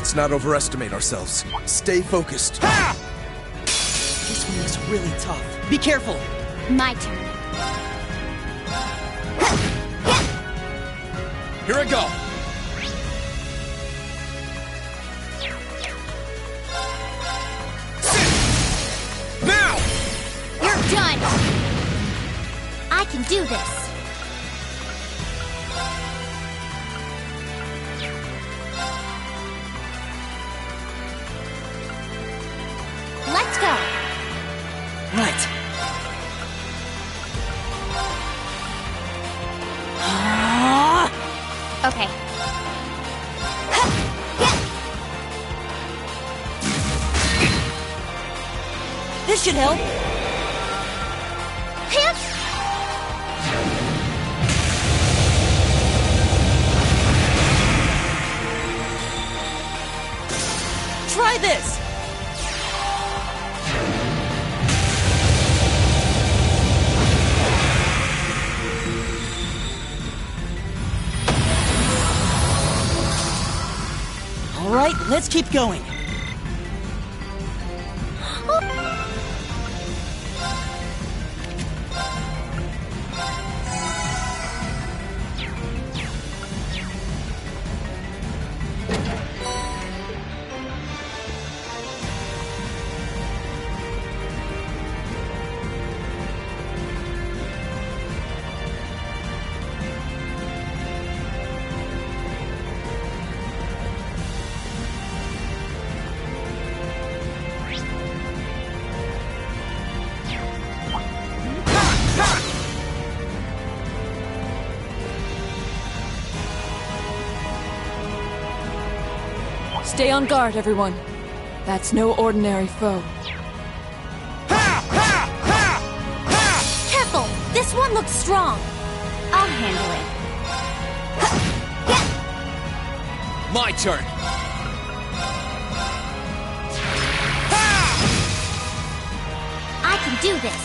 Let's not overestimate ourselves. Stay focused. Ha! This one looks really tough. Be careful. My turn. Here I go! Now! You're done! I can do this. Let's go! Right. Okay. This should help. Try this. All right, let's keep going. Stay on guard, everyone. That's no ordinary foe. Careful! This one looks strong. I'll handle it. My turn! I can do this.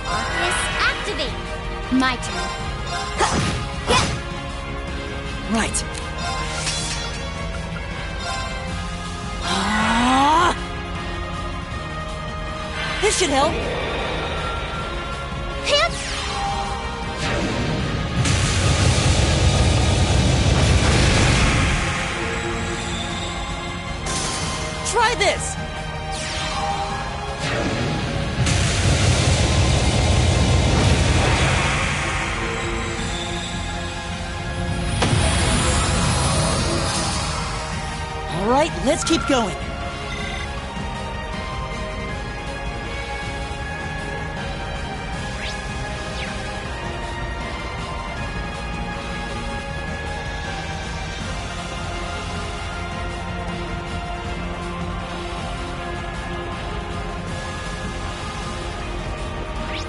Arcus, activate! My turn. Right. This should help. Try this. All right, let's keep going.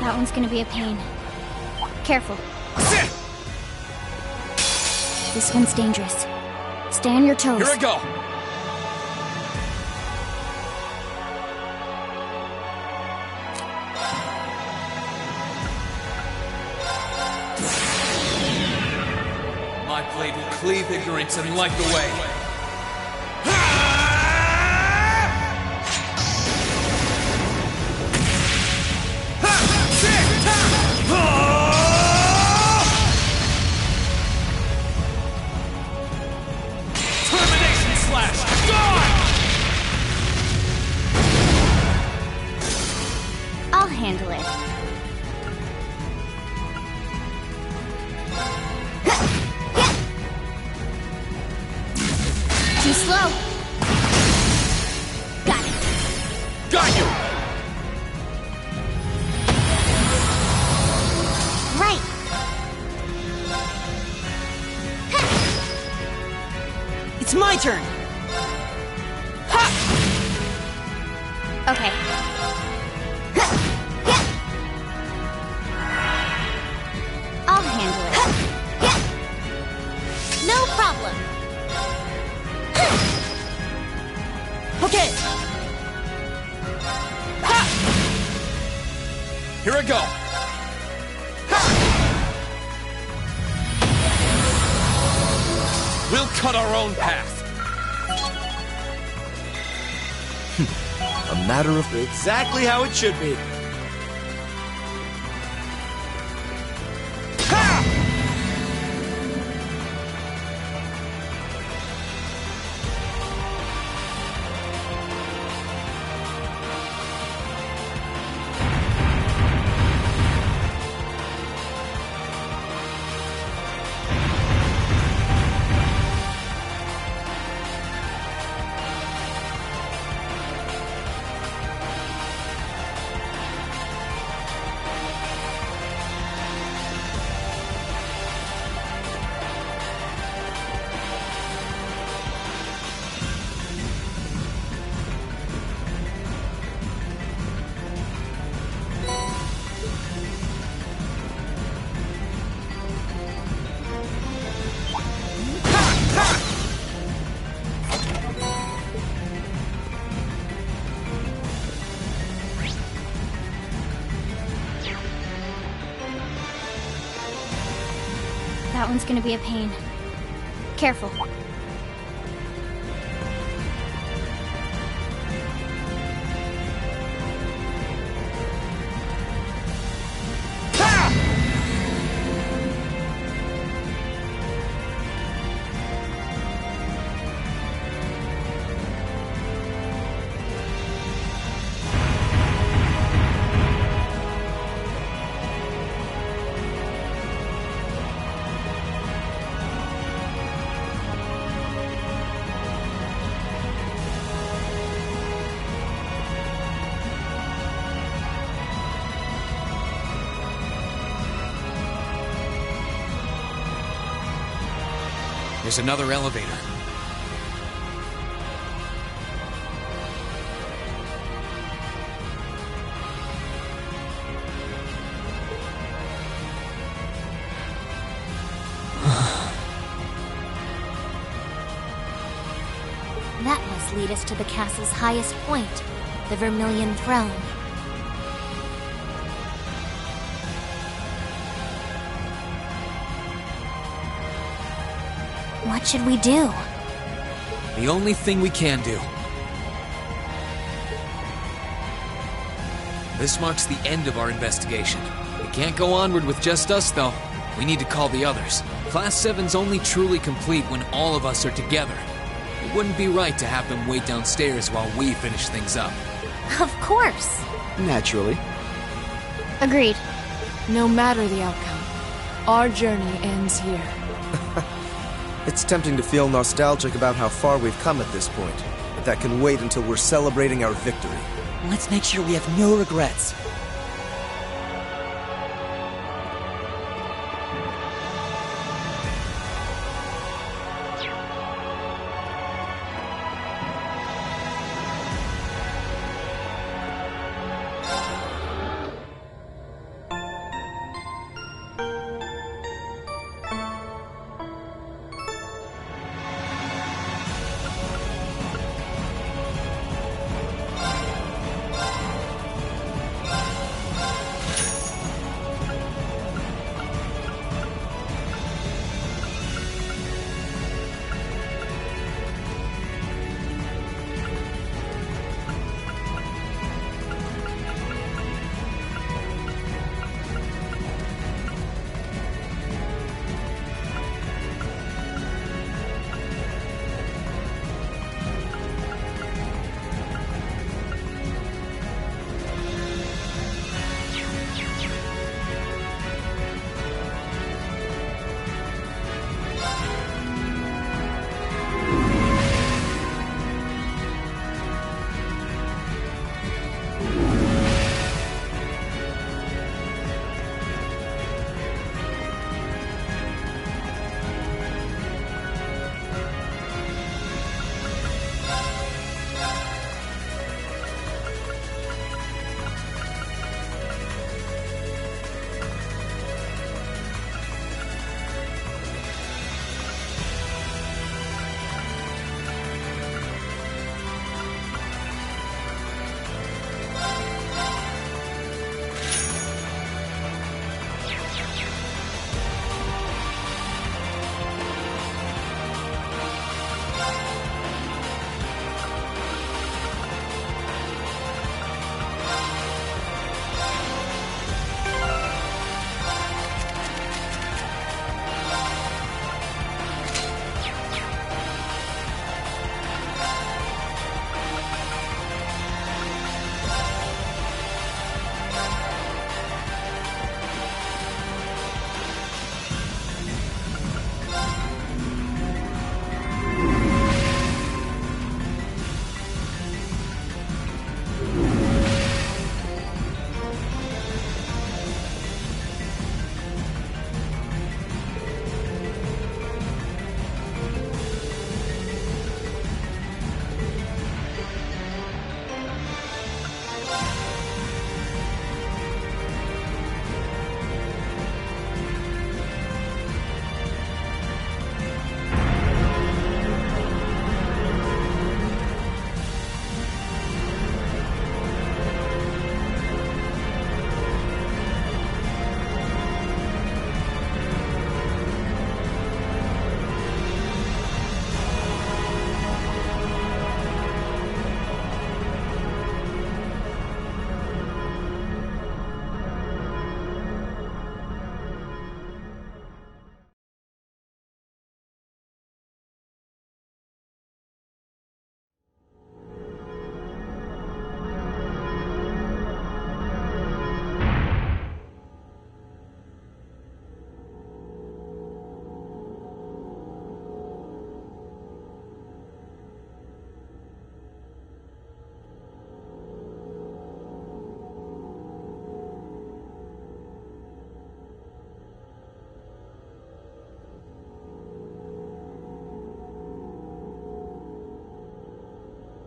That one's gonna be a pain. Careful. This one's dangerous. Stay on your toes. Here I go! My blade will cleave ignorance and light the way. Termination slash! Gone! I'll handle it. Too slow. Got it. Got you! Right. It's my turn. Okay. I'll handle it. No problem. Okay. Here I go! cut our own path. A matter of... Exactly how it should be. That one's gonna be a pain. Careful. There's another elevator. That must lead us to the castle's highest point, the Vermilion Throne. What should we do? The only thing we can do. This marks the end of our investigation. We can't go onward with just us, though. We need to call the others. Class 7's only truly complete when all of us are together. It wouldn't be right to have them wait downstairs while we finish things up. Of course. Naturally. Agreed. No matter the outcome, our journey ends here. It's tempting to feel nostalgic about how far we've come at this point, but that can wait until we're celebrating our victory. Let's make sure we have no regrets.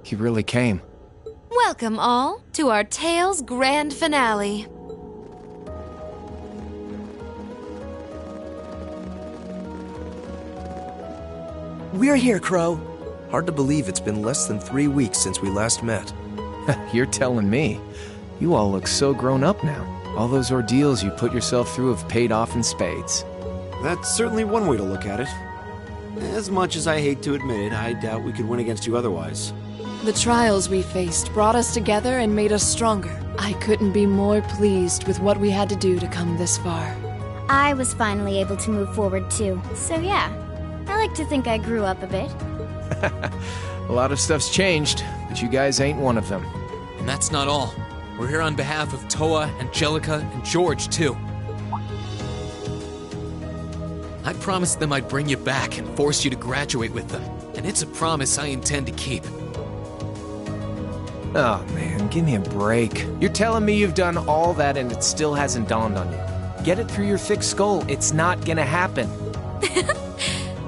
He really came. Welcome all to our Tales Grand Finale. We're here, Crow. Hard to believe it's been less than 3 weeks since we last met. You're telling me. You all look so grown up now. All those ordeals you put yourself through have paid off in spades. That's certainly one way to look at it. As much as I hate to admit it, I doubt we could win against you otherwise. The trials we faced brought us together and made us stronger. I couldn't be more pleased with what we had to do to come this far. I was finally able to move forward too, so yeah. I like to think I grew up a bit. A lot of stuff's changed, but you guys ain't one of them. And that's not all. We're here on behalf of Toa, Angelica, and George, too. I promised them I'd bring you back and force you to graduate with them. And it's a promise I intend to keep. Oh man, give me a break. You're telling me you've done all that and it still hasn't dawned on you. Get it through your thick skull, it's not gonna happen.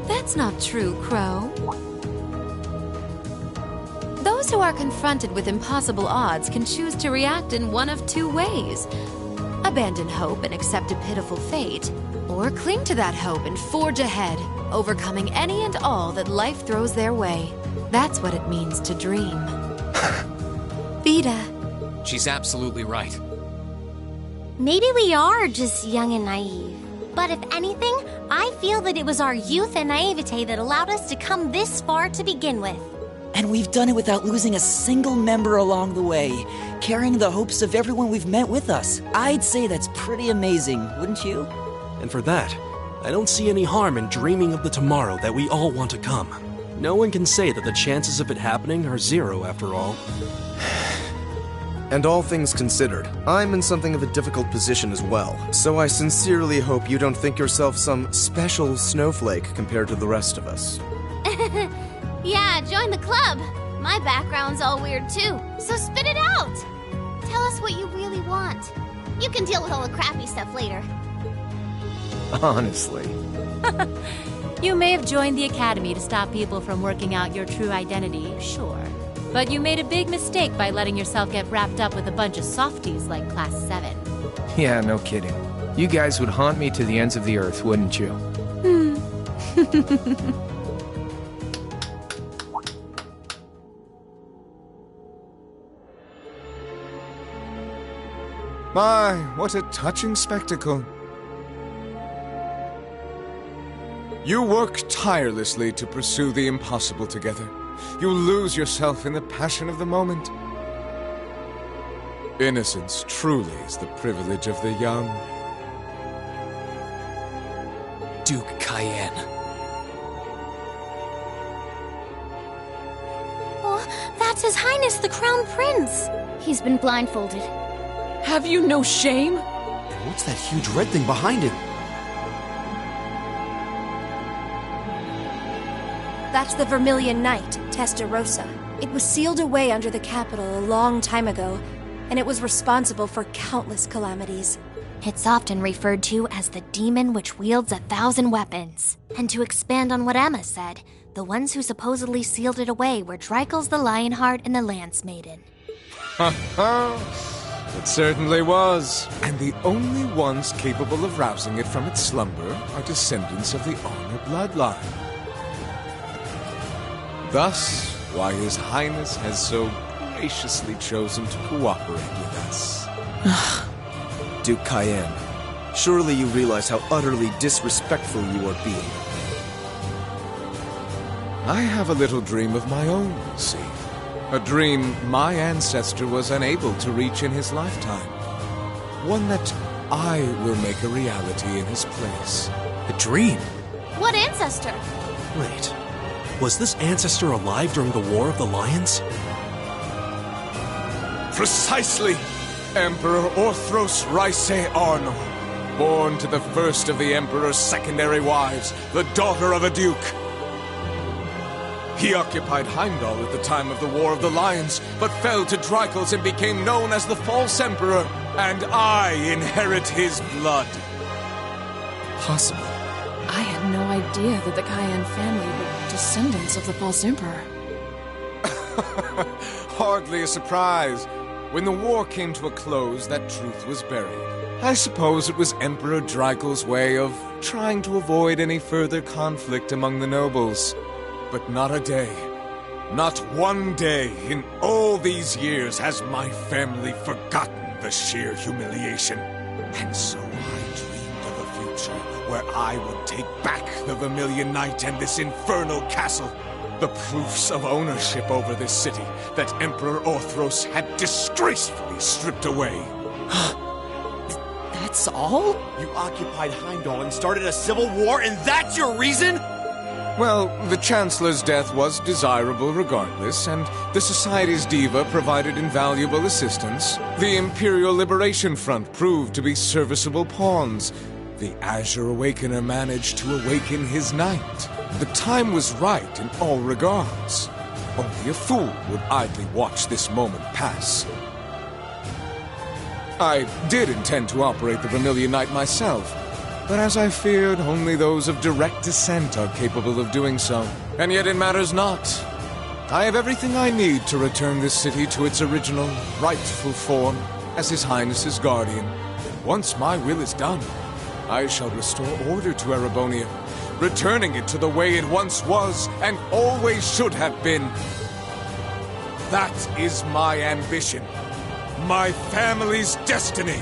That's not true, Crow. Those who are confronted with impossible odds can choose to react in one of two ways. Abandon hope and accept a pitiful fate, or cling to that hope and forge ahead, overcoming any and all that life throws their way. That's what it means to dream. Vida. She's absolutely right. Maybe we are just young and naive. But if anything, I feel that it was our youth and naivete that allowed us to come this far to begin with. And we've done it without losing a single member along the way, carrying the hopes of everyone we've met with us. I'd say that's pretty amazing, wouldn't you? And for that, I don't see any harm in dreaming of the tomorrow that we all want to come. No one can say that the chances of it happening are zero after all. And all things considered, I'm in something of a difficult position as well, so I sincerely hope you don't think yourself some special snowflake compared to the rest of us. Yeah, join the club. My background's all weird too, so spit it out. Tell us what you really want. You can deal with all the crappy stuff later. Honestly. You may have joined the Academy to stop people from working out your true identity, sure. But you made a big mistake by letting yourself get wrapped up with a bunch of softies like Class 7. Yeah, no kidding. You guys would haunt me to the ends of the earth, wouldn't you? My, what a touching spectacle. You work tirelessly to pursue the impossible together. You lose yourself in the passion of the moment. Innocence truly is the privilege of the young. Duke Cayenne. Oh, that's His Highness the Crown Prince. He's been blindfolded. Have you no shame? And what's that huge red thing behind him? That's the Vermilion Knight, Testarossa. It was sealed away under the capital a long time ago, and it was responsible for countless calamities. It's often referred to as the demon which wields 1,000 weapons. And to expand on what Emma said, the ones who supposedly sealed it away were Dreikel's the Lionheart and the Lance Maiden. Ha ha! It certainly was. And the only ones capable of rousing it from its slumber are descendants of the Honor bloodline. Thus, why His Highness has so graciously chosen to cooperate with us. Duke Cayenne, surely you realize how utterly disrespectful you are being. I have a little dream of my own, see. A dream my ancestor was unable to reach in his lifetime. One that I will make a reality in his place. A dream? What ancestor? Wait. Was this ancestor alive during the War of the Lions? Precisely! Emperor Orthros Raisei Arno, born to the first of the Emperor's secondary wives, the daughter of a duke. He occupied Heimdall at the time of the War of the Lions, but fell to Dreikel's and became known as the False Emperor, and I inherit his blood. Possible. I had no idea that the Cayenne family were descendants of the False Emperor. Hardly a surprise. When the war came to a close, that truth was buried. I suppose it was Emperor Dreigel's way of trying to avoid any further conflict among the nobles. But not a day, not one day in all these years has my family forgotten the sheer humiliation. And so I dreamed of a future where I would take back the Vermilion Knight and this infernal castle. The proofs of ownership over this city that Emperor Orthros had disgracefully stripped away. That's all? You occupied Heimdall and started a civil war, and that's your reason? Well, the Chancellor's death was desirable regardless, and the Society's diva provided invaluable assistance. The Imperial Liberation Front proved to be serviceable pawns. The Azure Awakener managed to awaken his knight. The time was right in all regards. Only a fool would idly watch this moment pass. I did intend to operate the Vermilion Knight myself, but as I feared, only those of direct descent are capable of doing so. And yet it matters not. I have everything I need to return this city to its original, rightful form as His Highness's guardian. Once my will is done, I shall restore order to Erebonia, returning it to the way it once was and always should have been. That is my ambition. My family's destiny.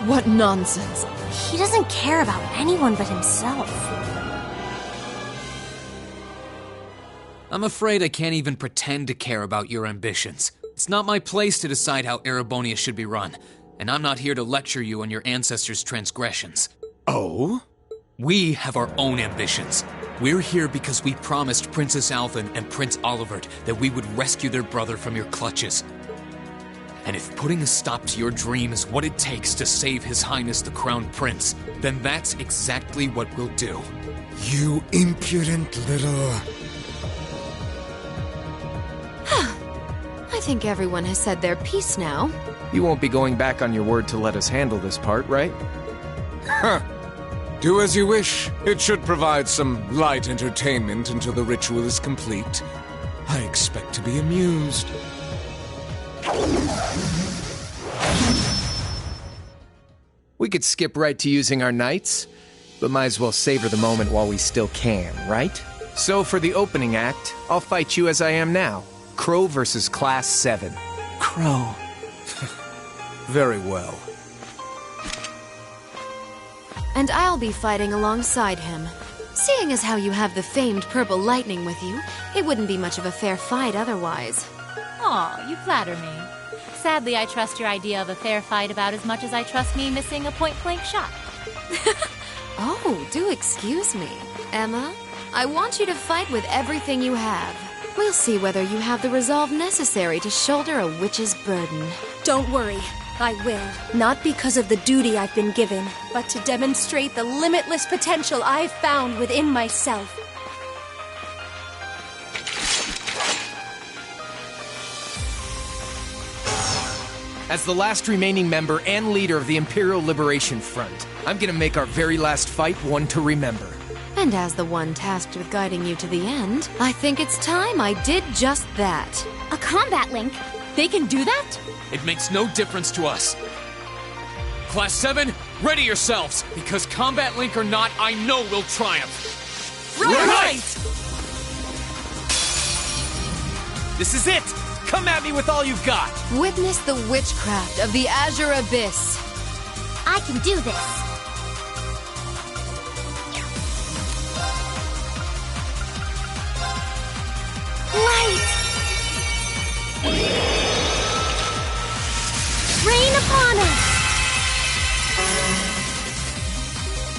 What nonsense. He doesn't care about anyone but himself. I'm afraid I can't even pretend to care about your ambitions. It's not my place to decide how Erebonia should be run, and I'm not here to lecture you on your ancestors' transgressions. Oh? We have our own ambitions. We're here because we promised Princess Alvin and Prince Olivert that we would rescue their brother from your clutches. And if putting a stop to your dream is what it takes to save His Highness the Crown Prince, then that's exactly what we'll do. You impudent little... I think everyone has said their piece now. You won't be going back on your word to let us handle this part, right? Huh. Do as you wish. It should provide some light entertainment until the ritual is complete. I expect to be amused. We could skip right to using our knights, but might as well savor the moment while we still can, right? So for the opening act, I'll fight you as I am now. Crow versus Class 7. Crow. Very well. And I'll be fighting alongside him. Seeing as how you have the famed purple lightning with you, it wouldn't be much of a fair fight otherwise. Aw, you flatter me. Sadly, I trust your idea of a fair fight about as much as I trust me missing a point-blank shot. Oh, do excuse me. Emma, I want you to fight with everything you have. We'll see whether you have the resolve necessary to shoulder a witch's burden. Don't worry, I will. Not because of the duty I've been given, but to demonstrate the limitless potential I've found within myself. As the last remaining member and leader of the Imperial Liberation Front, I'm gonna make our very last fight one to remember. And as the one tasked with guiding you to the end, I think it's time I did just that. A combat link? They can do that? It makes no difference to us. Class 7, ready yourselves, because Combat Link or not, I know we'll triumph. Right! This is it! Come at me with all you've got! Witness the witchcraft of the Azure Abyss. I can do this. Light! Rain upon us!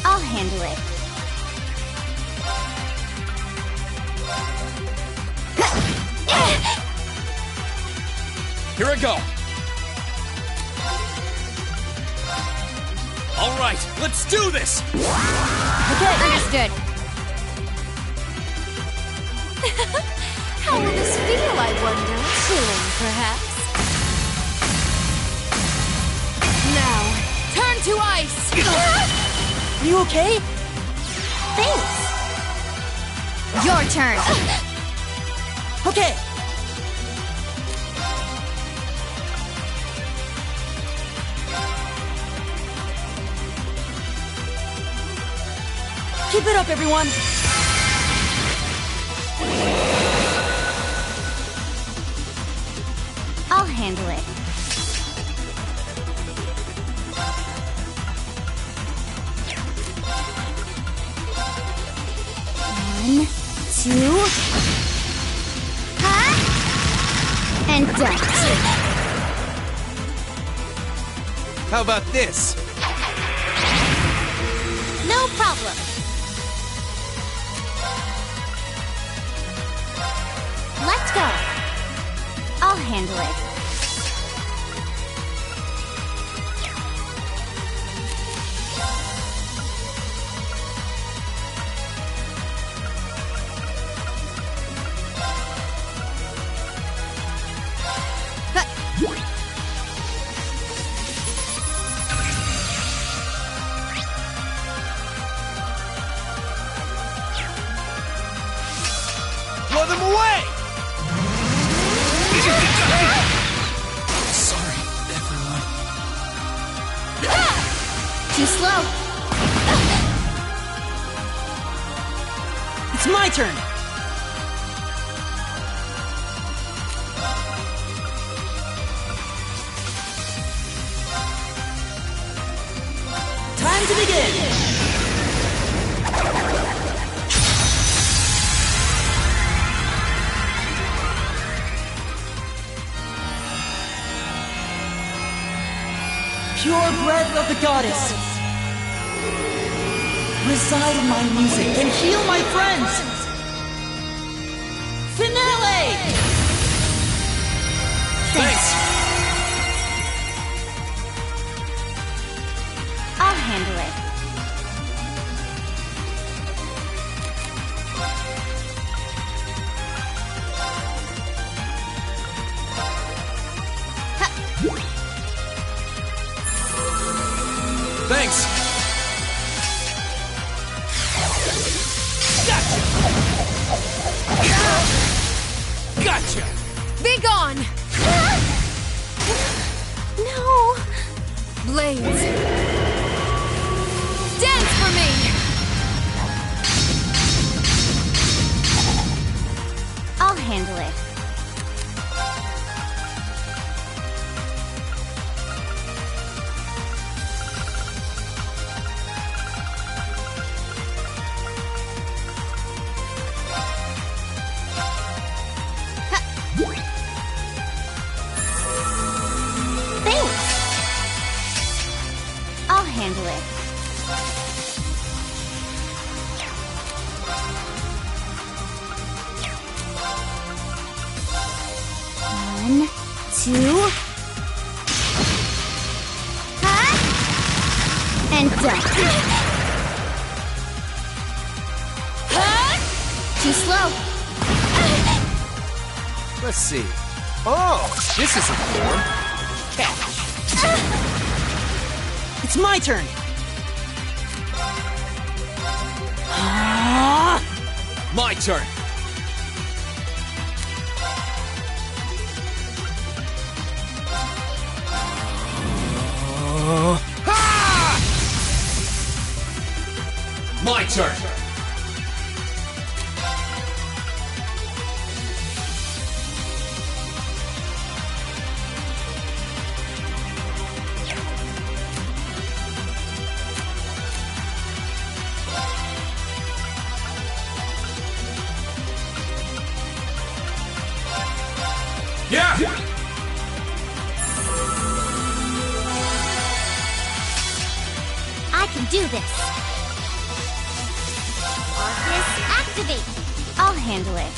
I'll handle it. Here I go. All right, let's do this. Okay, understood. How will this feel, I wonder? Chilling, perhaps? Now, turn to ice! Are you okay? Thanks. Your turn. Okay. Keep it up, everyone! I'll handle it. One, two... and done. How about this? No problem. Let's go. I'll handle it. Blow them away! Sorry, everyone. Too slow. It's my turn! Time to begin! Pure breath of the goddess! Reside in my music and heal my friends! Finale! Thanks. I'll handle it. Thanks! Gotcha! Be gone! No! Blades! Dance for me! I'll handle it. Thanks! I'll handle it. One, two... and done. Too slow. Let's see. Oh, this isn't warm. It's my turn! My turn! My turn! Yeah! I can do this. Arcus, activate. I'll handle it.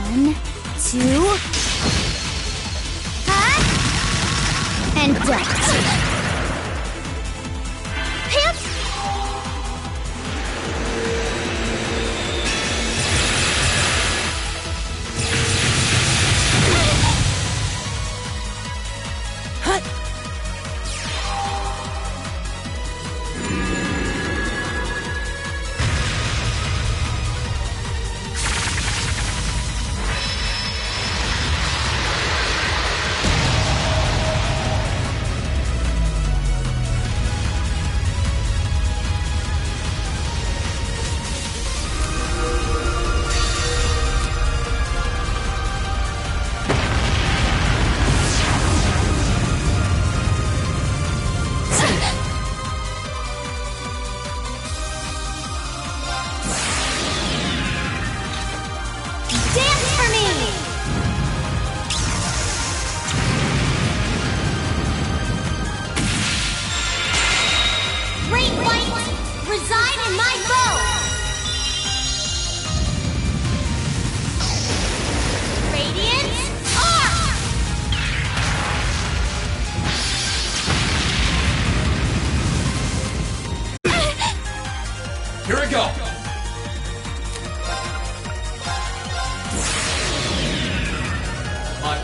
One, two... and done.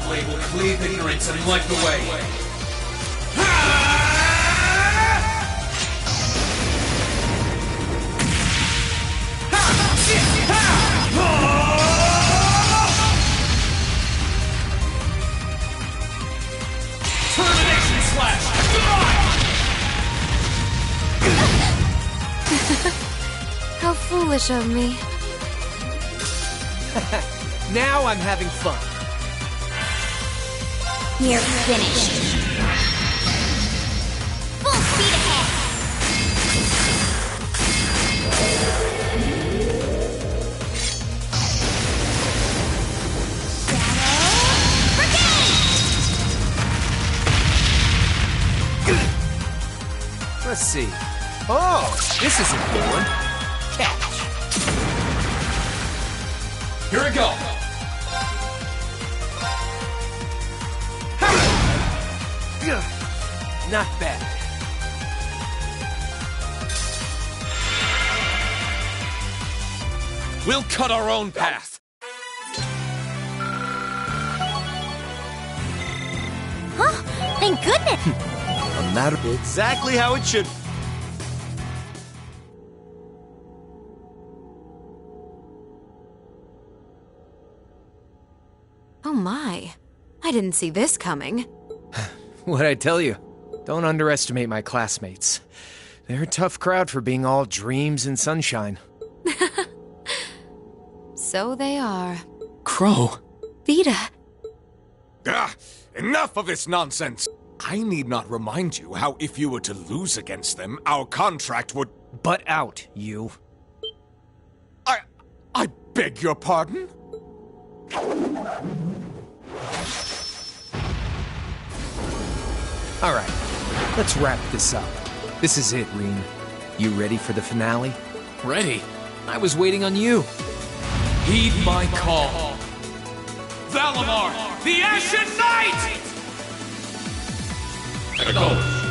blade will cleave ignorance and light the way. Termination slash! How foolish of me. Now I'm having fun. You're finished. Full speed ahead. Let's see. Oh, this is a good one. Catch. Here we go. Not bad. We'll cut our own path. Huh? Thank goodness! A matter exactly how it should. Oh my. I didn't see this coming. What'd I tell you? Don't underestimate my classmates. They're a tough crowd for being all dreams and sunshine. So they are. Crow. Vita. Enough of this nonsense! I need not remind you how if you were to lose against them, our contract would... Butt out, you. I beg your pardon? Alright, let's wrap this up. This is it, Rean. You ready for the finale? Ready? I was waiting on you. Heed my call. Valimar, the Ashen Knight! Acknowledge.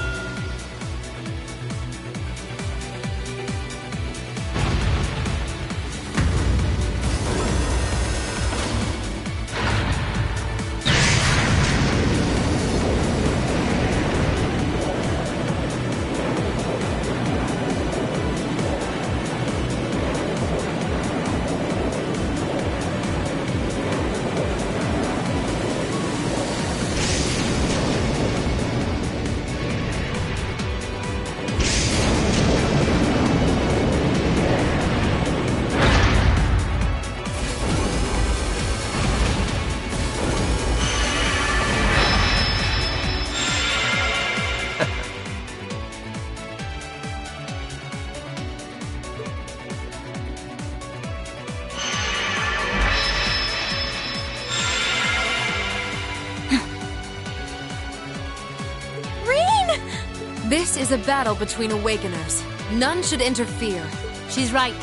This is a battle between Awakeners. None should interfere. She's right.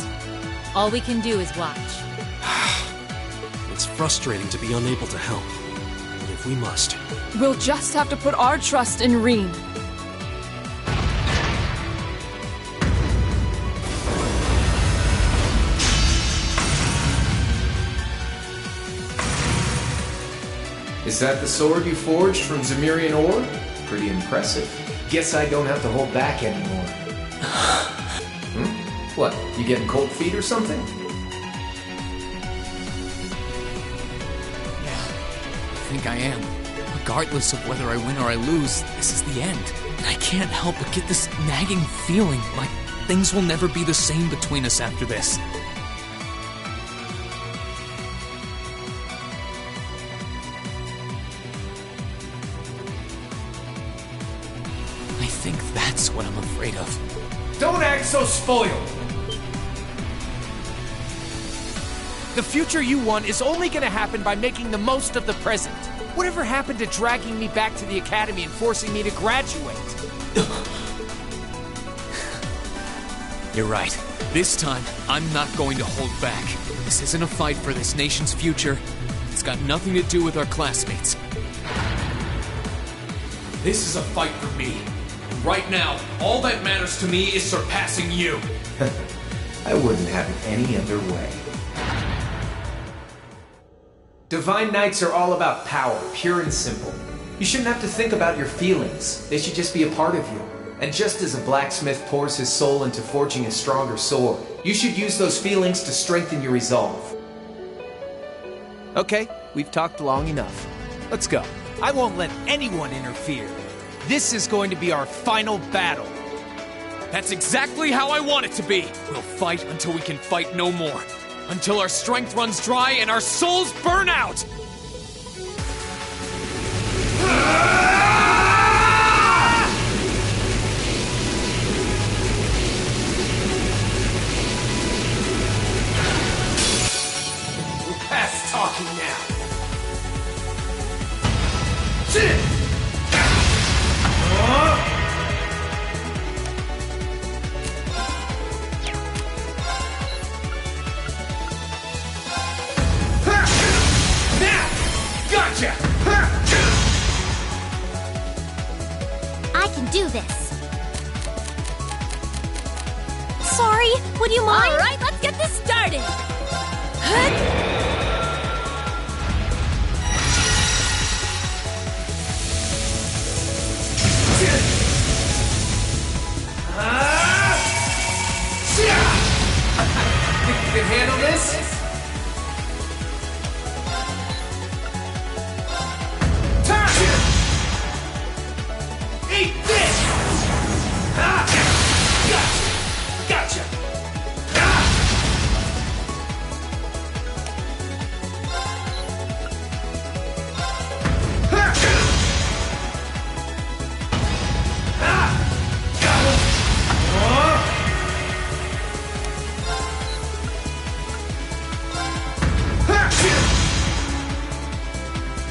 All we can do is watch. It's frustrating to be unable to help. But if we must... We'll just have to put our trust in Rean. Is that the sword you forged from Zemirian ore? Pretty impressive. Guess I don't have to hold back anymore. What, you getting cold feet or something? Yeah, I think I am. Regardless of whether I win or I lose, this is the end. And I can't help but get this nagging feeling like things will never be the same between us after this. I think that's what I'm afraid of. Don't act so spoiled! The future you want is only gonna happen by making the most of the present. Whatever happened to dragging me back to the academy and forcing me to graduate? You're right. This time, I'm not going to hold back. This isn't a fight for this nation's future. It's got nothing to do with our classmates. This is a fight for me. And right now, all that matters to me is surpassing you. I wouldn't have it any other way. Divine Knights are all about power, pure and simple. You shouldn't have to think about your feelings. They should just be a part of you. And just as a blacksmith pours his soul into forging a stronger sword, you should use those feelings to strengthen your resolve. Okay, we've talked long enough. Let's go. I won't let anyone interfere. This is going to be our final battle. That's exactly how I want it to be. We'll fight until we can fight no more. Until our strength runs dry and our souls burn out! We're past talking now. Gotcha! I can do this. Sorry, would you mind? All right, let's get this started. Think you can handle this? Eat this! Gotcha!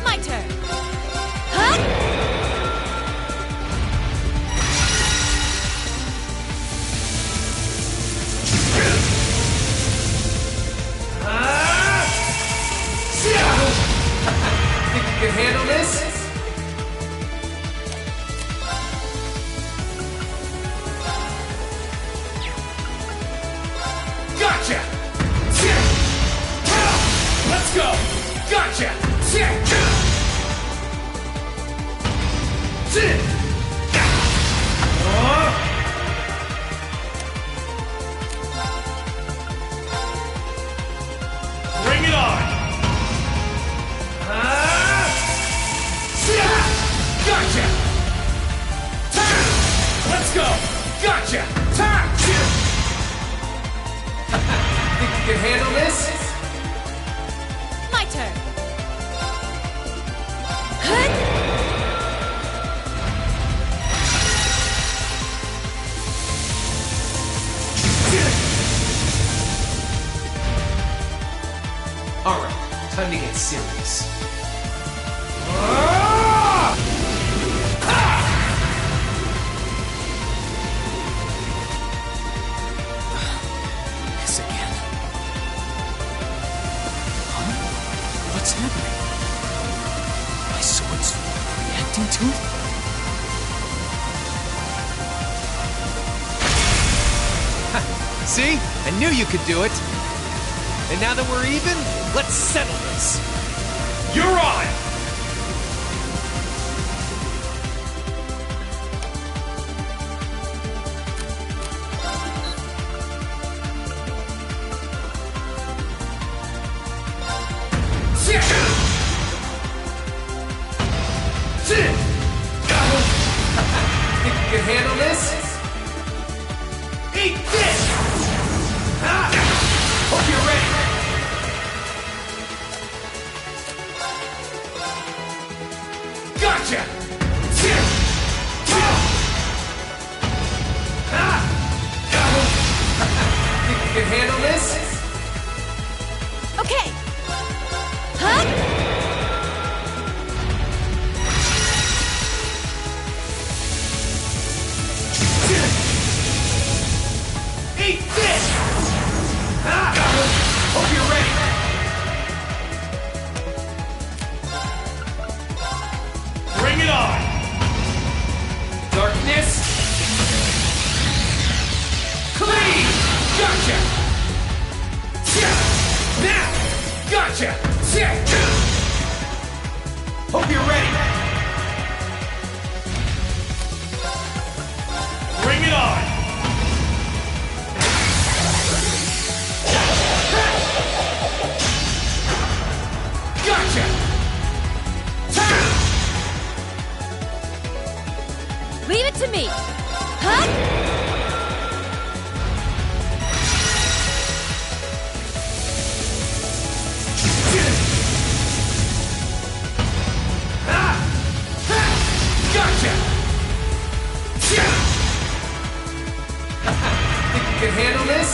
My turn. Think you can handle this? Gotcha! Let's go! Gotcha! Bring it on! Gotcha! Let's go! Gotcha! Think you can handle this? My turn. Alright, time to get serious. This again. Huh? What's happening? My sword's reacting to it? See? I knew you could do it. And now that we're even, let's settle this. You're on! Think you can handle this? Eat this! Hope you're ready. Gotcha! Think you can handle this? Okay. Eat this! Hope you're ready. Bring it on! Darkness. Clean! Gotcha! Now! Gotcha! it to me! Huh? Gotcha! Think you can handle this?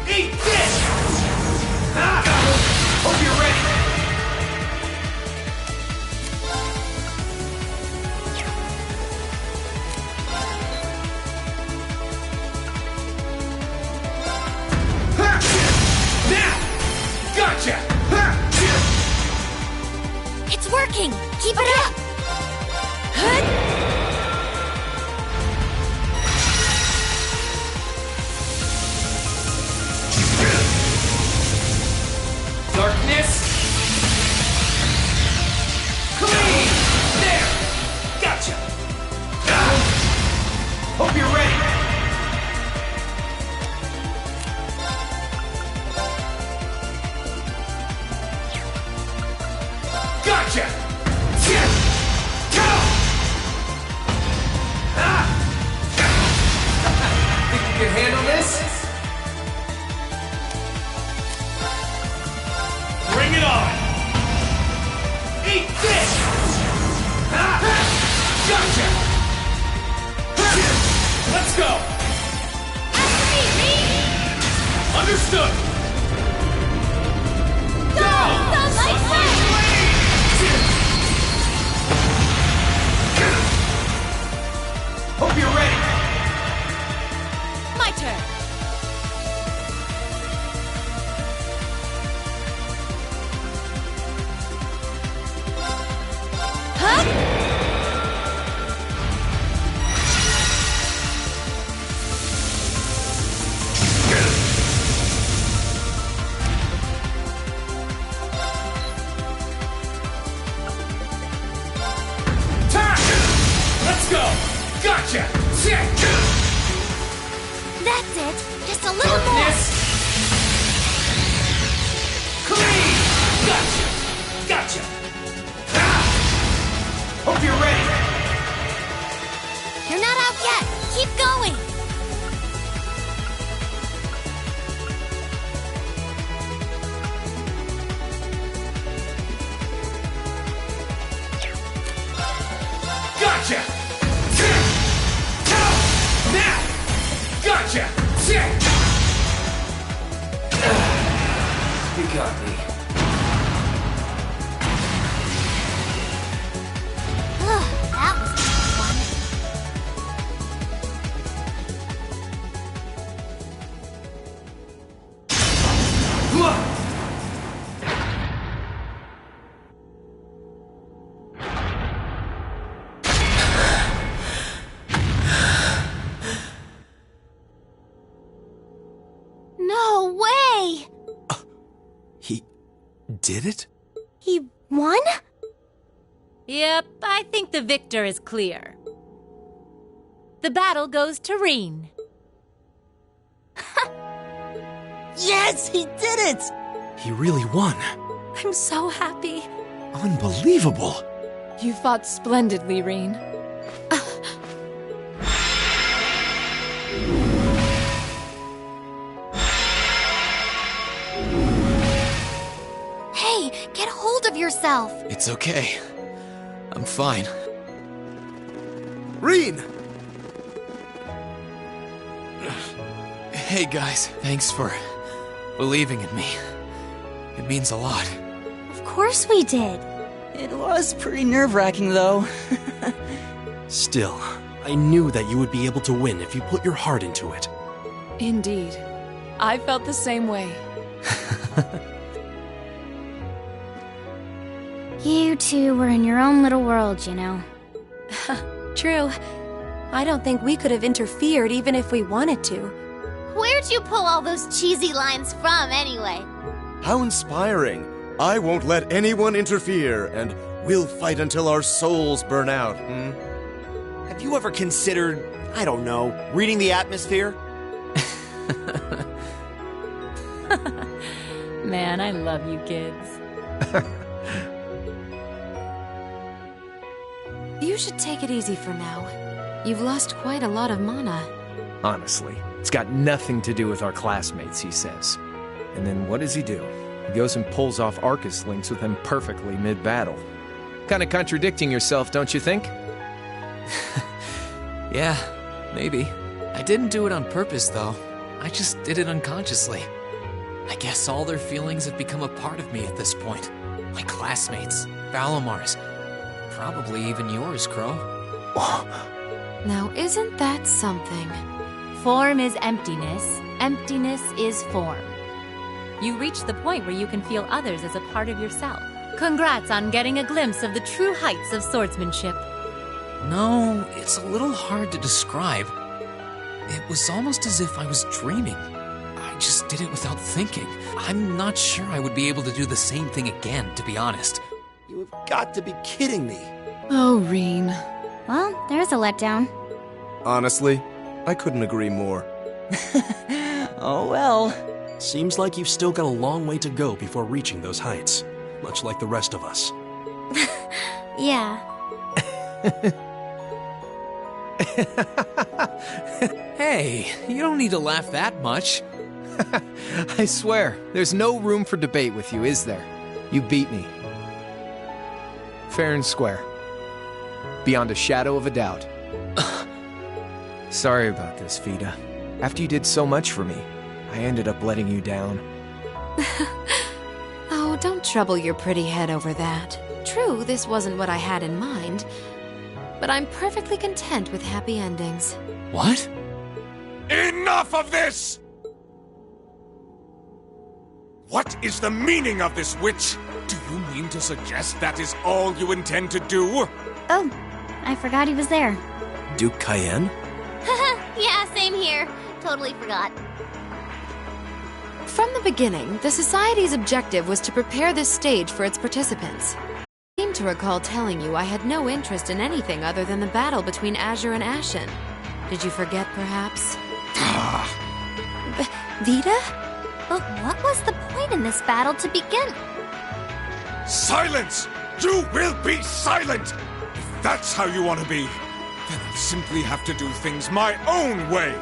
Eat this! Hope you're ready! Gotcha! It's working! Keep it up! Darkness! Clean! There! Gotcha! Hope you're ready! Gotcha! Think you can handle this? Bring it on! Eat this! Gotcha! Let's go! Understood! Hope you're ready! My turn! Let's go! Gotcha! That's it! Just a little Darkness! Clean! Gotcha! Gotcha! Hope you're ready! more! You're not out yet! Keep going! Gotcha! Now! Gotcha! You got me. That was fun. No way! He did it? He won? Yep, I think the victor is clear. The battle goes to Rean. Yes, he did it! He really won. I'm so happy. Unbelievable. You fought splendidly, Rean. Hey, get hold of yourself! It's okay. I'm fine. Rean! Hey guys, thanks for believing in me. It means a lot. Of course we did. It was pretty nerve-wracking, though. Still, I knew that you would be able to win if you put your heart into it. Indeed. I felt the same way. You two were in your own little world, you know. True. I don't think we could have interfered even if we wanted to. Where'd you pull all those cheesy lines from, anyway? How inspiring. I won't let anyone interfere, and we'll fight until our souls burn out, Have you ever considered, I don't know, reading the atmosphere? Man, I love you kids. You should take it easy for now. You've lost quite a lot of mana. Honestly, it's got nothing to do with our classmates, he says. And then what does he do? He goes and pulls off Arcus links with them perfectly mid-battle. Kind of contradicting yourself, don't you think? Yeah, maybe. I didn't do it on purpose, though. I just did it unconsciously. I guess all their feelings have become a part of me at this point. My classmates, Valamar's, probably even yours, Crow. Now, isn't that something? Form is emptiness. Emptiness is form. You reach the point where you can feel others as a part of yourself. Congrats on getting a glimpse of the true heights of swordsmanship. No, it's a little hard to describe. It was almost as if I was dreaming. I just did it without thinking. I'm not sure I would be able to do the same thing again, to be honest. You have got to be kidding me. Oh, Reen. Well, there's a letdown. Honestly, I couldn't agree more. Oh well. Seems like you've still got a long way to go before reaching those heights, much like the rest of us. Yeah. Hey, you don't need to laugh that much. I swear, there's no room for debate with you, is there? You beat me. Fair and square. Beyond a shadow of a doubt. Sorry about this, Vida. After you did so much for me, I ended up letting you down. Oh, don't trouble your pretty head over that. True, this wasn't what I had in mind, but I'm perfectly content with happy endings. What? Enough of this! What is the meaning of this, witch? Do you mean to suggest that is all you intend to do? Oh, I forgot he was there. Duke Cayenne? Yeah, same here. Totally forgot. From the beginning, the Society's objective was to prepare this stage for its participants. I seem to recall telling you I had no interest in anything other than the battle between Azure and Ashen. Did you forget, perhaps? Vida? But what was the point in this battle to begin? Silence! You will be silent! If that's how you want to be, then I'll simply have to do things my own way!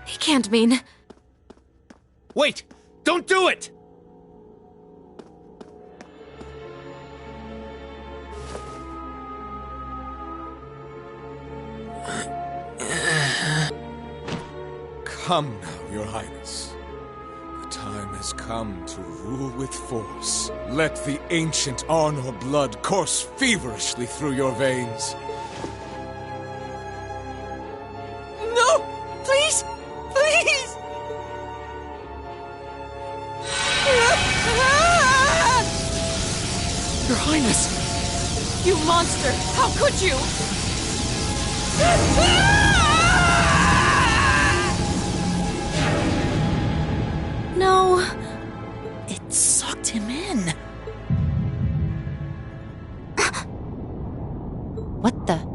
He can't mean... Wait! Don't do it! Come now, Your Highness. The time has come to rule with force. Let the ancient Arnor blood course feverishly through your veins. No! Please! Please! Your Highness! You monster! How could you? No. It sucked him in. What the?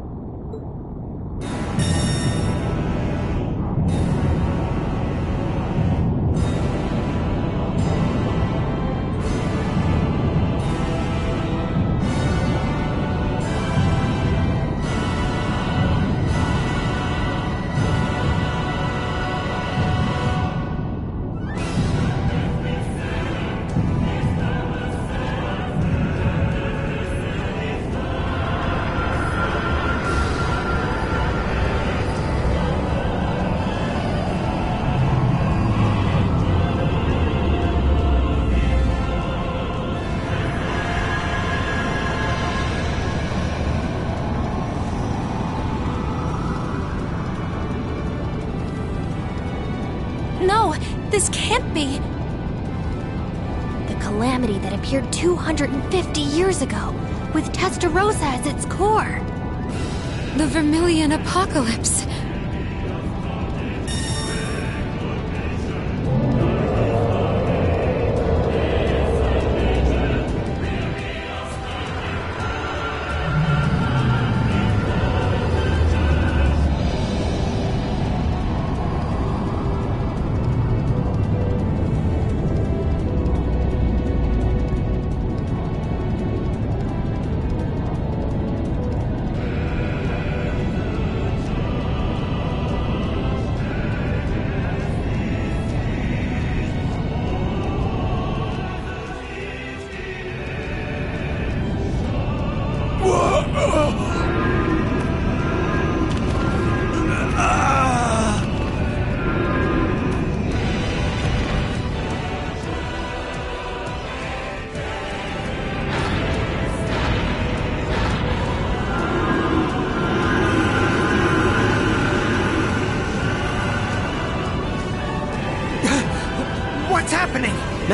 No, this can't be. The calamity that appeared 250 years ago, with Testarossa as its core. The Vermilion Apocalypse.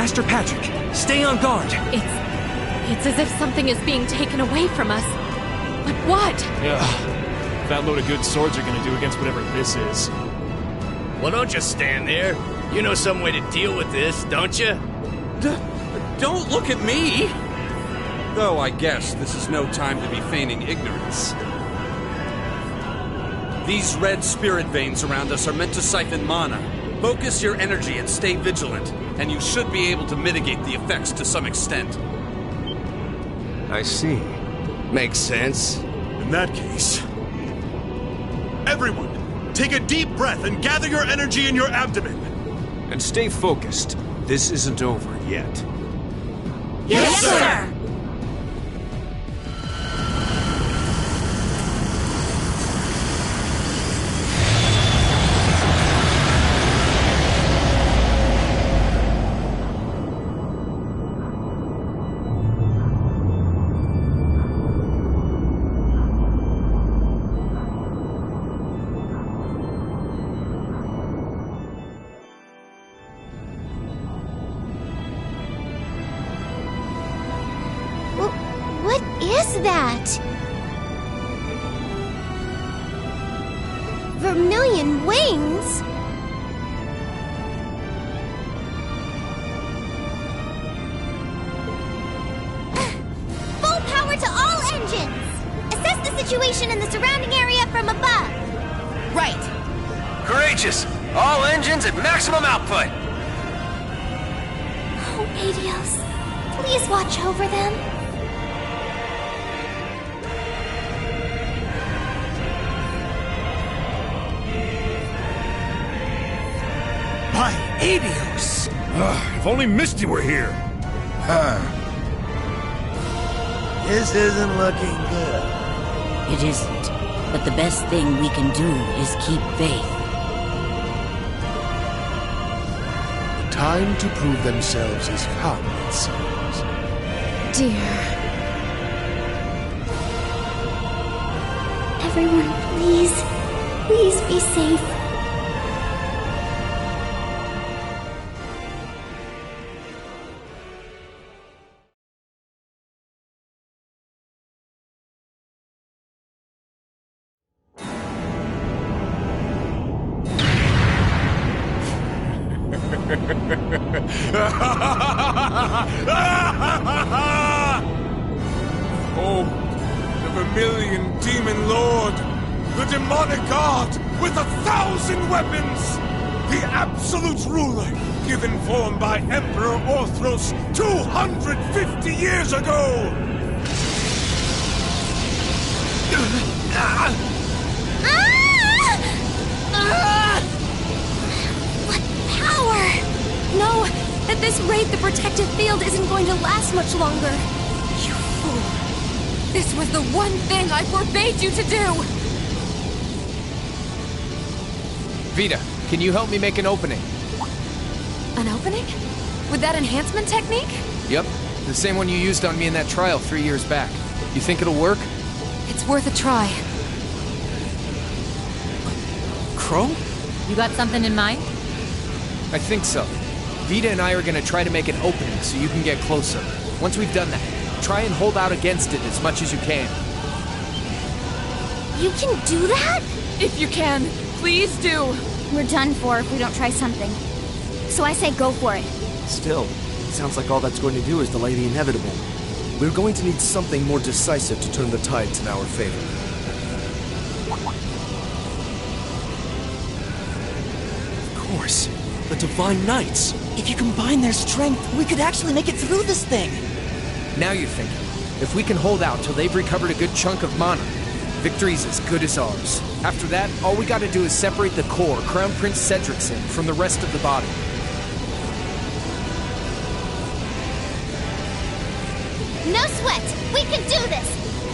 Master Patrick, stay on guard. It's as if something is being taken away from us. But what? Yeah. That load of good swords are gonna do against whatever this is. Well, don't just stand there. You know some way to deal with this, don't you? Don't look at me! Though I guess this is no time to be feigning ignorance. These red spirit veins around us are meant to siphon mana. Focus your energy and stay vigilant, and you should be able to mitigate the effects to some extent. I see. Makes sense. In that case... Everyone, take a deep breath and gather your energy in your abdomen. And stay focused. This isn't over yet. Yes, sir! What is that? Vermilion wings? Full power to all engines! Assess the situation in the surrounding area from above. Right. Courageous! All engines at maximum output! Oh, Adios. Please watch over them. By Adios! If only Misty were here. This isn't looking good. It isn't. But the best thing we can do is keep faith. The time to prove themselves has come, it seems. Dear. Everyone, please. Please be safe. Oh, the Vermilion Demon Lord, the demonic god with 1,000 weapons, the absolute ruler given form by Emperor Orthros 250 years ago! What power! No! At this rate, the protective field isn't going to last much longer. You fool. This was the one thing I forbade you to do! Vita, can you help me make an opening? An opening? With that enhancement technique? Yep, the same one you used on me in that trial 3 years back. You think it'll work? It's worth a try. Crow? You got something in mind? I think so. Vita and I are gonna try to make an opening so you can get closer. Once we've done that, try and hold out against it as much as you can. You can do that? If you can, please do. We're done for if we don't try something. So I say go for it. Still, it sounds like all that's going to do is delay the inevitable. We're going to need something more decisive to turn the tides in our favor. Of course. The Divine Knights. If you combine their strength, we could actually make it through this thing. Now you're thinking. If we can hold out till they've recovered a good chunk of mana, victory's as good as ours. After that, all we gotta do is separate the core, Crown Prince Cedricson, from the rest of the body. No sweat! We can do this!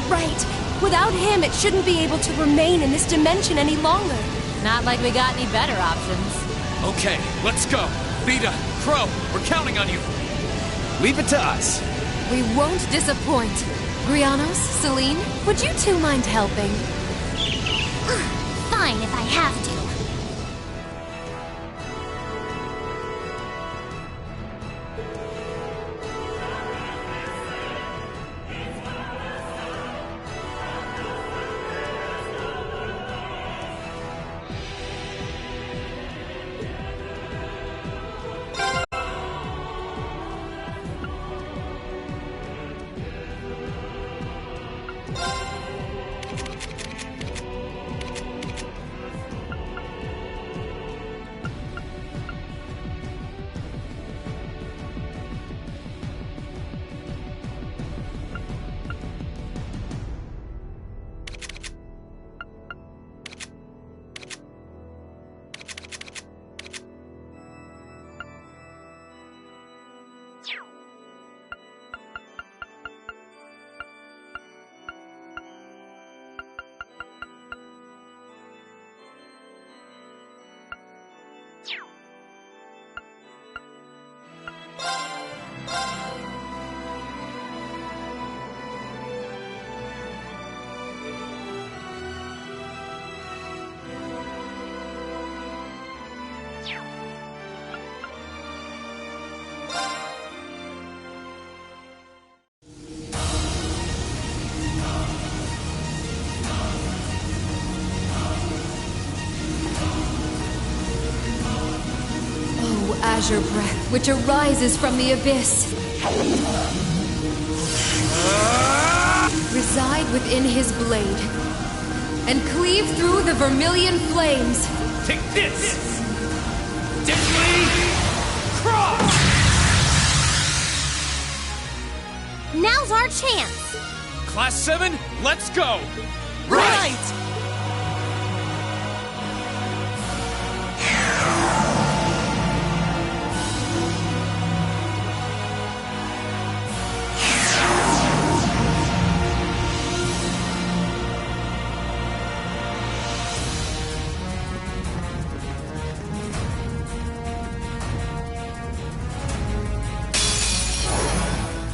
Right. Without him, it shouldn't be able to remain in this dimension any longer. Not like we got any better options. Okay, let's go. Vita, Crow, we're counting on you. Leave it to us. We won't disappoint. Grianos, Celine, would you two mind helping? Fine if I have to. azure breath which arises from the abyss. Reside within his blade and cleave through the vermilion flames. Take this! Deadly Cross! Now's our chance! Class 7, let's go! Right!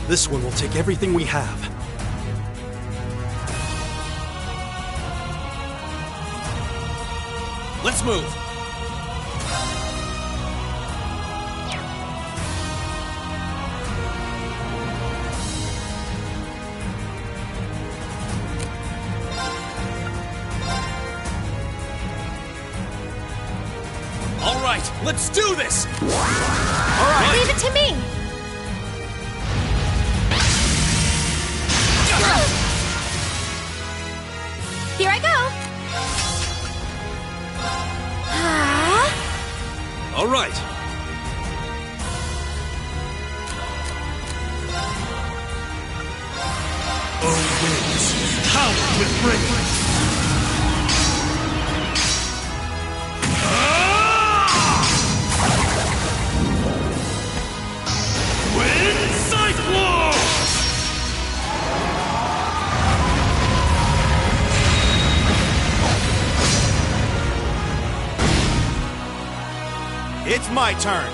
This one will take everything we have. Let's move! All right, let's do this! All right! Leave it to me! Here I go! All right. Oh, winds, power with brains. Wind Cyclone! It's my turn.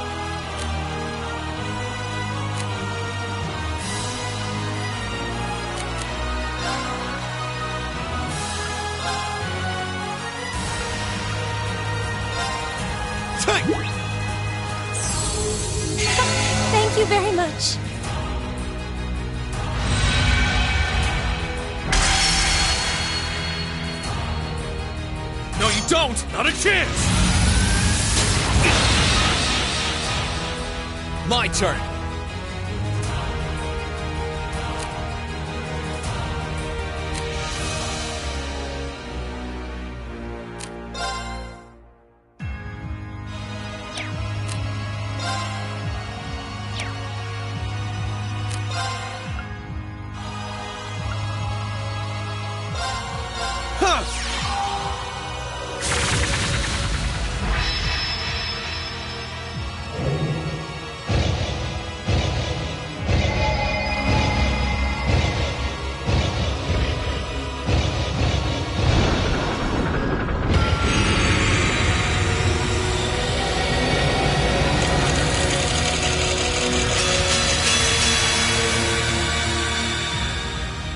Thank you very much. No, you don't! Not a chance! My turn!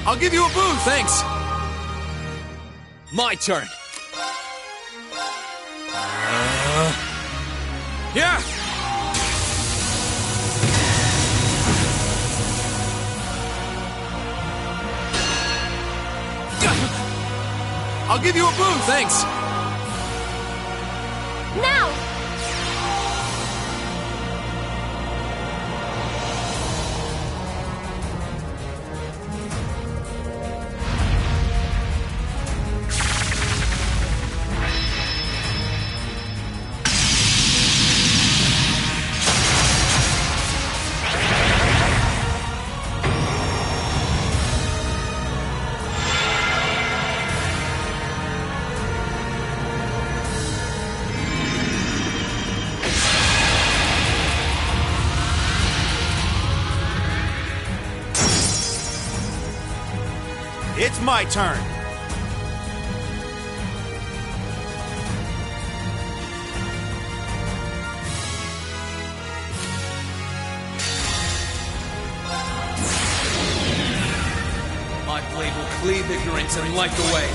I'll give you a boost! Thanks! My turn! Yeah! I'll give you a boost! Thanks! Now! It's my turn. My blade will cleave ignorance and light the way.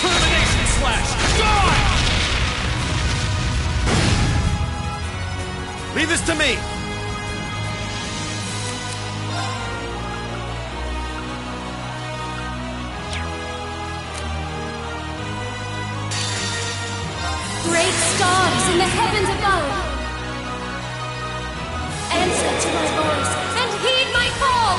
Termination slash! Gone! Leave this to me. in the heavens above. Answer to my voice and heed my call.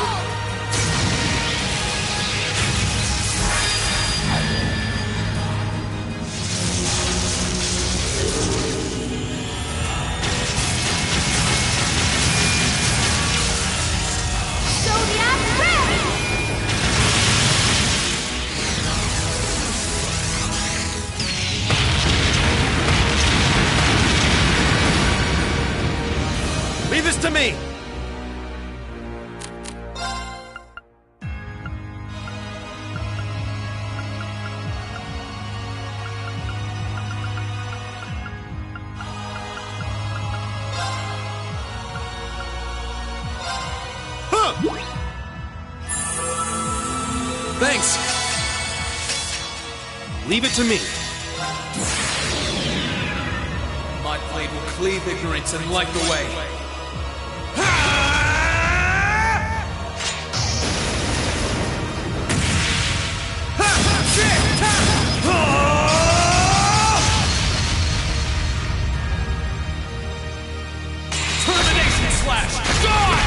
Zodiac Red! Leave this to me! Thanks! Leave it to me. My blade will cleave ignorance and light the way. Termination slash! Die!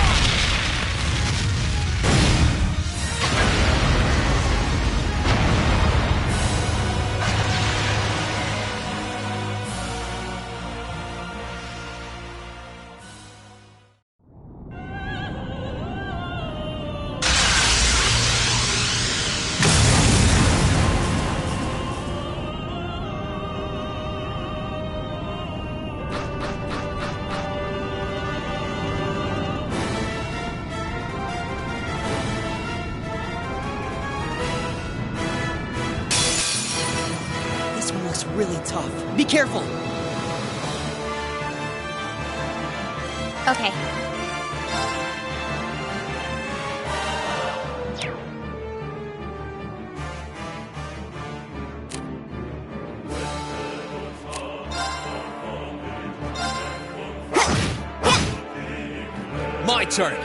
This one looks really tough. Be careful! Okay. My turn!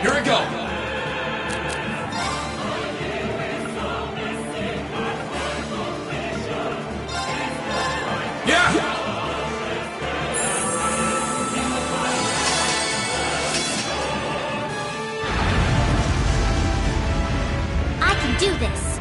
Here I go! Yeah! I can do this.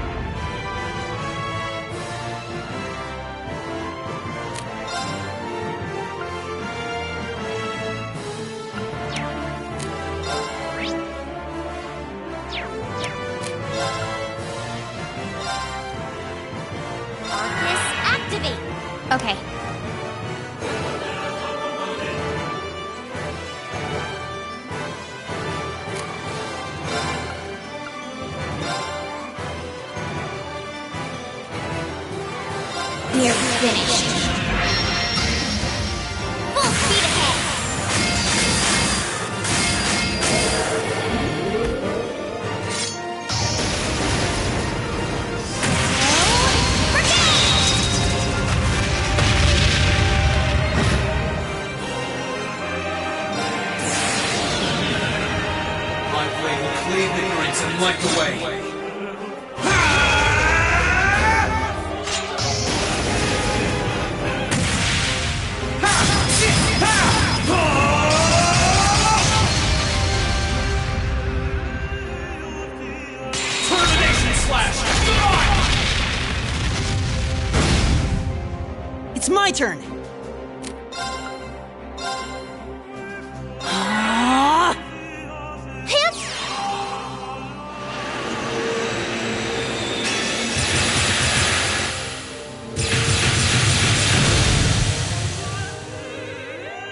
Arcus, activate. Okay. We're finished. Full speed ahead. My blade will cleave ignorance and light the way. Termination slash! It's my turn!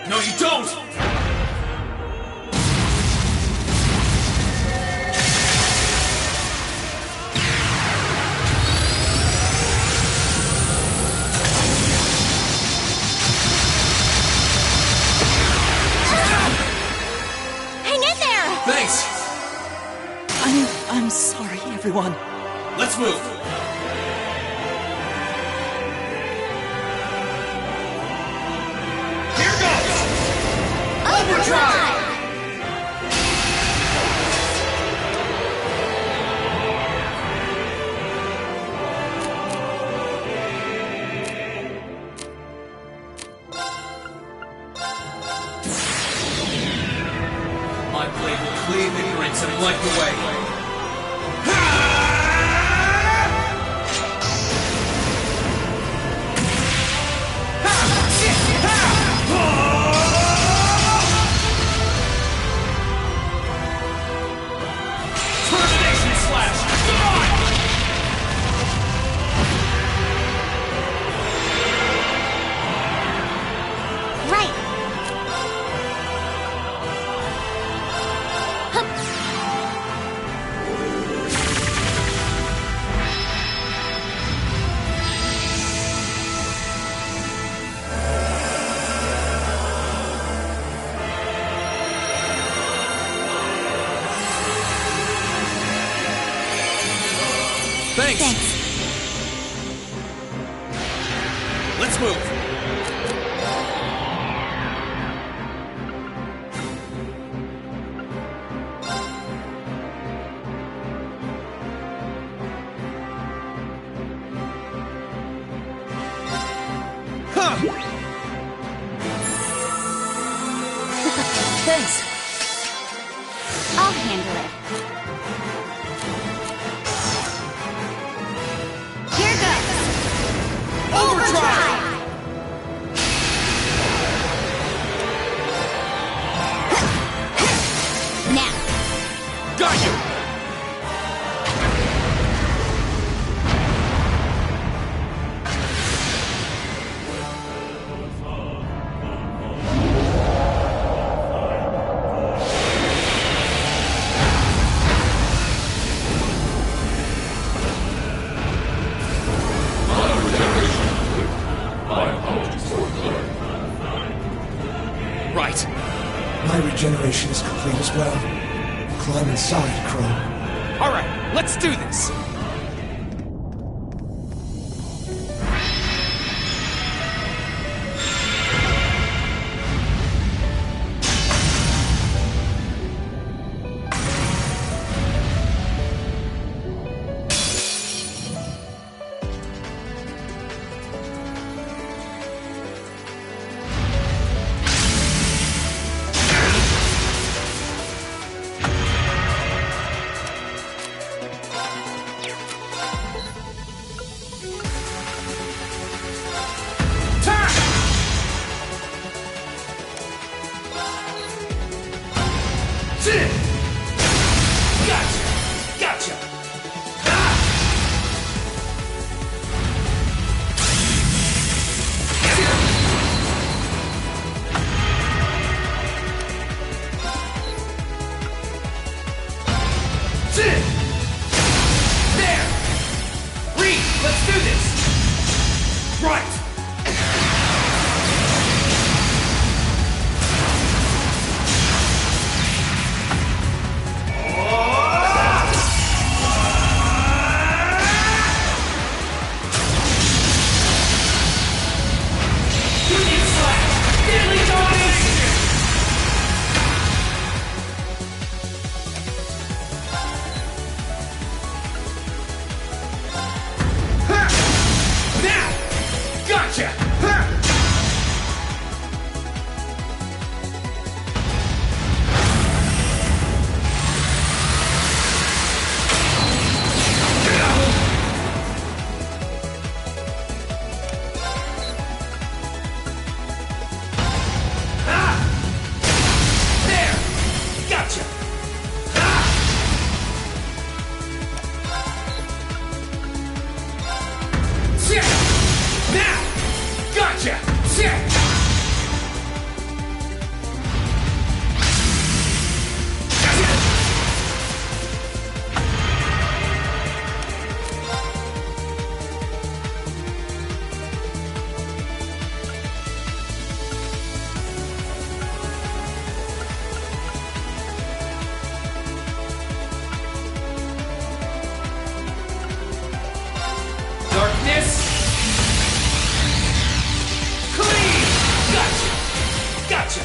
No, you don't! Hang in there! Thanks! I'm sorry, everyone. Let's move! Overdrive! My blade will cleave ignorance and light the way. Termination slash! Come on! Right. Thanks. Let's move. Thanks. I'll handle it. Here goes. Overdrive! Now. Got you! Right. My regeneration is complete as well. Climb inside, Crow. Alright, let's do this! Gotcha! There! Reed, let's do this! Right! Union slash! Daily domination! Now! Gotcha! There! Gotcha! Now! Gotcha! Darkness! Clean! Gotcha! Gotcha!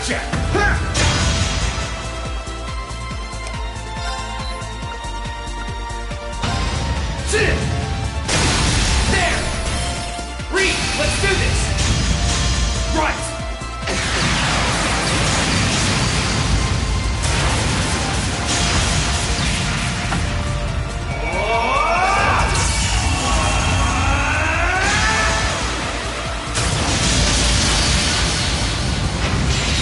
Gotcha! There! Reed, let's do this! Right!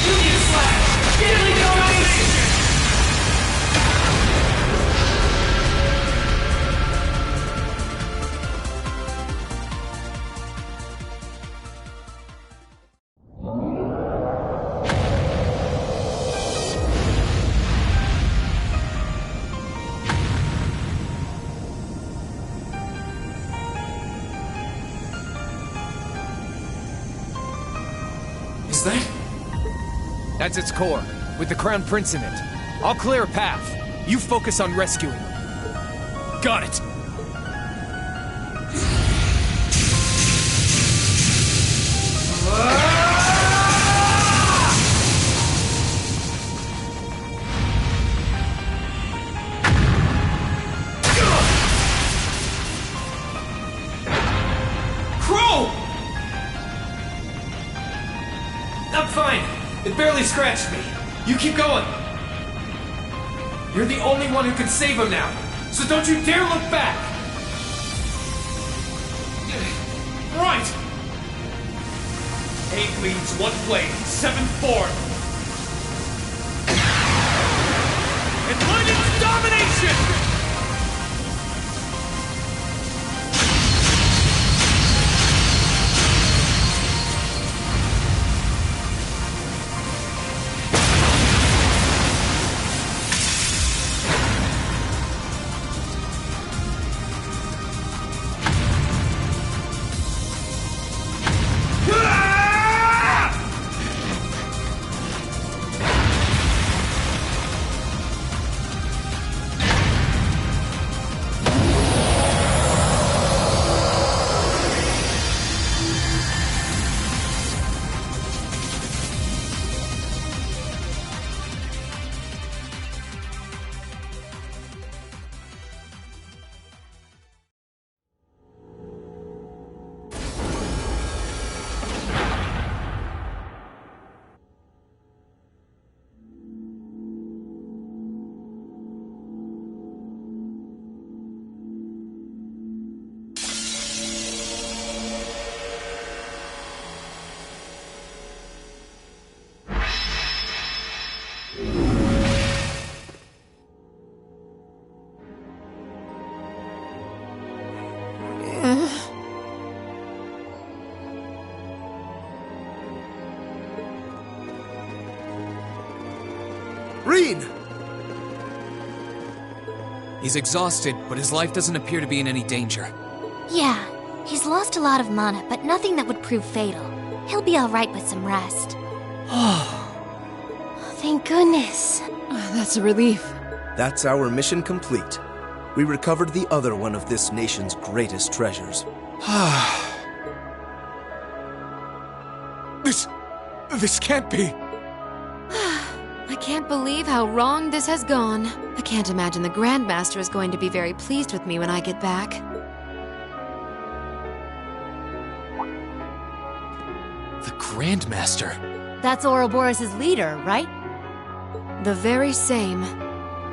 Union Slash! Italy domination! Is that? That's its core, with the Crown Prince in it. I'll clear a path. You focus on rescuing him. Got it. Crow! I'm fine. It barely scratched me. You keep going. You're the only one who can save him now, so don't you dare look back! Right! 8 leads, 1 blade, 7 form. Atlantic domination! Reed! He's exhausted, but his life doesn't appear to be in any danger. Yeah, he's lost a lot of mana, but nothing that would prove fatal. He'll be alright with some rest. Thank goodness. That's a relief. That's our mission complete. We recovered the other one of this nation's greatest treasures. This can't be. I can't believe how wrong this has gone. I can't imagine the Grandmaster is going to be very pleased with me when I get back. The Grandmaster? That's Ouroboros' leader, right? The very same.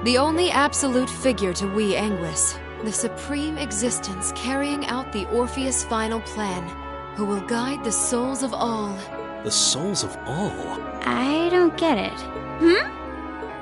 The only absolute figure to we Anguis. The supreme existence carrying out the Orpheus final plan, who will guide the souls of all. The souls of all? I don't get it.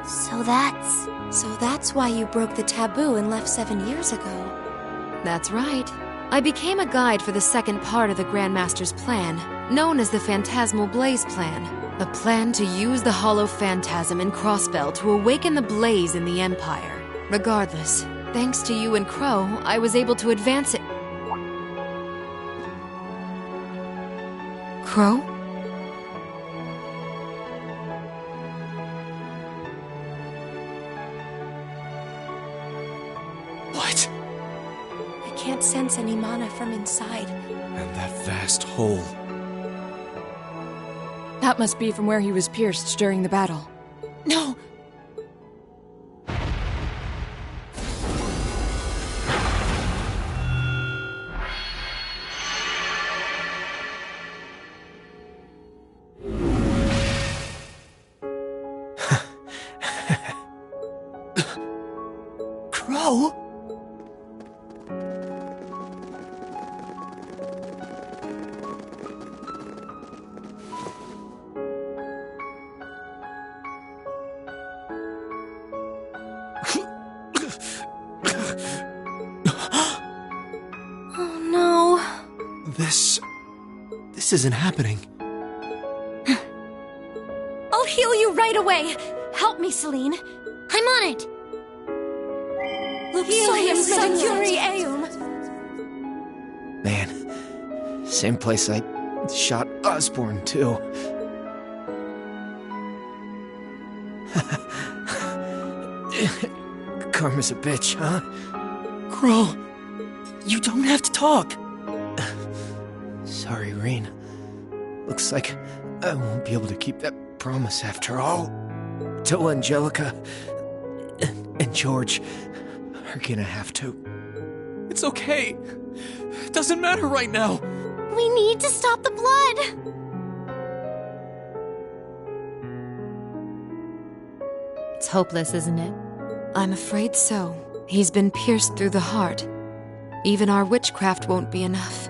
So that's why you broke the taboo and left 7 years ago. That's right. I became a guide for the second part of the Grandmaster's plan, known as the Phantasmal Blaze Plan. A plan to use the Hollow Phantasm in Crossbell to awaken the blaze in the Empire. Regardless, thanks to you and Crow, I was able to advance it. Crow? What? I can't sense any mana from inside. And that vast hole. That must be from where he was pierced during the battle. No! Crow? Oh no. This isn't happening. I'll heal you right away. Help me, Celine. I'm on it. Luxurium Sancuri Eum. Man, same place I shot Osborne, too. Karma's a bitch, huh? Crow, you don't have to talk. Sorry, Reen. Looks like I won't be able to keep that promise after all. Till Angelica and George are gonna have to. It's okay. It doesn't matter right now. We need to stop the blood. It's hopeless, isn't it? I'm afraid so. He's been pierced through the heart. Even our witchcraft won't be enough.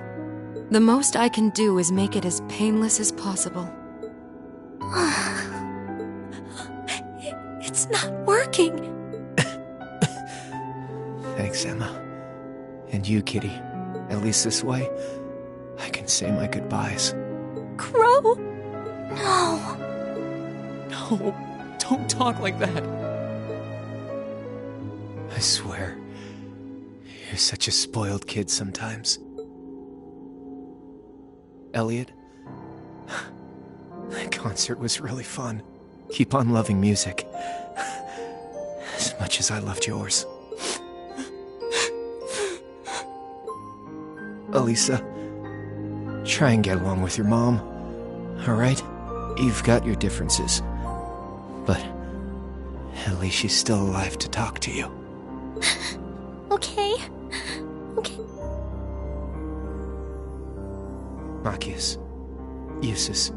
The most I can do is make it as painless as possible. It's not working. Thanks, Emma. And you, Kitty. At least this way, I can say my goodbyes. Crow? No. No, don't talk like that. I swear, you're such a spoiled kid sometimes. Elliot, that concert was really fun. Keep on loving music. As much as I loved yours. Elisa, try and get along with your mom, alright? You've got your differences, but at least she's still alive to talk to you. Okay. Okay. Machias, Eustace,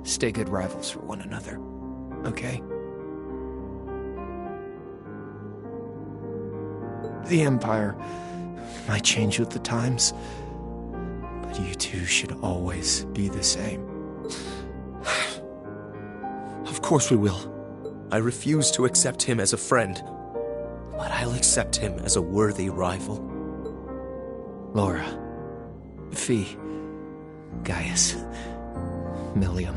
stay good rivals for one another, okay? The Empire might change with the times, but you two should always be the same. Of course we will. I refuse to accept him as a friend, but I'll accept him as a worthy rival. Laura, Fee, Gaius, Millium.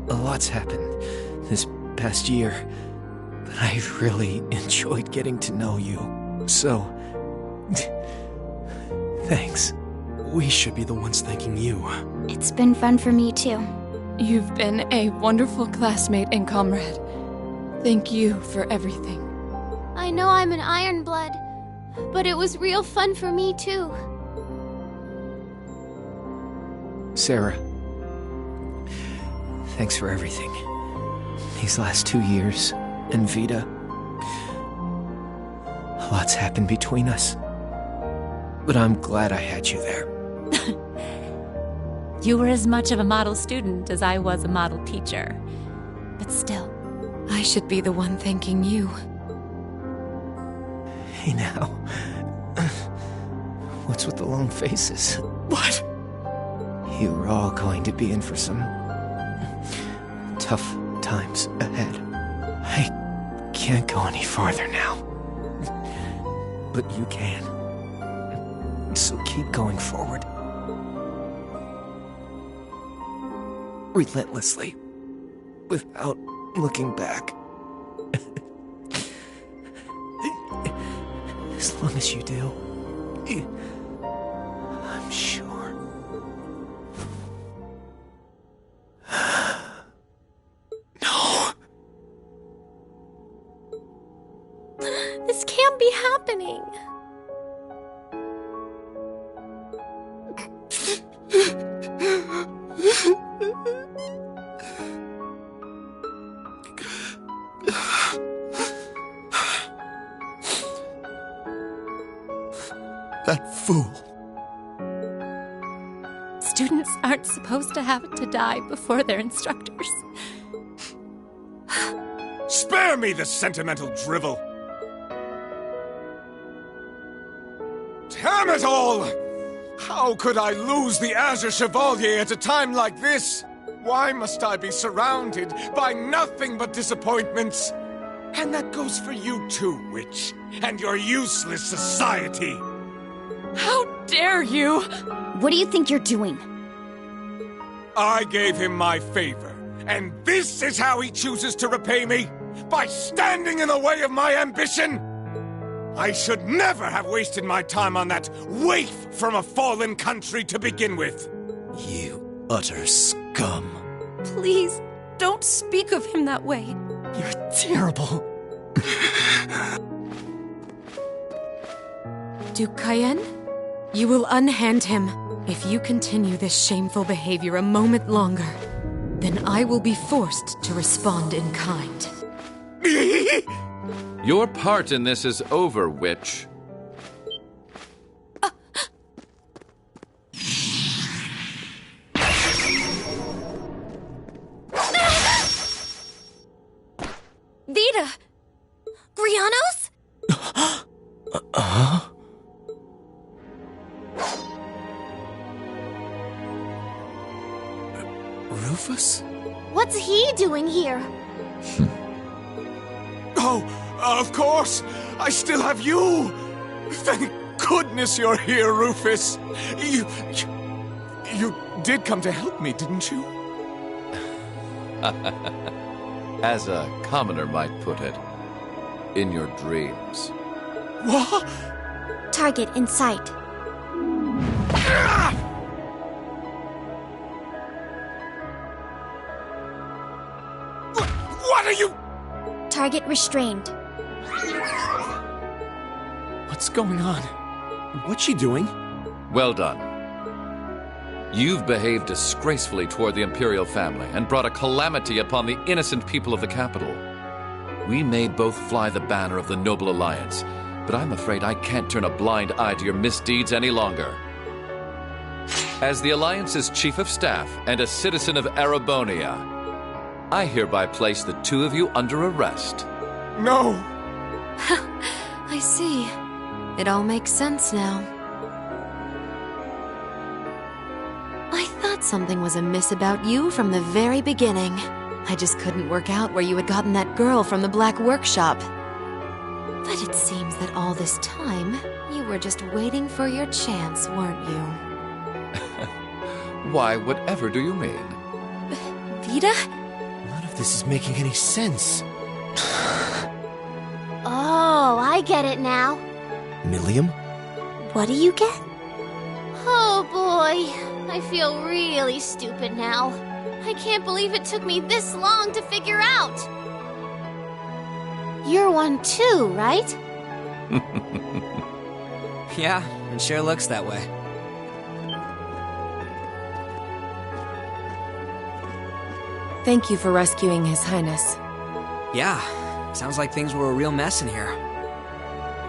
A lot's happened this past year, but I've really enjoyed getting to know you. So, thanks. We should be the ones thanking you. It's been fun for me, too. You've been a wonderful classmate and comrade. Thank you for everything. I know I'm an Ironblood, but it was real fun for me, too. Sarah, thanks for everything. These last 2 years, and Vita. A lot's happened between us. But I'm glad I had you there. You were as much of a model student as I was a model teacher. But still. I should be the one thanking you. Hey now. What's with the long faces? What? You were all going to be in for some tough times ahead. I can't go any farther now. But you can. So keep going forward. Relentlessly. Without looking back. As long as you do, I'm sure. No! This can't be happening. That fool. Students aren't supposed to have to die before their instructors. Spare me the sentimental drivel! Damn it all! How could I lose the Azure Chevalier at a time like this? Why must I be surrounded by nothing but disappointments? And that goes for you too, Witch, and your useless society! How dare you! What do you think you're doing? I gave him my favor, and this is how he chooses to repay me? By standing in the way of my ambition? I should never have wasted my time on that waif from a fallen country to begin with. You utter scum. Please, don't speak of him that way. You're terrible. Duke Cayenne, you will unhand him. If you continue this shameful behavior a moment longer, then I will be forced to respond in kind. Your part in this is over, Witch. Vita! Brianos? Rufus? What's he doing here? Oh, of course! I still have you! Thank goodness you're here, Rufus! You did come to help me, didn't you? As a commoner might put it, in your dreams. What? Target in sight. What are you? Target restrained. What's going on? What's she doing? Well done. You've behaved disgracefully toward the Imperial family and brought a calamity upon the innocent people of the capital. We may both fly the banner of the Noble Alliance, but I'm afraid I can't turn a blind eye to your misdeeds any longer. As the Alliance's Chief of Staff and a citizen of Erebonia, I hereby place the two of you under arrest. No! I see. It all makes sense now. I thought something was amiss about you from the very beginning. I just couldn't work out where you had gotten that girl from the Black Workshop. But it seems that all this time, you were just waiting for your chance, weren't you? Why, whatever do you mean? Vita? None of this is making any sense. Oh, I get it now. Millium? What do you get? Oh boy, I feel really stupid now. I can't believe it took me this long to figure out. You're one too, right? Yeah, it sure looks that way. Thank you for rescuing His Highness. Yeah, sounds like things were a real mess in here.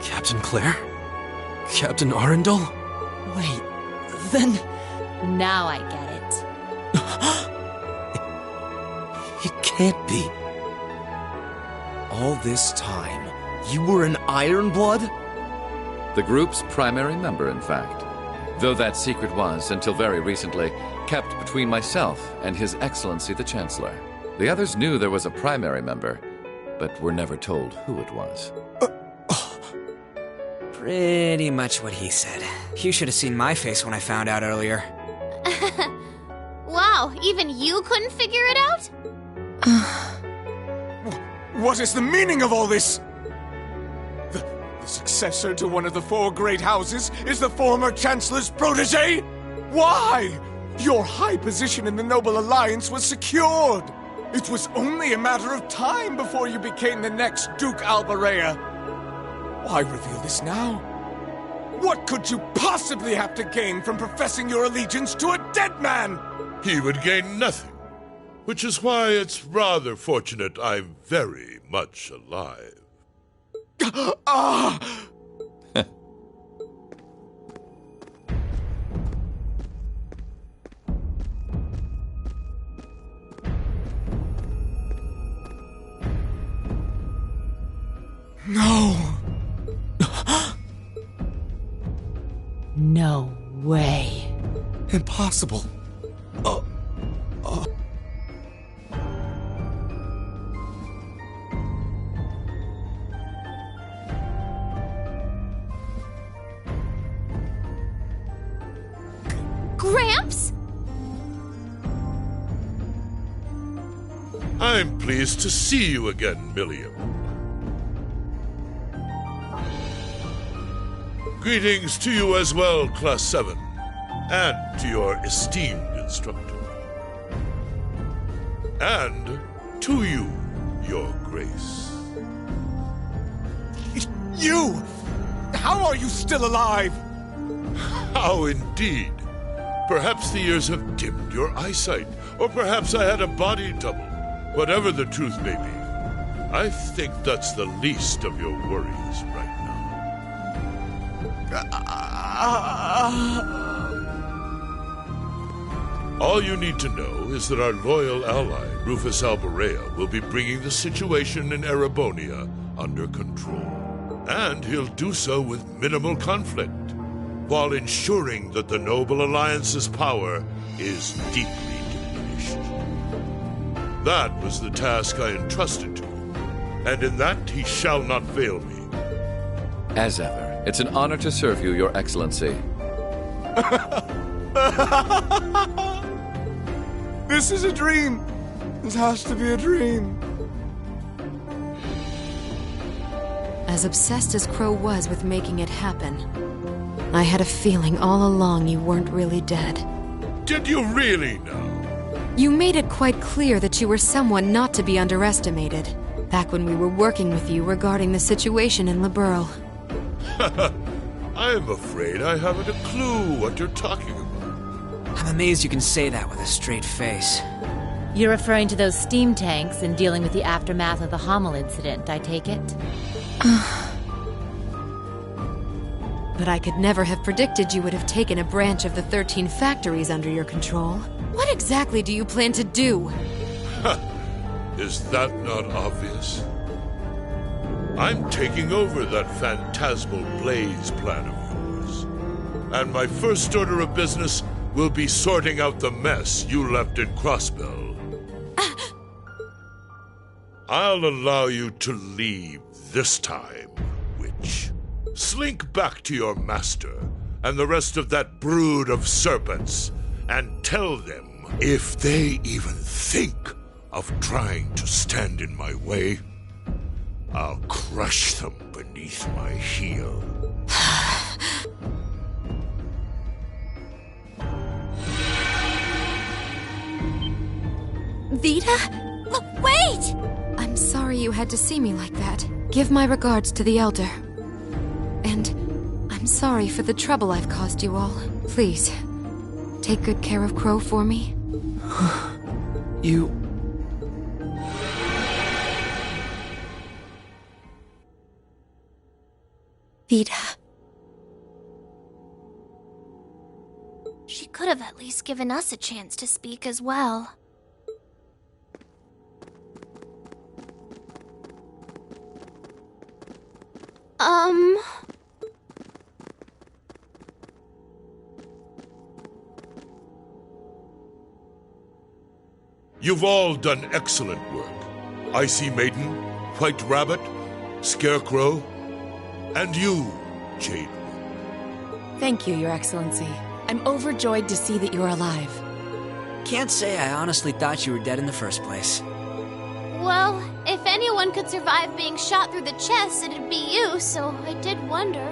Captain Claire? Captain Arundel? Wait, then... Now I get it. It can't be. All this time, you were an Ironblood? The group's primary member, in fact. Though that secret was, until very recently, kept between myself and His Excellency the Chancellor. The others knew there was a primary member, but were never told who it was. Pretty much what he said. You should have seen my face when I found out earlier. Wow, even you couldn't figure it out? What is the meaning of all this? The successor to one of the four great houses is the former Chancellor's protege? Why? Your high position in the Noble Alliance was secured. It was only a matter of time before you became the next Duke Albarea. Why reveal this now? What could you possibly have to gain from professing your allegiance to a dead man? He would gain nothing. Which is why it's rather fortunate I'm very much alive. Ah! No! No way. Impossible. Gramps? I'm pleased to see you again, Milliam. Greetings to you as well, Class 7, and to your esteemed instructor. And to you, Your Grace. You! How are you still alive? How indeed. Perhaps the years have dimmed your eyesight, or perhaps I had a body double. Whatever the truth may be, I think that's the least of your worries right now. All you need to know is that our loyal ally, Rufus Alborea, will be bringing the situation in Erebonia under control. And he'll do so with minimal conflict, while ensuring that the Noble Alliance's power is deeply diminished. That was the task I entrusted to him, and in that he shall not fail me. As ever, it's an honor to serve you, Your Excellency. This is a dream. This has to be a dream. As obsessed as Crow was with making it happen, I had a feeling all along you weren't really dead. Did you really know? You made it quite clear that you were someone not to be underestimated, back when we were working with you regarding the situation in Liberl. I am afraid I haven't a clue what you're talking about. I'm amazed you can say that with a straight face. You're referring to those steam tanks and dealing with the aftermath of the Hamel incident, I take it? But I could never have predicted you would have taken a branch of the 13 factories under your control. What exactly do you plan to do? Is that not obvious? I'm taking over that phantasmal blaze plan of yours. And my first order of business will be sorting out the mess you left in Crossbell. I'll allow you to leave this time, witch. Slink back to your master and the rest of that brood of serpents and tell them, if they even think of trying to stand in my way, I'll crush them beneath my heel. Vita? Look, wait! I'm sorry you had to see me like that. Give my regards to the Elder. And I'm sorry for the trouble I've caused you all. Please, take good care of Crow for me. You... Vita. She could have at least given us a chance to speak as well. You've all done excellent work. Icy Maiden, White Rabbit, Scarecrow, and you, Jade. Thank you, Your Excellency. I'm overjoyed to see that you're alive. Can't say I honestly thought you were dead in the first place. Well, if anyone could survive being shot through the chest, it'd be you, so I did wonder.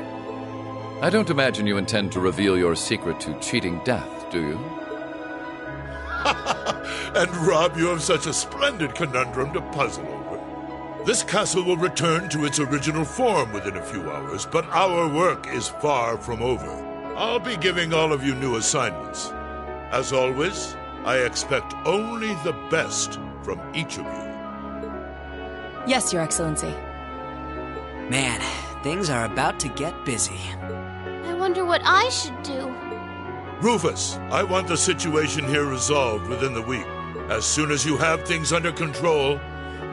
I don't imagine you intend to reveal your secret to cheating death, do you? And rob you of such a splendid conundrum to puzzle over. This castle will return to its original form within a few hours, but our work is far from over. I'll be giving all of you new assignments. As always, I expect only the best from each of you. Yes, Your Excellency. Man, things are about to get busy. I wonder what I should do. Rufus, I want the situation here resolved within the week. As soon as you have things under control,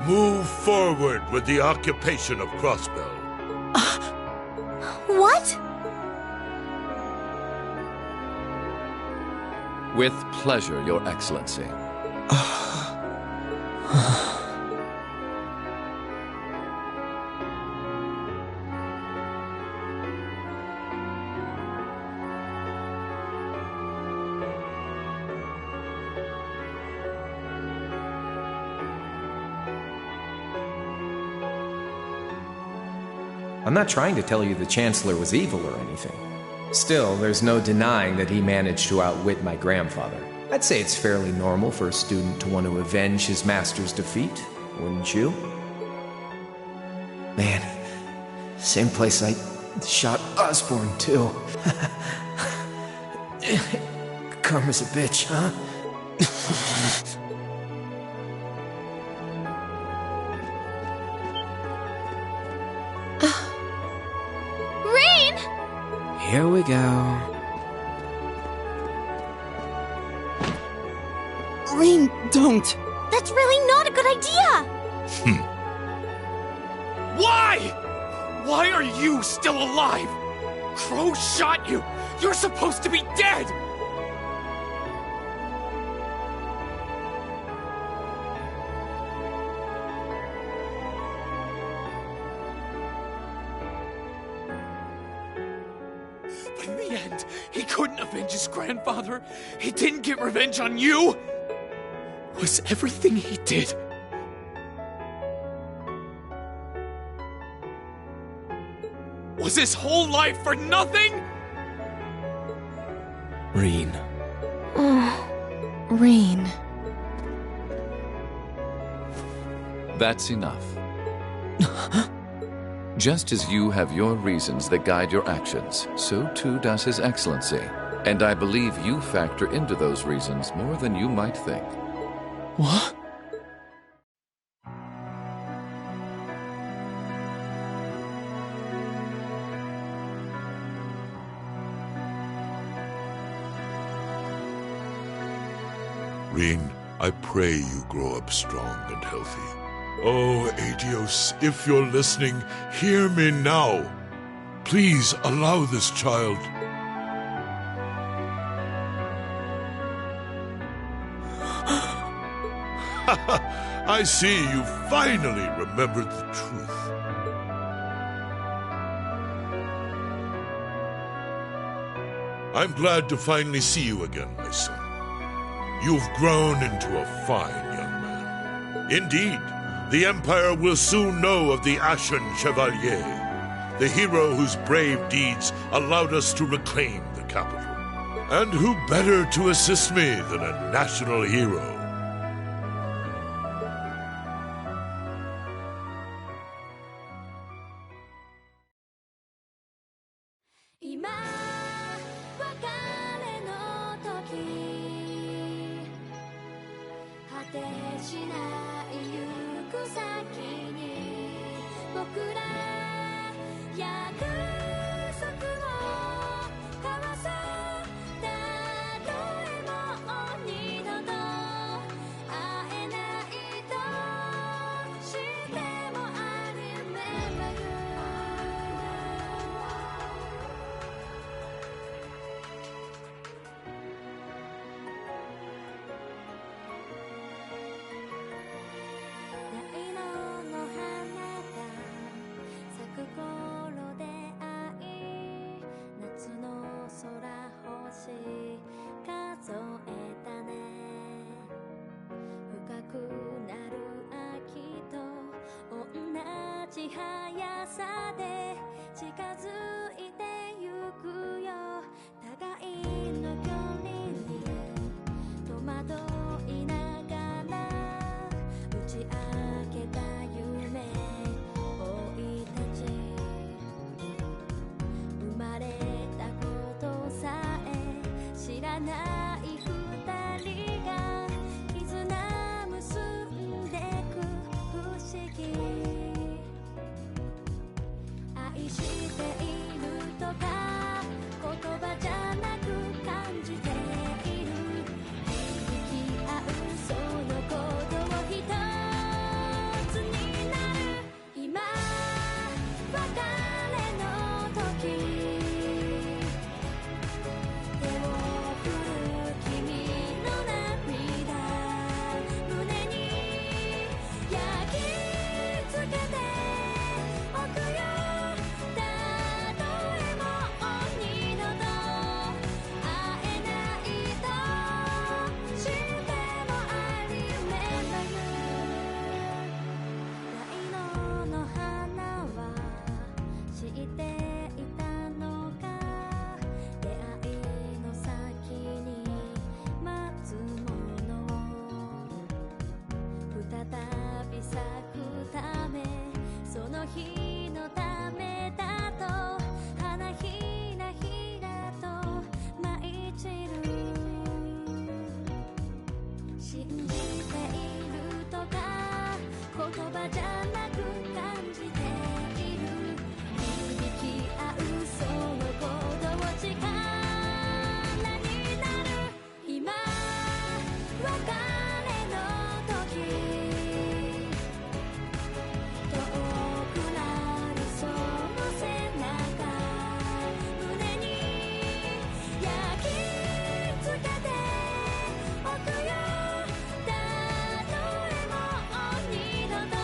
move forward with the occupation of Crossbell. What? With pleasure, Your Excellency. I'm not trying to tell you the Chancellor was evil or anything. Still, there's no denying that he managed to outwit my grandfather. I'd say it's fairly normal for a student to want to avenge his master's defeat, wouldn't you? Man, same place I shot Osborn, too. Karma's a bitch, huh? Here we go. Rain, don't! That's really not a good idea! Why? Why are you still alive? Crow shot you! You're supposed to be dead! But in the end, he couldn't avenge his grandfather. He didn't get revenge on you. Was everything he did was his whole life for nothing? Rean. Oh, Rean. That's enough. Just as you have your reasons that guide your actions, so too does His Excellency. And I believe you factor into those reasons more than you might think. What? Rean, I pray you grow up strong and healthy. Oh, Adios, if you're listening, hear me now. Please allow this child. I see you finally remembered the truth. I'm glad to finally see you again, my son. You've grown into a fine young man. Indeed, the Empire will soon know of the Ashen Chevalier, the hero whose brave deeds allowed us to reclaim the capital. And who better to assist me than a national hero? 再び咲くためその日のためだと花ひらひらと舞い散る信じているとか言葉じゃなく感じている響き合うその鼓動力になる今別れの時遠くなるその背中胸に焼き付けておくよたとえもう二度と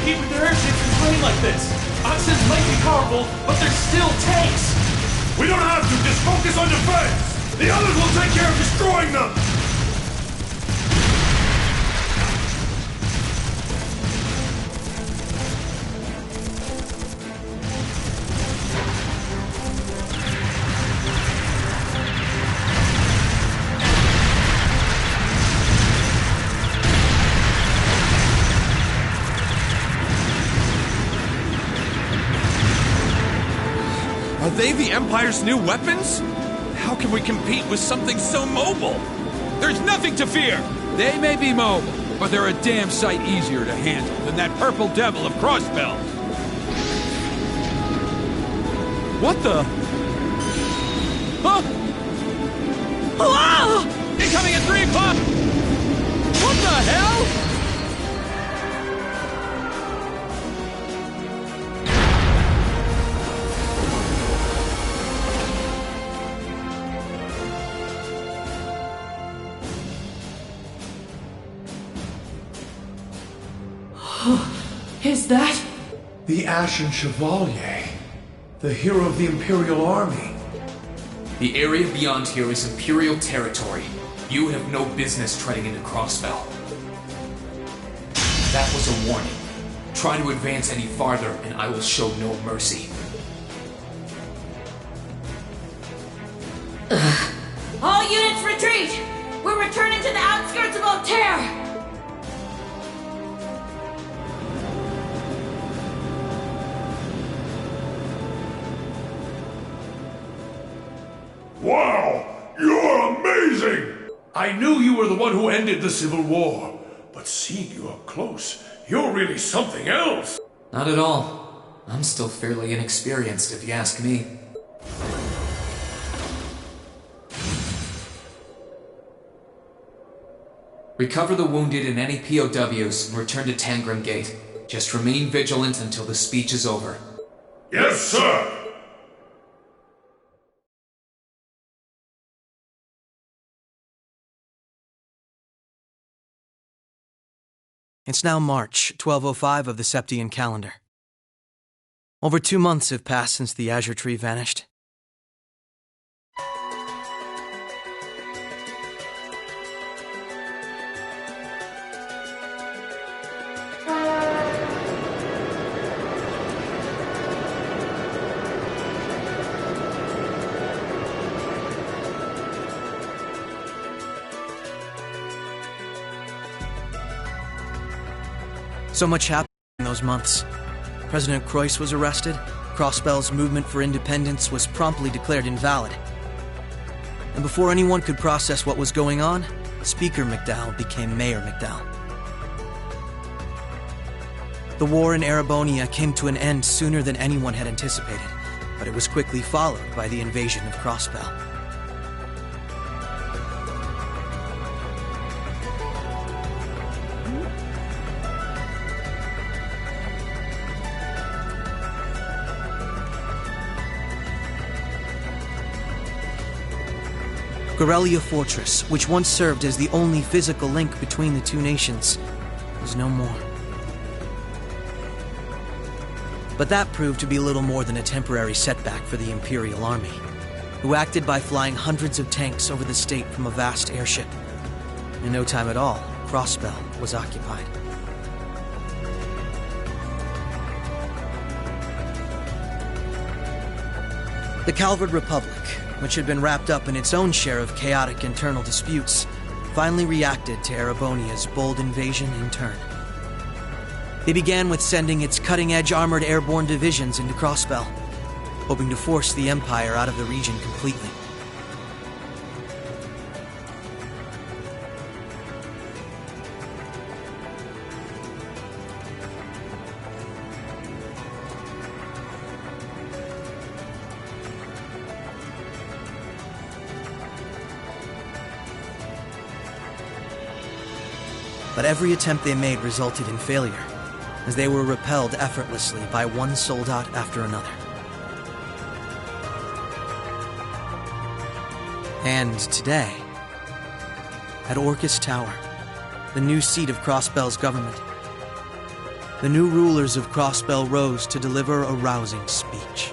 keeping their airships in terrain like this? Oxens might be powerful, but they're still tanks! We don't have to, just focus on defense! The others will take care of destroying them! Are they the Empire's new weapons? How can we compete with something so mobile? There's nothing to fear! They may be mobile, but they're a damn sight easier to handle than that purple devil of Crossbell. What the? Huh? Ah! Incoming at 3 o'clock! What the hell? Is that? The Ashen Chevalier. The hero of the Imperial Army. The area beyond here is Imperial territory. You have no business treading into Crossbell. That was a warning. Try to advance any farther, and I will show no mercy. All units retreat! We're returning to the outskirts of Altair! Wow! You're amazing! I knew you were the one who ended the Civil War, but seeing you up close, you're really something else! Not at all. I'm still fairly inexperienced, if you ask me. Recover the wounded and any POWs and return to Tangram Gate. Just remain vigilant until the speech is over. Yes, sir! It's now March, 1205 of the Septian calendar. Over 2 months have passed since the Azure Tree vanished. So much happened in those months. President Croyce was arrested, Crossbell's movement for independence was promptly declared invalid. And before anyone could process what was going on, Speaker McDowell became Mayor McDowell. The war in Erebonia came to an end sooner than anyone had anticipated, but it was quickly followed by the invasion of Crossbell. Corellia Fortress, which once served as the only physical link between the two nations, was no more. But that proved to be little more than a temporary setback for the Imperial Army, who acted by flying hundreds of tanks over the state from a vast airship. In no time at all, Crossbell was occupied. The Calvard Republic, which had been wrapped up in its own share of chaotic internal disputes, finally reacted to Erebonia's bold invasion in turn. They began with sending its cutting-edge armored airborne divisions into Crossbell, hoping to force the Empire out of the region completely. But every attempt they made resulted in failure, as they were repelled effortlessly by one soldat after another. And today, at Orcus Tower, the new seat of Crossbell's government, the new rulers of Crossbell rose to deliver a rousing speech.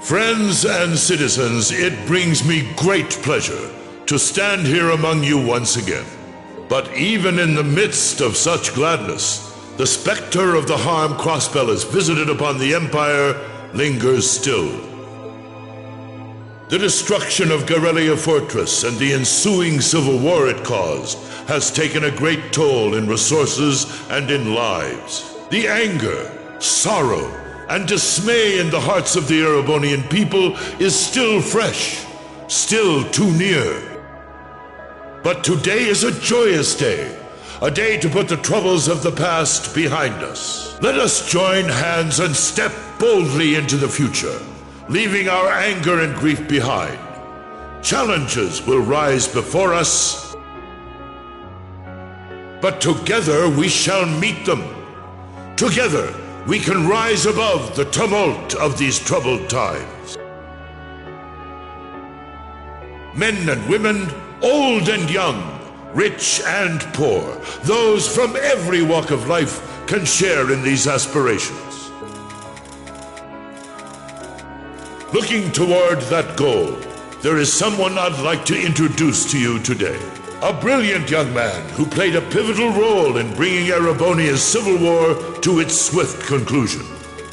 Friends and citizens, it brings me great pleasure to stand here among you once again. But even in the midst of such gladness, the specter of the harm Crossbell has visited upon the Empire lingers still. The destruction of Garrelia Fortress and the ensuing civil war it caused has taken a great toll in resources and in lives. The anger, sorrow, and dismay in the hearts of the Erebonian people is still fresh, still too near. But today is a joyous day, a day to put the troubles of the past behind us. Let us join hands and step boldly into the future, leaving our anger and grief behind. Challenges will rise before us, but together we shall meet them. Together, we can rise above the tumult of these troubled times. Men and women, old and young, rich and poor, those from every walk of life can share in these aspirations. Looking toward that goal, there is someone I'd like to introduce to you today. A brilliant young man who played a pivotal role in bringing Erebonia's civil war to its swift conclusion,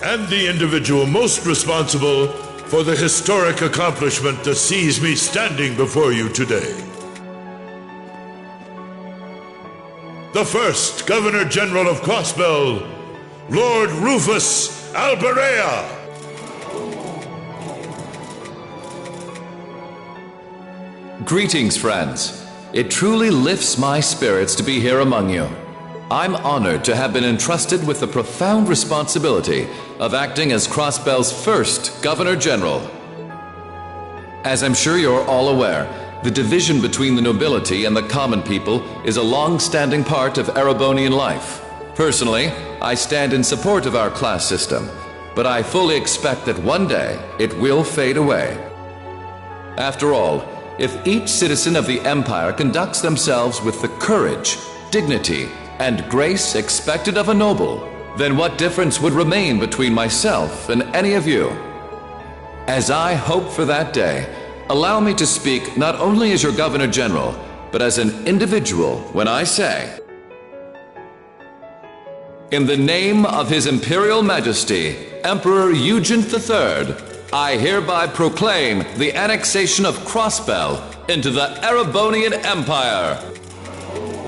and the individual most responsible for the historic accomplishment that sees me standing before you today. The first Governor General of Crossbell, Lord Rufus Alberea. Greetings, friends. It truly lifts my spirits to be here among you. I'm honored to have been entrusted with the profound responsibility of acting as Crossbell's first Governor General. As I'm sure you're all aware, the division between the nobility and the common people is a long-standing part of Erebonian life. Personally, I stand in support of our class system, but I fully expect that one day it will fade away. After all, if each citizen of the Empire conducts themselves with the courage, dignity, and grace expected of a noble, then what difference would remain between myself and any of you? As I hope for that day, allow me to speak not only as your Governor General, but as an individual when I say, in the name of His Imperial Majesty, Emperor Eugent III, I hereby proclaim the annexation of Crossbell into the Erebonian Empire.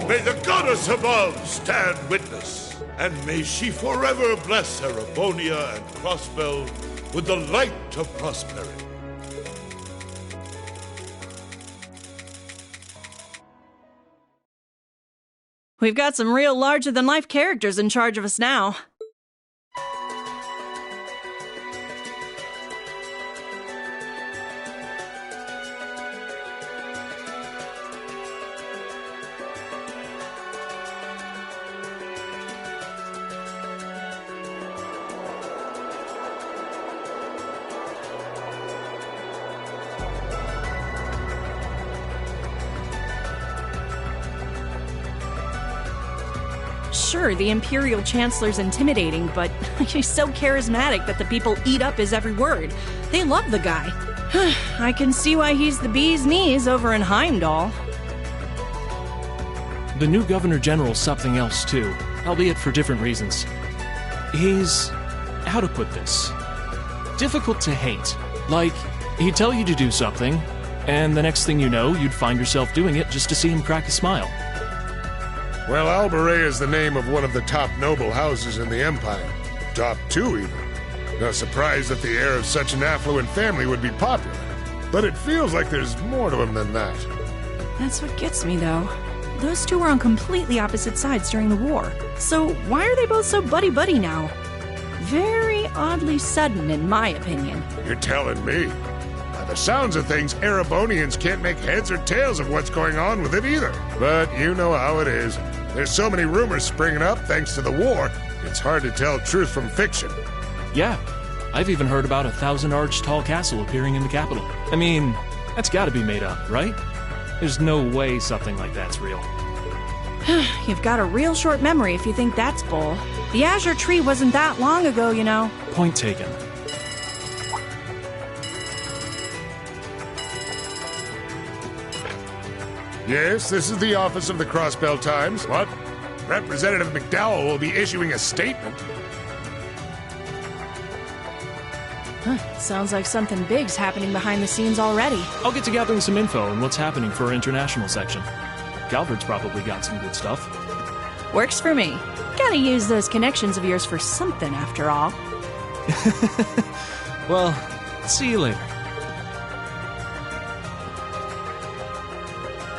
May the goddess above stand witness, and may she forever bless Erebonia and Crossbell with the light of prosperity. We've got some real larger-than-life characters in charge of us now. Sure, the Imperial Chancellor's intimidating, but he's so charismatic that the people eat up his every word. They love the guy. I can see why he's the bee's knees over in Heimdall. The new Governor General's something else too, albeit for different reasons. He's... how to put this? Difficult to hate. Like, he'd tell you to do something, and the next thing you know, you'd find yourself doing it just to see him crack a smile. Well, Alberea is the name of one of the top noble houses in the Empire. Top 2, even. Not surprised that the heir of such an affluent family would be popular. But it feels like there's more to him than that. That's what gets me, though. Those two were on completely opposite sides during the war. So why are they both so buddy-buddy now? Very oddly sudden, in my opinion. You're telling me. the sounds of things, Erebonians can't make heads or tails of what's going on with it either. But you know how it is. There's so many rumors springing up thanks to the war, it's hard to tell truth from fiction. Yeah, I've even heard about a 1,000-arch tall castle appearing in the capital. I mean, that's gotta be made up, right? There's no way something like that's real. You've got a real short memory if you think that's bull. The Azure Tree wasn't that long ago, you know. Point taken. Yes, this is the office of the Crossbell Times. What? Representative McDowell will be issuing a statement. Sounds like something big's happening behind the scenes already. I'll get to gathering some info on what's happening for our international section. Calvard's probably got some good stuff. Works for me. Gotta use those connections of yours for something, after all. Well, see you later.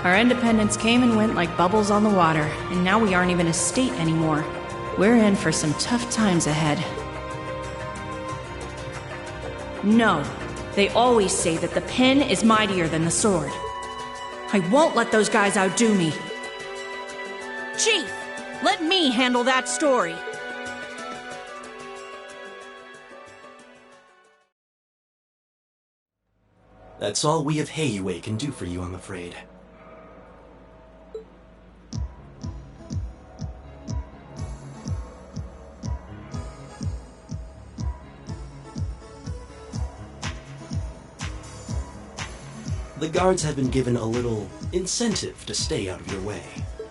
Our independence came and went like bubbles on the water, and now we aren't even a state anymore. We're in for some tough times ahead. No, they always say that the pen is mightier than the sword. I won't let those guys outdo me. Chief, let me handle that story. That's all we of Heiyue can do for you, I'm afraid. The guards have been given a little incentive to stay out of your way.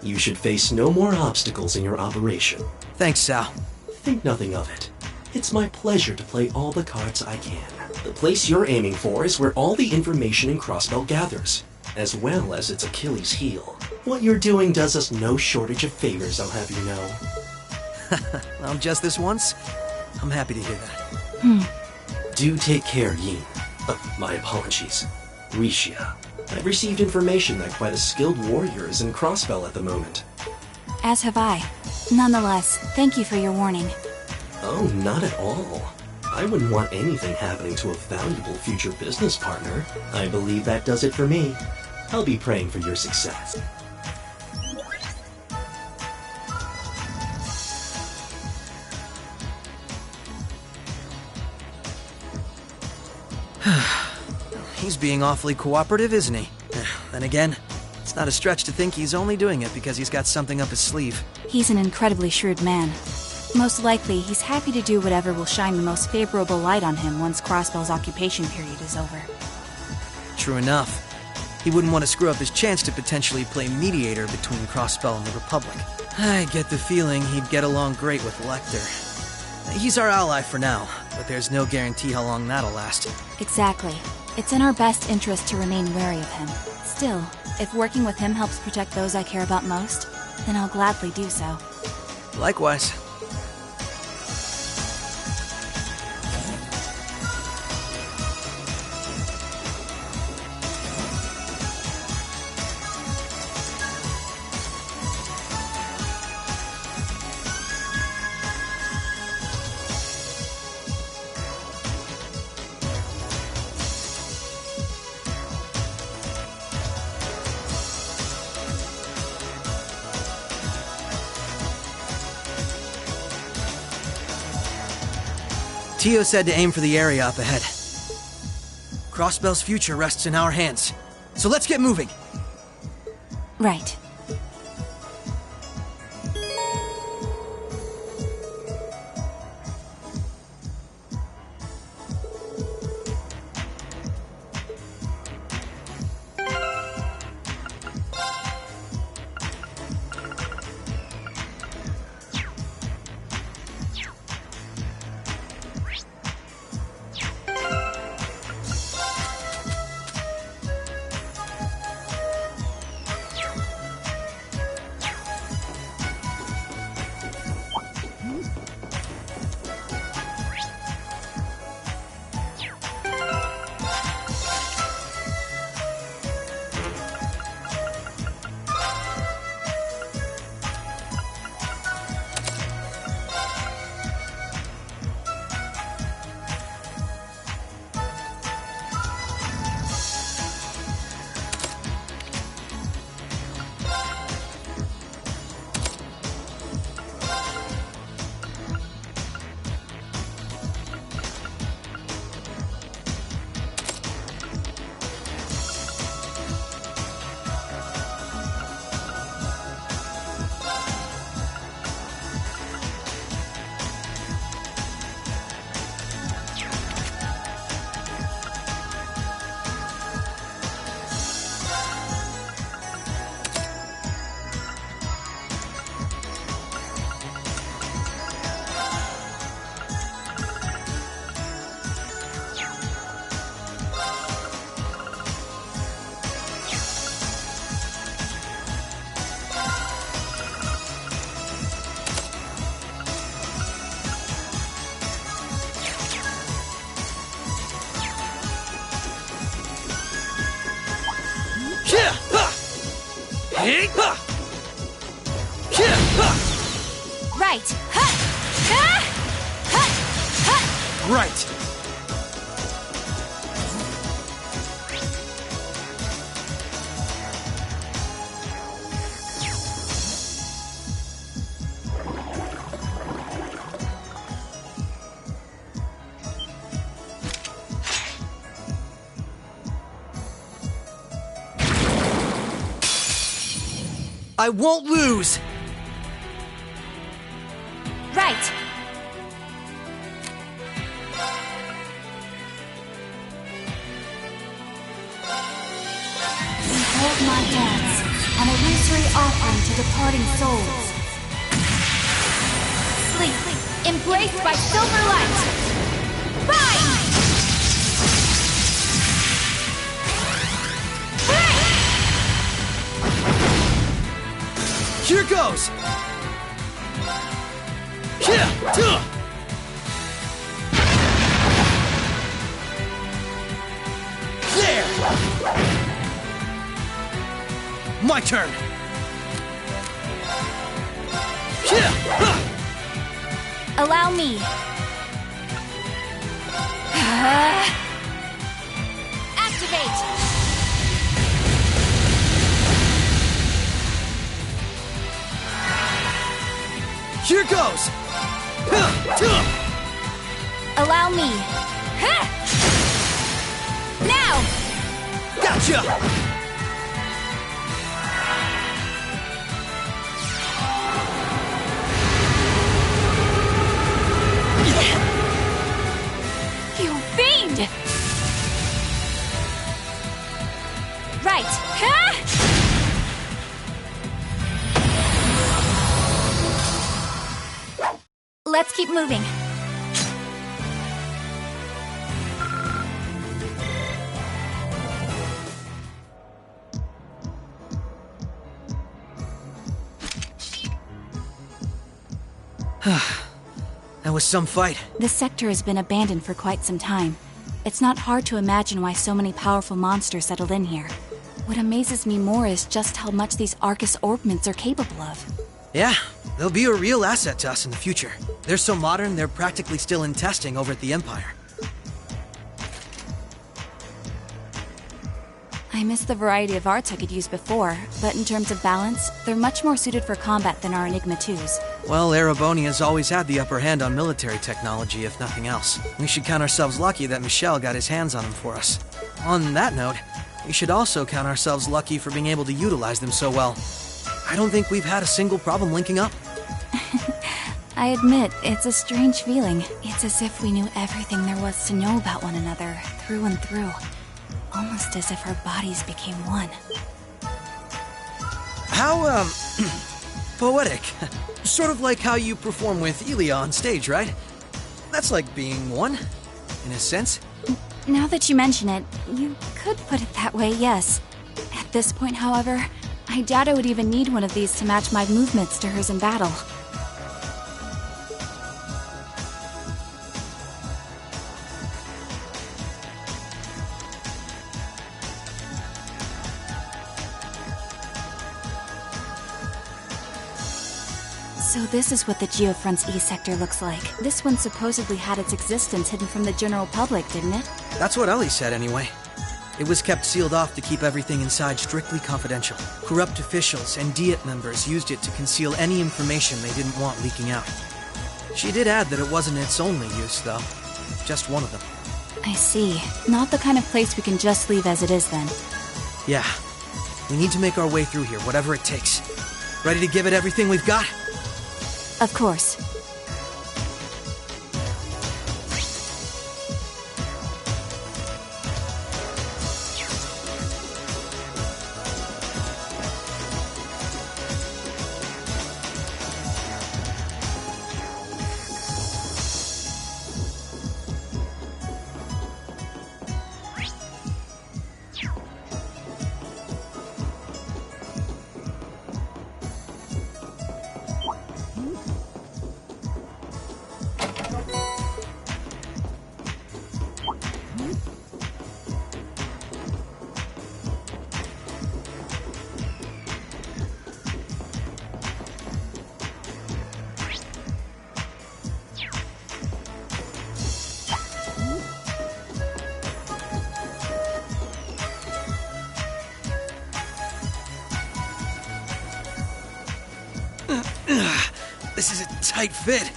You should face no more obstacles in your operation. Thanks, Sal. Think nothing of it. It's my pleasure to play all the cards I can. The place you're aiming for is where all the information in Crossbell gathers, as well as its Achilles heel. What you're doing does us no shortage of favors, I'll have you know. Well, just this once? I'm happy to hear that. Do take care, Yin. My apologies. Risha. I've received information that quite a skilled warrior is in Crossbell at the moment. As have I. Nonetheless, thank you for your warning. Oh, not at all. I wouldn't want anything happening to a valuable future business partner. I believe that does it for me. I'll be praying for your success. He's being awfully cooperative, isn't he? Then again, it's not a stretch to think he's only doing it because he's got something up his sleeve. He's an incredibly shrewd man. Most likely, he's happy to do whatever will shine the most favorable light on him once Crossbell's occupation period is over. True enough. He wouldn't want to screw up his chance to potentially play mediator between Crossbell and the Republic. I get the feeling he'd get along great with Lecter. He's our ally for now, but there's no guarantee how long that'll last. Exactly. It's in our best interest to remain wary of him. Still, if working with him helps protect those I care about most, then I'll gladly do so. Likewise. Tio said to aim for the area up ahead. Crossbell's future rests in our hands. So let's get moving. Right. Right. Right. I won't lose! Right. Behold my hands, an illusory offering to departing souls. Sleep, embraced by silver light. Bind! Here goes! There! My turn! Allow me. Activate! Here goes! Allow me. Now! Gotcha! You fiend! Right. Let's keep moving. That was some fight. This sector has been abandoned for quite some time. It's not hard to imagine why so many powerful monsters settled in here. What amazes me more is just how much these Arcus orbments are capable of. Yeah, they'll be a real asset to us in the future. They're so modern, they're practically still in testing over at the Empire. I miss the variety of arts I could use before, but in terms of balance, they're much more suited for combat than our Enigma 2s. Well, Erebonia's always had the upper hand on military technology, if nothing else. We should count ourselves lucky that Michel got his hands on them for us. On that note, we should also count ourselves lucky for being able to utilize them so well. I don't think we've had a single problem linking up. I admit, it's a strange feeling. It's as if we knew everything there was to know about one another, through and through. Almost as if our bodies became one. How, poetic. Sort of like how you perform with Elia on stage, right? That's like being one, in a sense. Now that you mention it, you could put it that way, yes. At this point, however, I doubt I would even need one of these to match my movements to hers in battle. So this is what the Geofront's E sector looks like. This one supposedly had its existence hidden from the general public, didn't it? That's what Ellie said anyway. It was kept sealed off to keep everything inside strictly confidential. Corrupt officials and Diet members used it to conceal any information they didn't want leaking out. She did add that it wasn't its only use, though. Just one of them. I see. Not the kind of place we can just leave as it is, then. Yeah. We need to make our way through here, whatever it takes. Ready to give it everything we've got? Of course. This is a tight fit.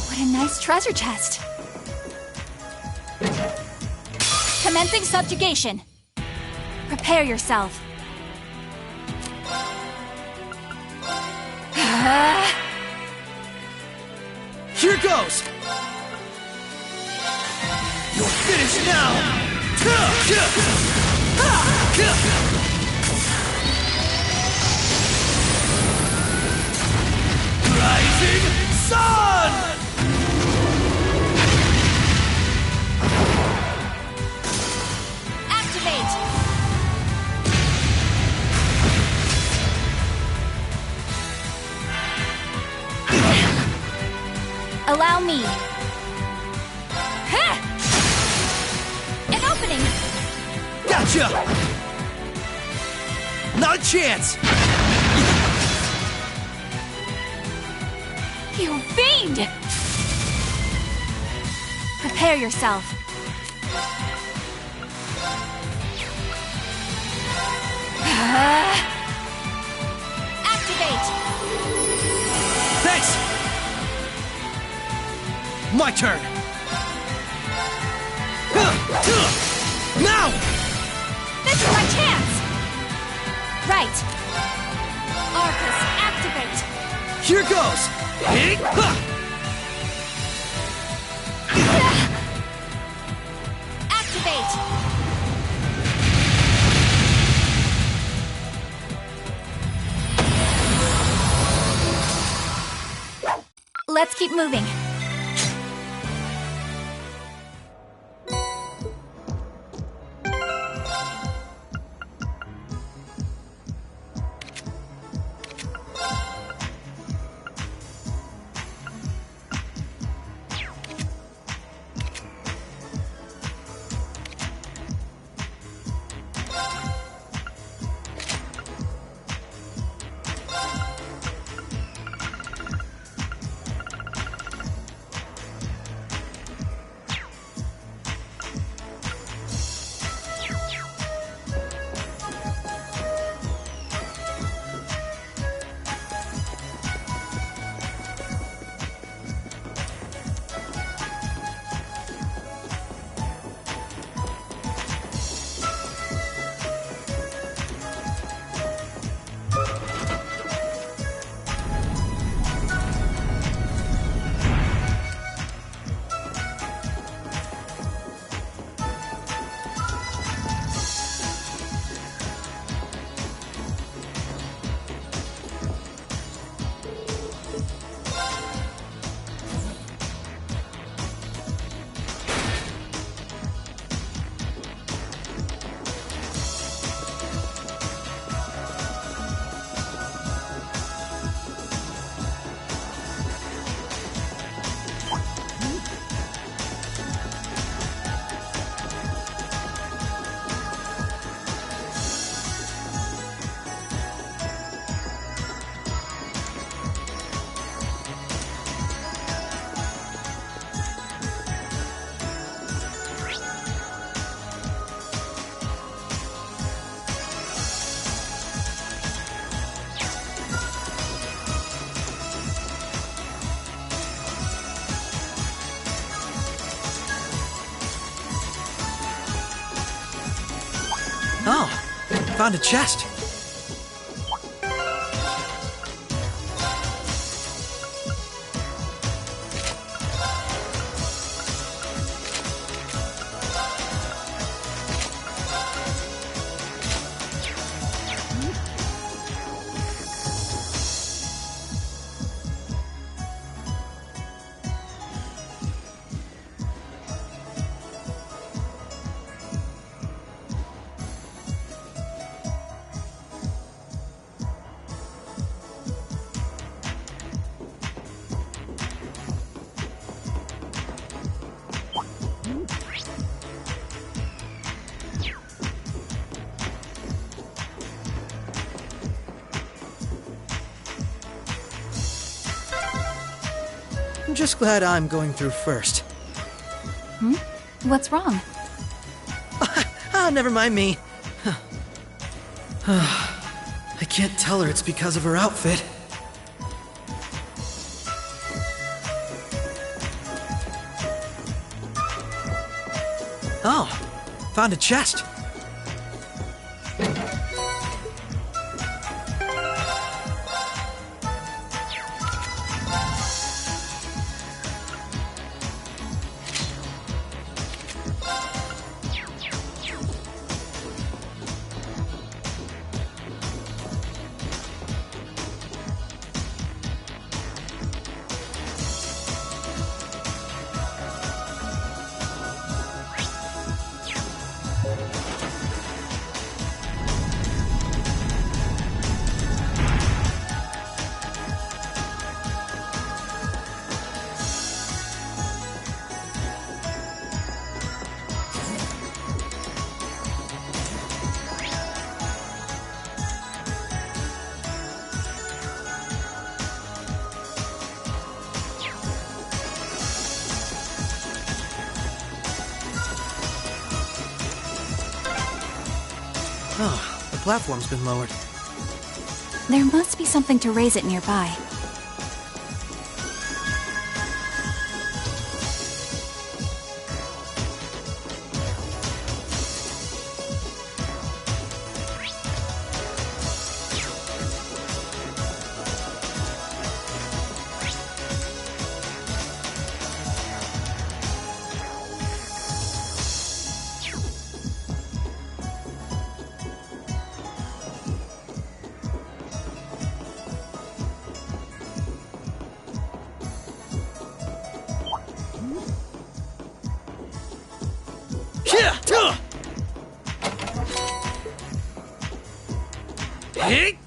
What a nice treasure chest. Commencing subjugation. Prepare yourself. Here goes! You're finished now! Rising Sun! Activate! Allow me. An opening! Gotcha! Not a chance! You fiend! Prepare yourself. Activate! Thanks! My turn! Now! This is my chance! Right. Arcus, activate! Here goes! Activate! Let's keep moving. found a chest. I'm just glad I'm going through first. What's wrong? Ah, never mind me. I can't tell her it's because of her outfit. Oh, found a chest. Oh, the platform's been lowered. There must be something to raise it nearby. Hey!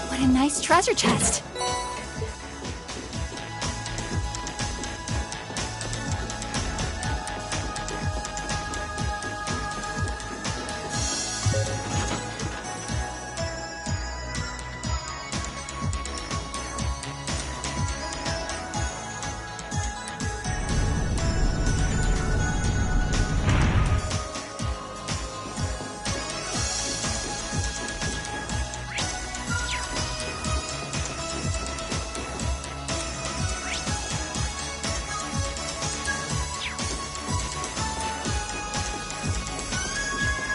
What a nice treasure chest.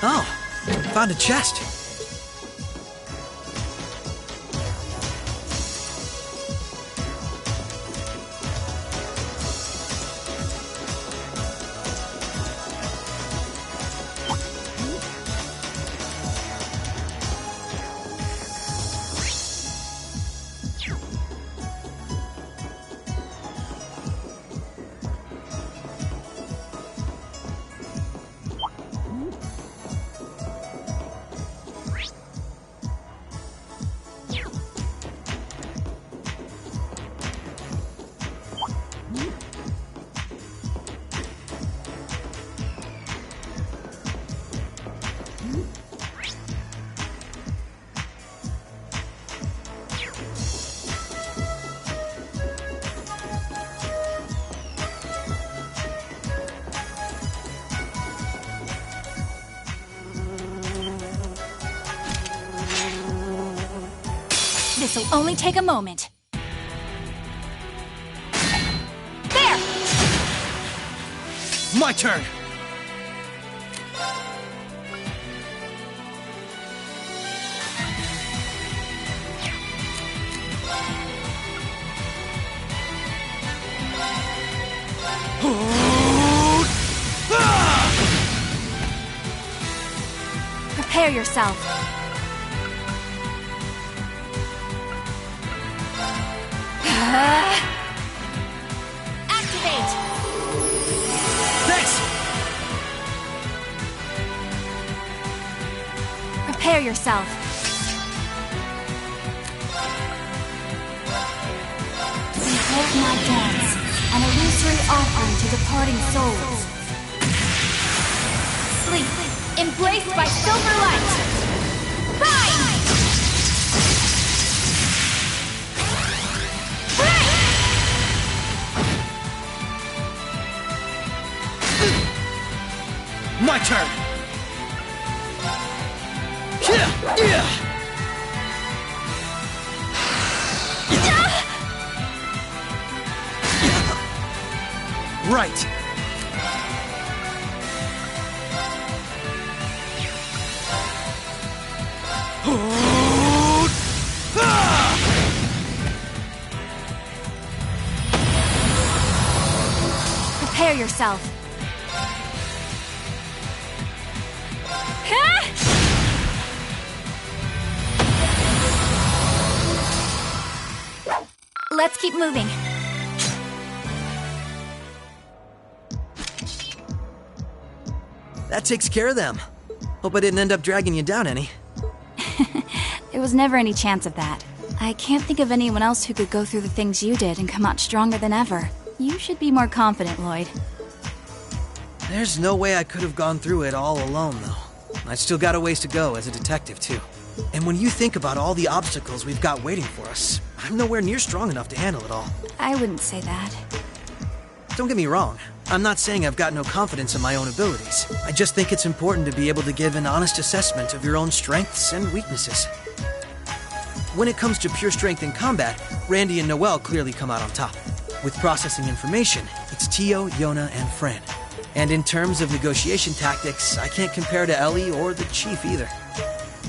Oh, found a chest. This'll only take a moment. There! My turn! Prepare yourself. Activate! Thanks! Prepare yourself. Behold my dance, an illusory offering to departing souls. Sleep, embraced by silver light. Rise! My turn! Right! Prepare yourself. Let's keep moving. That takes care of them. Hope I didn't end up dragging you down any. There was never any chance of that. I can't think of anyone else who could go through the things you did and come out stronger than ever. You should be more confident, Lloyd. There's no way I could have gone through it all alone, though. I still got a ways to go as a detective, too. And when you think about all the obstacles we've got waiting for us, I'm nowhere near strong enough to handle it all. I wouldn't say that. Don't get me wrong. I'm not saying I've got no confidence in my own abilities. I just think it's important to be able to give an honest assessment of your own strengths and weaknesses. When it comes to pure strength in combat, Randy and Noelle clearly come out on top. With processing information, it's Tio, Yona, and Fran. And in terms of negotiation tactics, I can't compare to Ellie or the Chief either.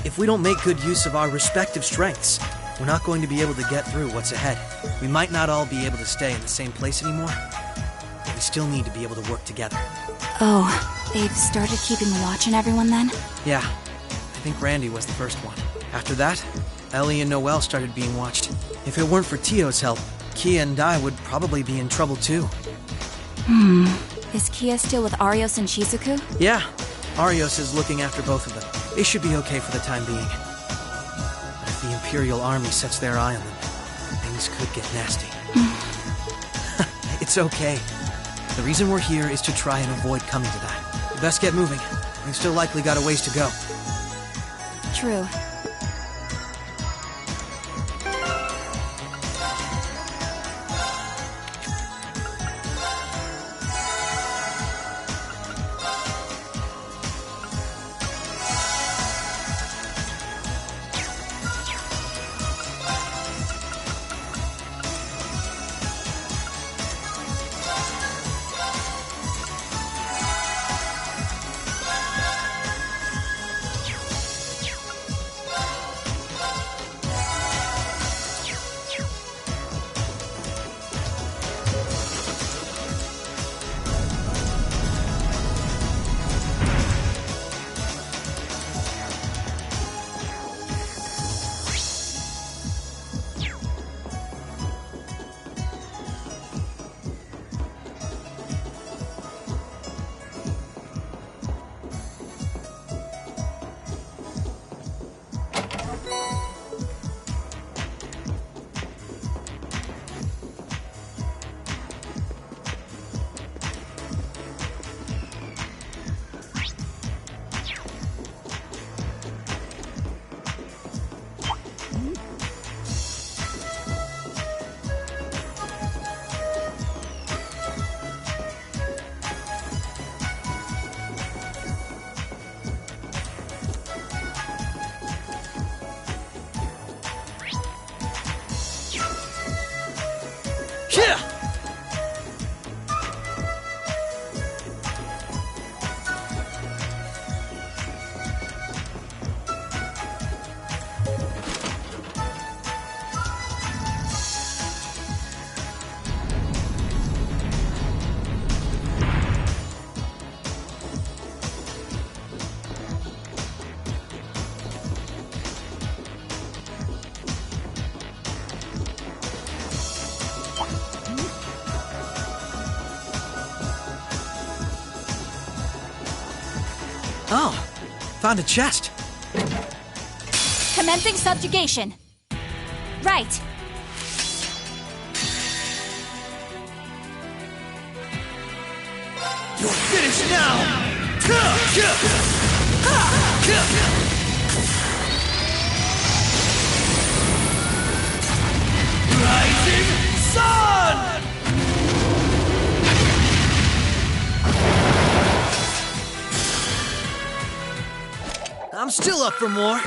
If we don't make good use of our respective strengths, we're not going to be able to get through what's ahead. We might not all be able to stay in the same place anymore, but we still need to be able to work together. Oh, they've started keeping watch on everyone then? Yeah, I think Randy was the first one. After that, Ellie and Noelle started being watched. If it weren't for Tio's help, Kia and I would probably be in trouble too. Is Kia still with Arios and Shizuku? Yeah, Arios is looking after both of them. They should be okay for the time being. But if the Imperial Army sets their eye on them, things could get nasty. It's okay. The reason we're here is to try and avoid coming to that. We best get moving. We've still likely got a ways to go. True. Oh, found a chest. Commencing subjugation. Right. You're finished now! Rising Sun! I'm still up for more.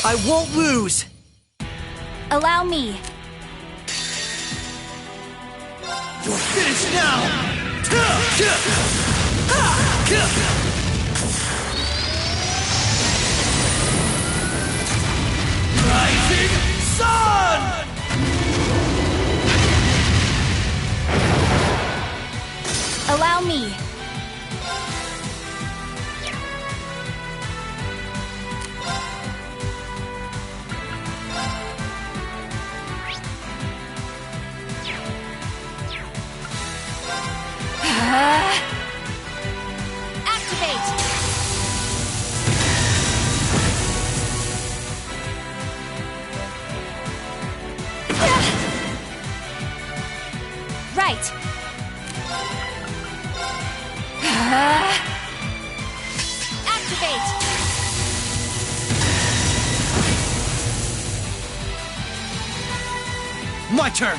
I won't lose! Allow me. You're finished now! Rising Sun! Allow me. Activate! Right! Activate! My turn!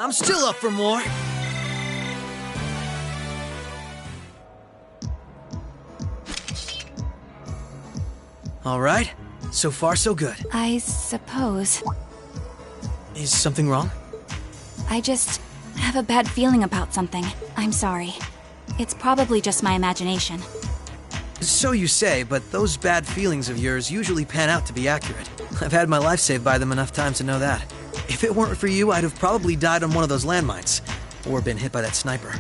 I'm still up for more. All right. So far, so good. I suppose. Is something wrong? I just have a bad feeling about something. I'm sorry. It's probably just my imagination. So you say, but those bad feelings of yours usually pan out to be accurate. I've had my life saved by them enough times to know that. If it weren't for you, I'd have probably died on one of those landmines. Or been hit by that sniper.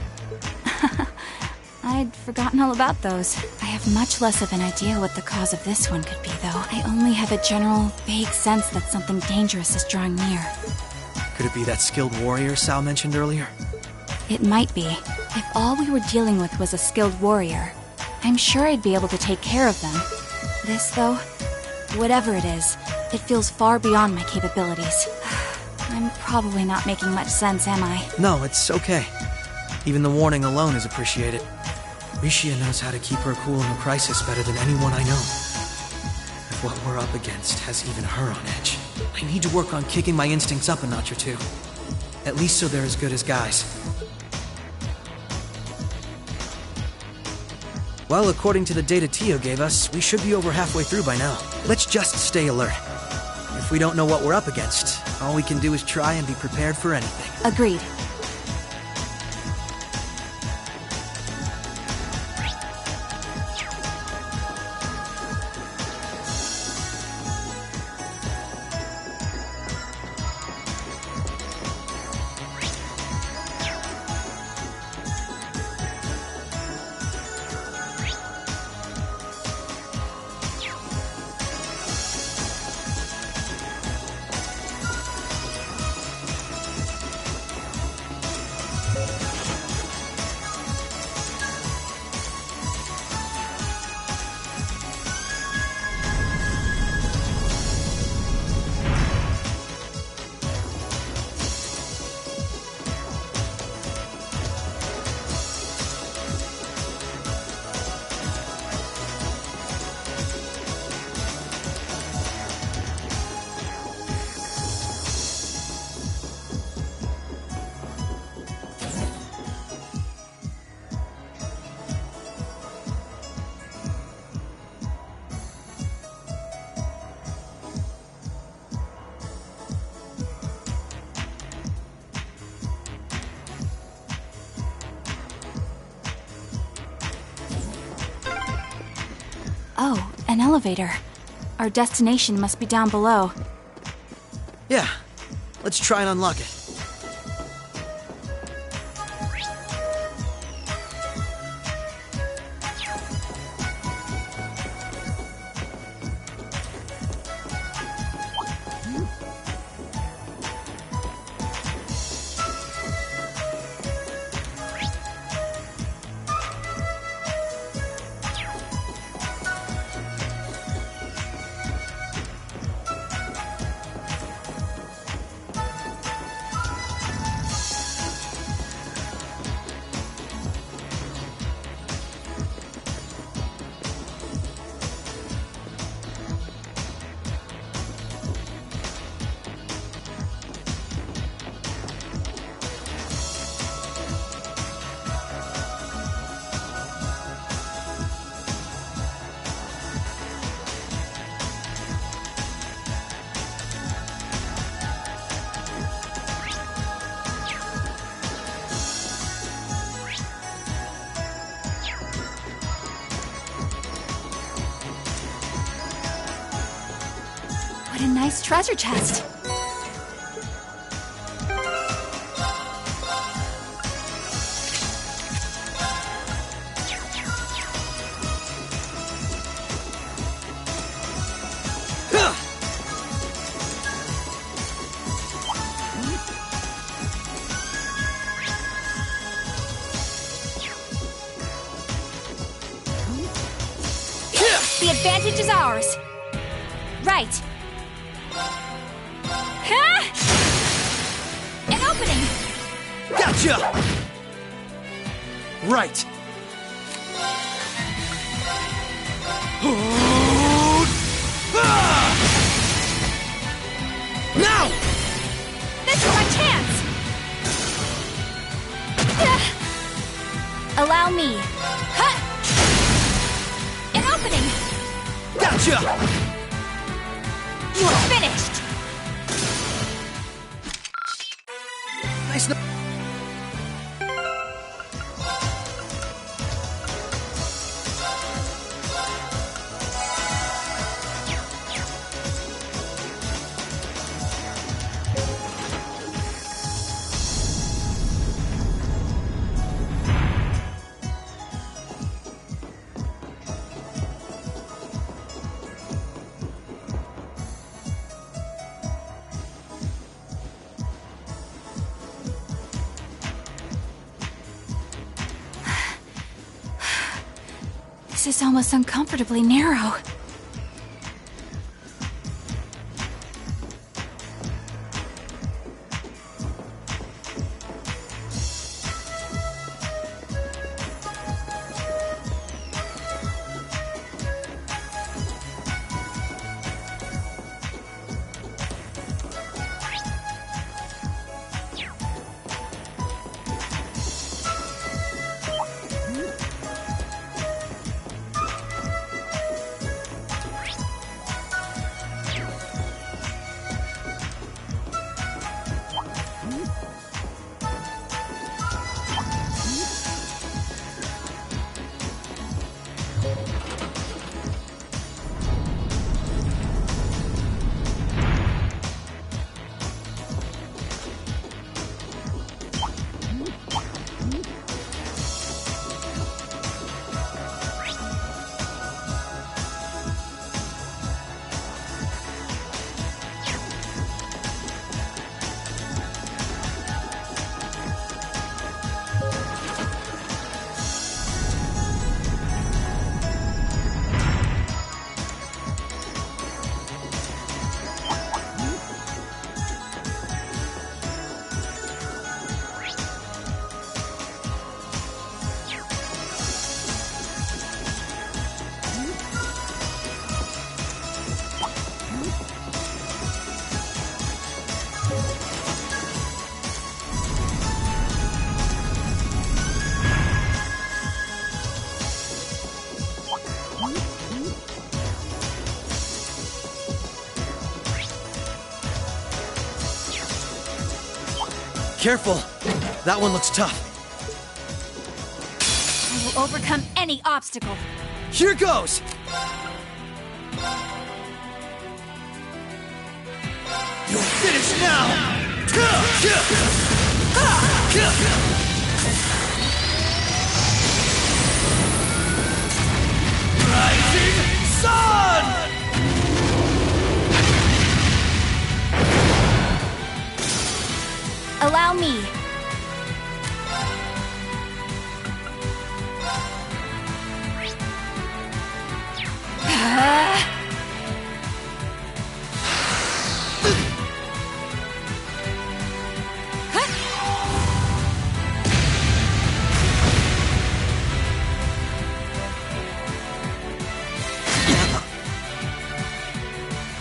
I'd forgotten all about those. I have much less of an idea what the cause of this one could be, though. I only have a general, vague sense that something dangerous is drawing near. Could it be that skilled warrior Sal mentioned earlier? It might be. If all we were dealing with was a skilled warrior, I'm sure I'd be able to take care of them. This, though, whatever it is, it feels far beyond my capabilities. I'm probably not making much sense, am I? No, it's okay. Even the warning alone is appreciated. Rishia knows how to keep her cool in a crisis better than anyone I know. If what we're up against has even her on edge, I need to work on kicking my instincts up a notch or two. At least so they're as good as guys. Well, according to the data Tio gave us, we should be over halfway through by now. Let's just stay alert. If we don't know what we're up against, all we can do is try and be prepared for anything. Agreed. Oh, an elevator. Our destination must be down below. Yeah, let's try and unlock it. What a nice treasure chest. The advantage is ours. Right. Huh? An opening! Gotcha! Right. Now! This is my chance! Allow me. Huh? An opening! Gotcha! Finished! Nice. This is almost uncomfortably narrow. Careful. That one looks tough. I will overcome any obstacle. Here goes! You'll finish now! Rising Sun! Allow me.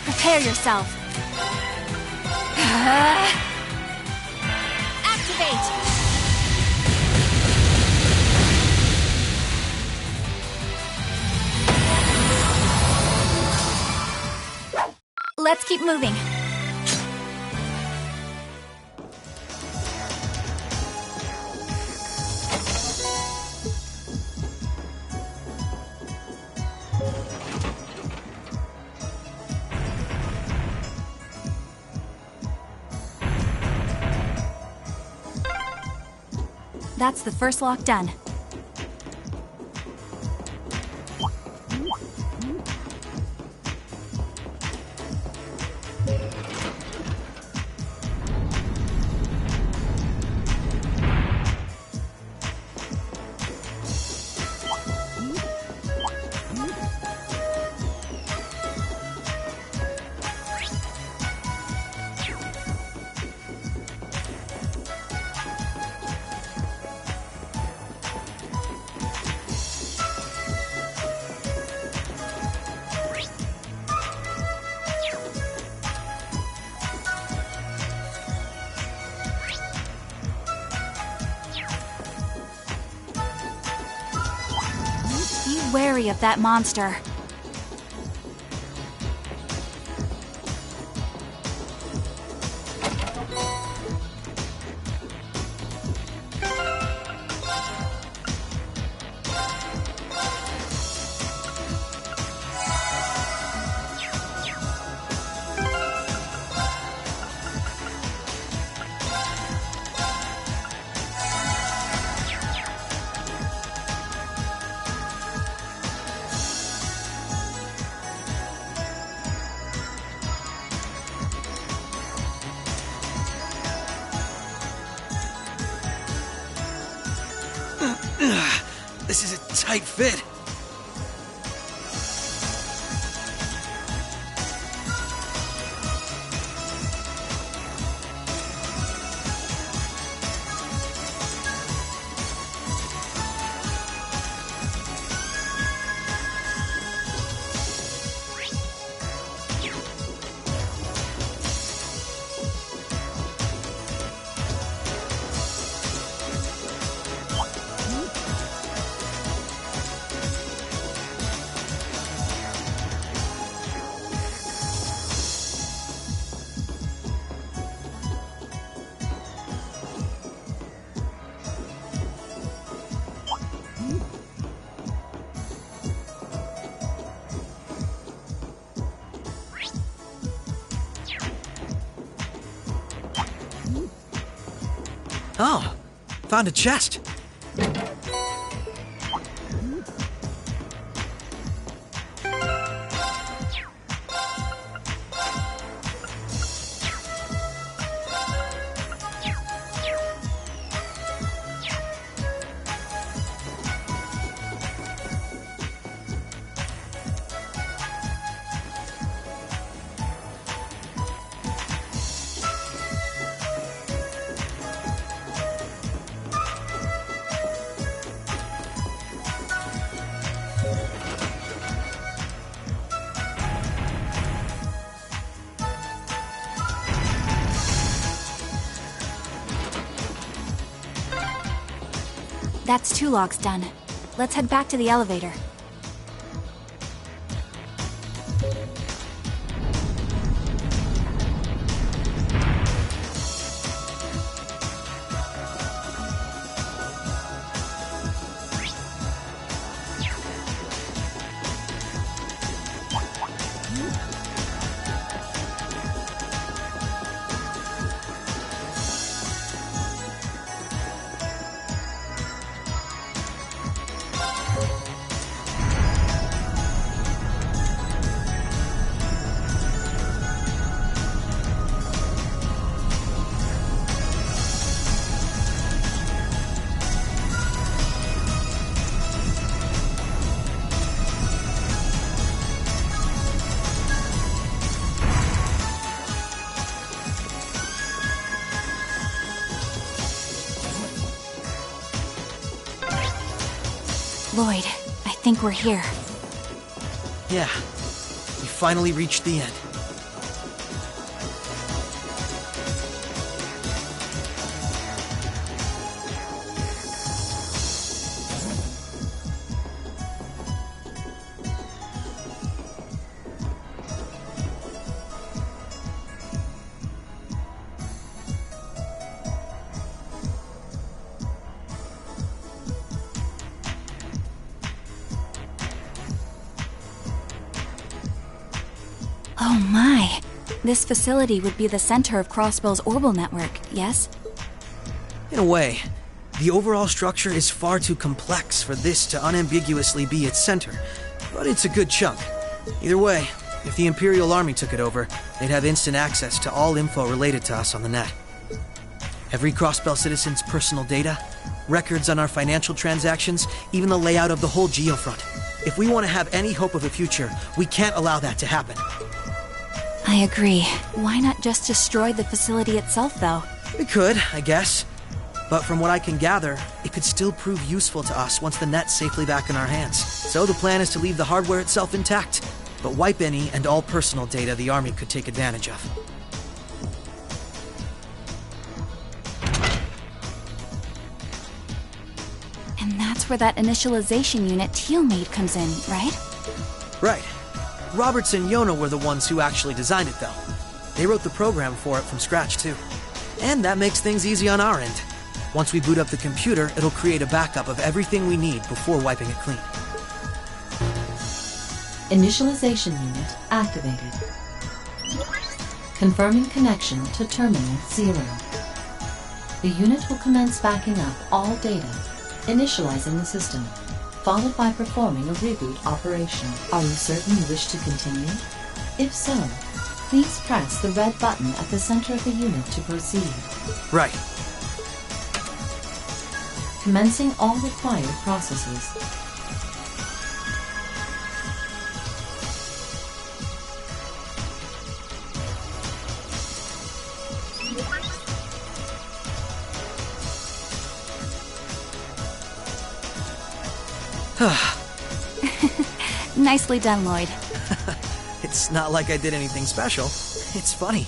Prepare yourself. Activate! Let's keep moving. That's the first lock done. Be wary of that monster. This is a tight fit. Oh, found a chest. That's 2 logs done. Let's head back to the elevator. Lloyd, I think we're here. Yeah, we finally reached the end. Oh my! This facility would be the center of Crossbell's orbital network, yes? In a way, the overall structure is far too complex for this to unambiguously be its center, but it's a good chunk. Either way, if the Imperial Army took it over, they'd have instant access to all info related to us on the net. Every Crossbell citizen's personal data, records on our financial transactions, even the layout of the whole geofront. If we want to have any hope of a future, we can't allow that to happen. I agree. Why not just destroy the facility itself, though? We could, I guess. But from what I can gather, it could still prove useful to us once the net's safely back in our hands. So the plan is to leave the hardware itself intact, but wipe any and all personal data the Army could take advantage of. And that's where that initialization unit Teal made comes in, right? Right. Roberts and Yona were the ones who actually designed it, though. They wrote the program for it from scratch, too. And that makes things easy on our end. Once we boot up the computer, it'll create a backup of everything we need before wiping it clean. Initialization unit activated. Confirming connection to Terminal 0. The unit will commence backing up all data, initializing the system, followed by performing a reboot operation. Are you certain you wish to continue? If so, please press the red button at the center of the unit to proceed. Right. Commencing all required processes. Nicely done, Lloyd. It's not like I did anything special. It's funny.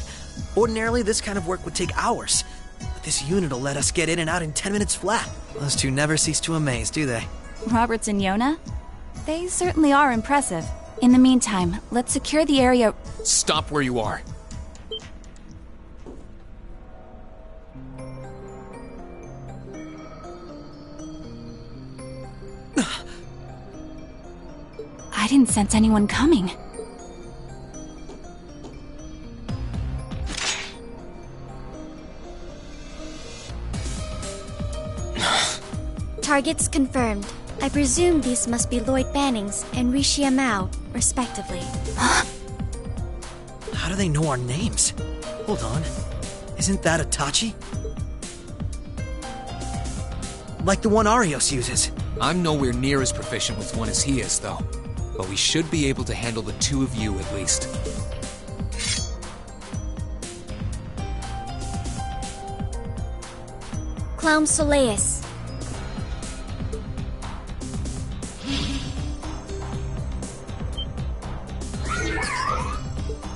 Ordinarily, this kind of work would take hours. But this unit will let us get in and out in 10 minutes flat. Those two never cease to amaze, do they? Roberts and Yona? They certainly are impressive. In the meantime, let's secure the area. Stop where you are. I didn't sense anyone coming. Targets confirmed. I presume these must be Lloyd Bannings and Rishia Mao, respectively. How do they know our names? Hold on. Isn't that Itachi? Like the one Arios uses. I'm nowhere near as proficient with one as he is, though. But we should be able to handle the two of you at least. Clown Soleus.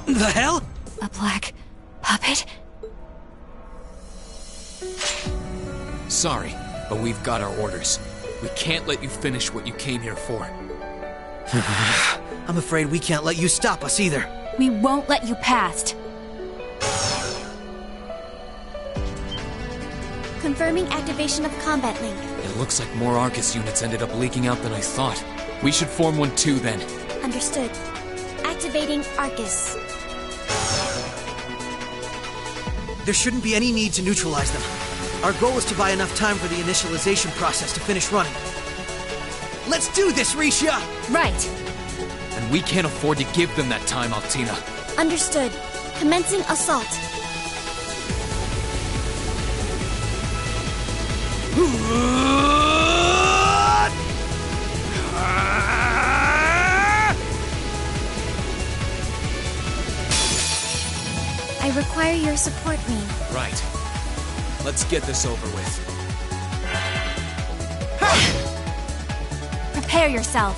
The hell? A black puppet? Sorry, but we've got our orders. We can't let you finish what you came here for. I'm afraid we can't let you stop us either. We won't let you past. Confirming activation of combat link. It looks like more Arcus units ended up leaking out than I thought. We should form one too, then. Understood. Activating Arcus. There shouldn't be any need to neutralize them. Our goal is to buy enough time for the initialization process to finish running. Let's do this, Rishia! Right. And we can't afford to give them that time, Altina. Understood. Commencing assault. I require your support, Rean. Right. Let's get this over with. Prepare yourself.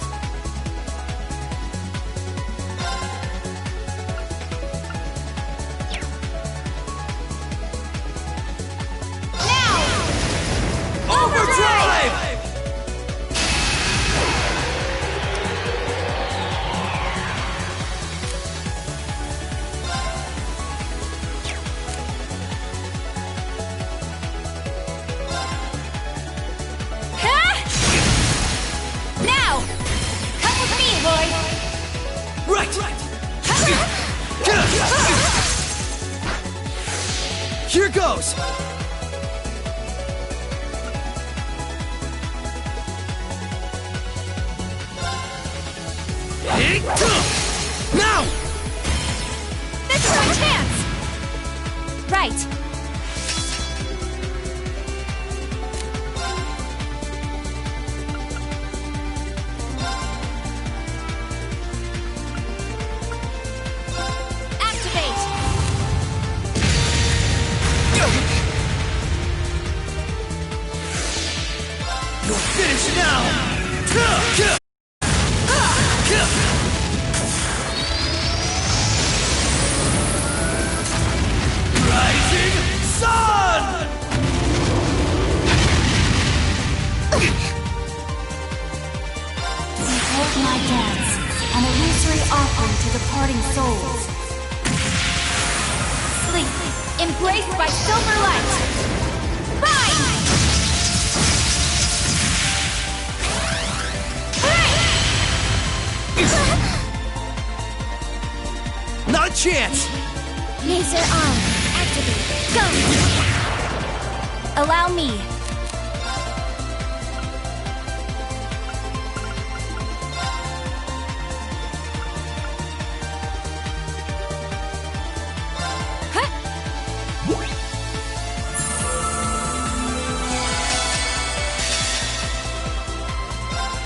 Overdrive! Now! Come with me, boy! Right! Here goes! Now! This is our chance! Right. Activate! You'll finish now! Rising Sun! Behold my dance, an illusory offering to departing souls. Sleep, embraced by silver light! Rise! Not a chance! Laser arm, activate. Go! Allow me.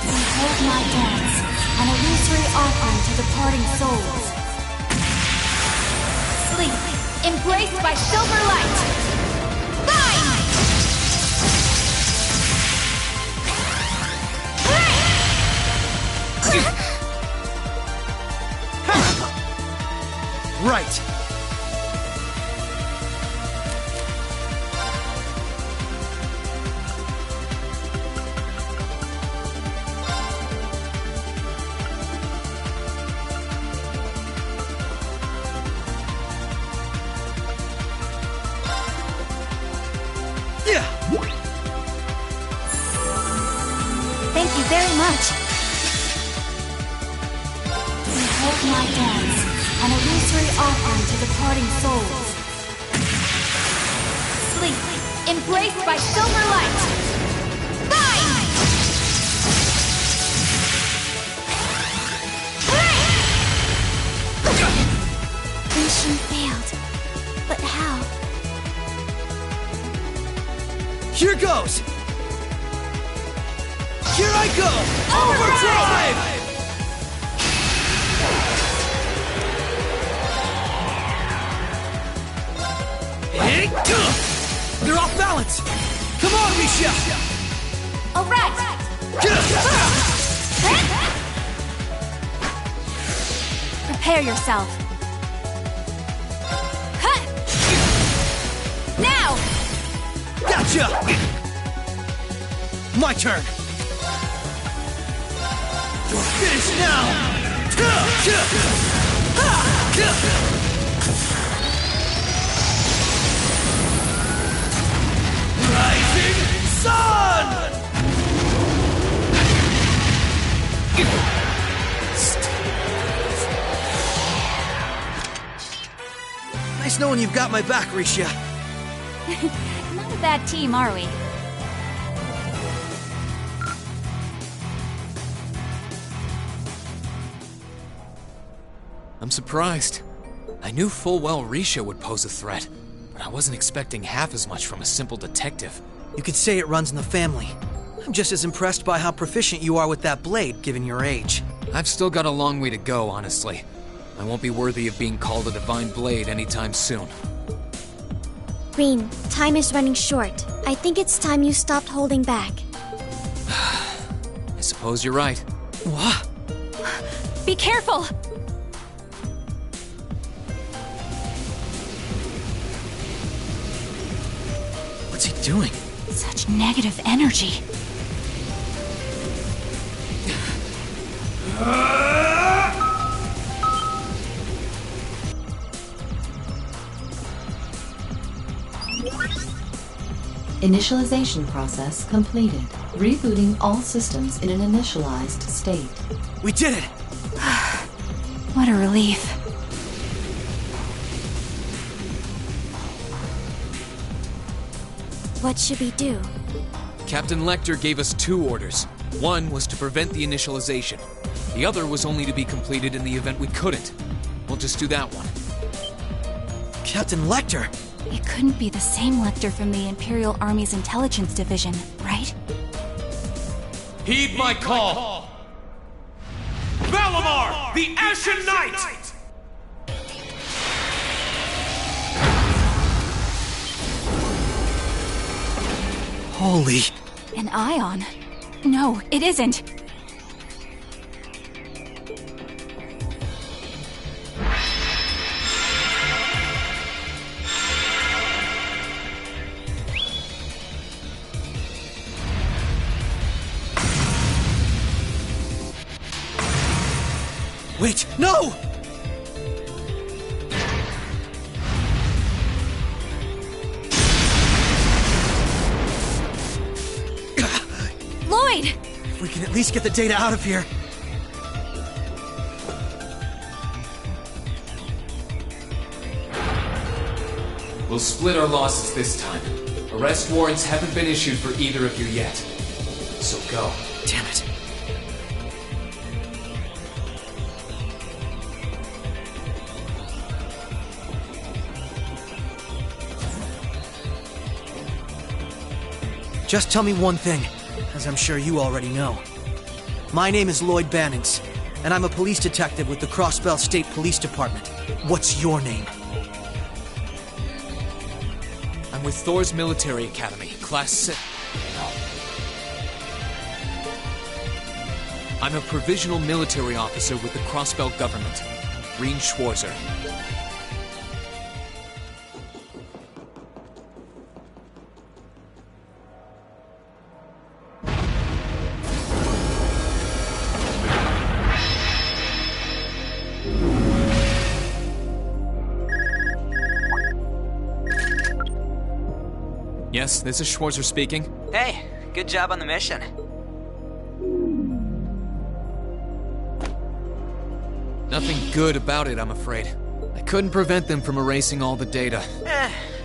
Behold my dance, an illusory offering to departing souls. Sleep, embraced by silver light! Rise! Right! Thank you very much. Behold my dance, an illusory offering to departing souls. Sleep, embraced by silver light! Rise! Mission failed. But how? Here goes! Here I go! Overdrive! They're off balance! Come on, Misha! Alright! Prepare yourself. Now! Gotcha! My turn! You're finished now! Rising Sun! Nice knowing you've got my back, Risha. Not a bad team, are we? I'm surprised. I knew full well Risha would pose a threat, but I wasn't expecting half as much from a simple detective. You could say it runs in the family. I'm just as impressed by how proficient you are with that blade, given your age. I've still got a long way to go, honestly. I won't be worthy of being called a Divine Blade anytime soon. Green, time is running short. I think it's time you stopped holding back. I suppose Suppose you're right. What? Be careful! What's he doing? Such negative energy. Initialization process completed. Rebooting all systems in an initialized state. We did it! What a relief. What should we do? Captain Lecter gave us 2 orders. One was to prevent the initialization. The other was only to be completed in the event we couldn't. We'll just do that one. Captain Lecter! It couldn't be the same Lecter from the Imperial Army's Intelligence Division, right? Heed my call! Valimar, the Ashen Knight! Holy... An ion? No, it isn't. Wait, no! Lloyd! If we can at least get the data out of here. We'll split our losses this time. Arrest warrants haven't been issued for either of you yet. So go. Damn it. Just tell me one thing, as I'm sure you already know. My name is Lloyd Bannings, and I'm a police detective with the Crossbell State Police Department. What's your name? I'm with Thor's Military Academy, Class 6. I'm a provisional military officer with the Crossbell government. Green Schwarzer. Yes, this is Schwarzer speaking. Hey, good job on the mission. Nothing good about it, I'm afraid. I couldn't prevent them from erasing all the data.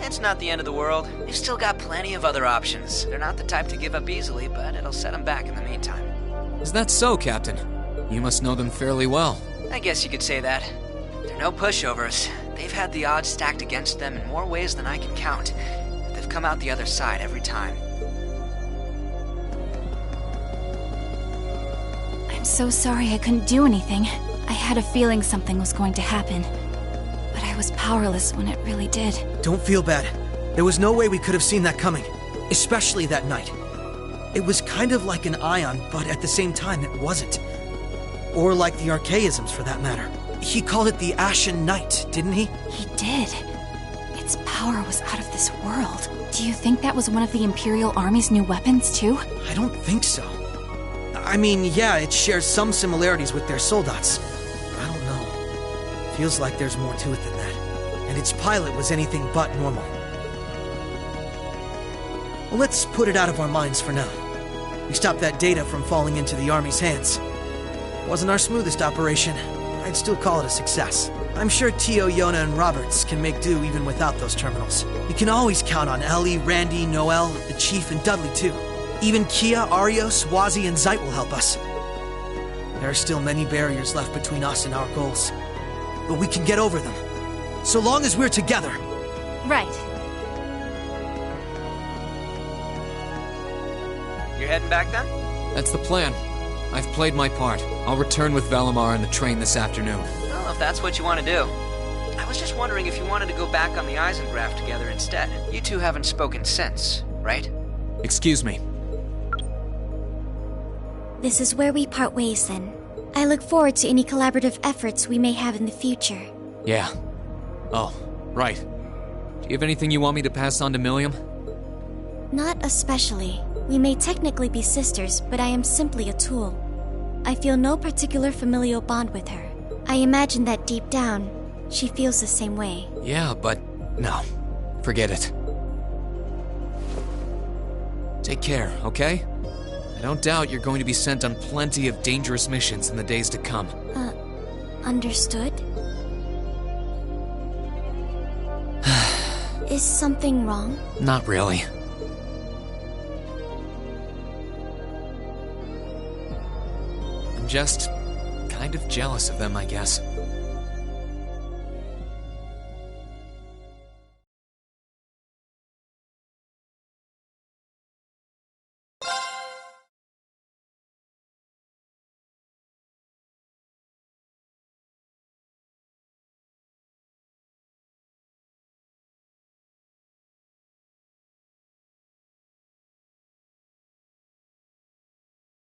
It's not the end of the world. They've still got plenty of other options. They're not the type to give up easily, but it'll set them back in the meantime. Is that so, Captain? You must know them fairly well. I guess you could say that. They're no pushovers. They've had the odds stacked against them in more ways than I can count. But they've come out the other side every time. I'm so sorry I couldn't do anything. I had a feeling something was going to happen. But I was powerless when it really did. Don't feel bad. There was no way we could have seen that coming. Especially that night. It was kind of like an ion, but at the same time it wasn't. Or like the Archaisms, for that matter. He called it the Ashen Knight, didn't he? He did. Its power was out of this world. Do you think that was one of the Imperial Army's new weapons, too? I don't think so. I mean, yeah, it shares some similarities with their soldats. But I don't know. Feels like there's more to it than that. And its pilot was anything but normal. Well, let's put it out of our minds for now. We stopped that data from falling into the Army's hands. Wasn't our smoothest operation. I'd still call it a success. I'm sure Tio, Yona, and Roberts can make do even without those terminals. You can always count on Ellie, Randy, Noel, the Chief, and Dudley, too. Even Kia, Arios, Wazi, and Zeit will help us. There are still many barriers left between us and our goals. But we can get over them. So long as we're together. Right. You're heading back then? That's the plan. I've played my part. I'll return with Valimar and the train this afternoon. Well, if that's what you want to do. I was just wondering if you wanted to go back on the Eisengraph together instead. You two haven't spoken since, right? Excuse me. This is where we part ways then. I look forward to any collaborative efforts we may have in the future. Yeah. Oh, right. Do you have anything you want me to pass on to Milliam? Not especially. We may technically be sisters, but I am simply a tool. I feel no particular familial bond with her. I imagine that deep down, she feels the same way. Yeah, but no. Forget it. Take care, okay? I don't doubt you're going to be sent on plenty of dangerous missions in the days to come. Understood? Is something wrong? Not really. I'm just kind of jealous of them, I guess.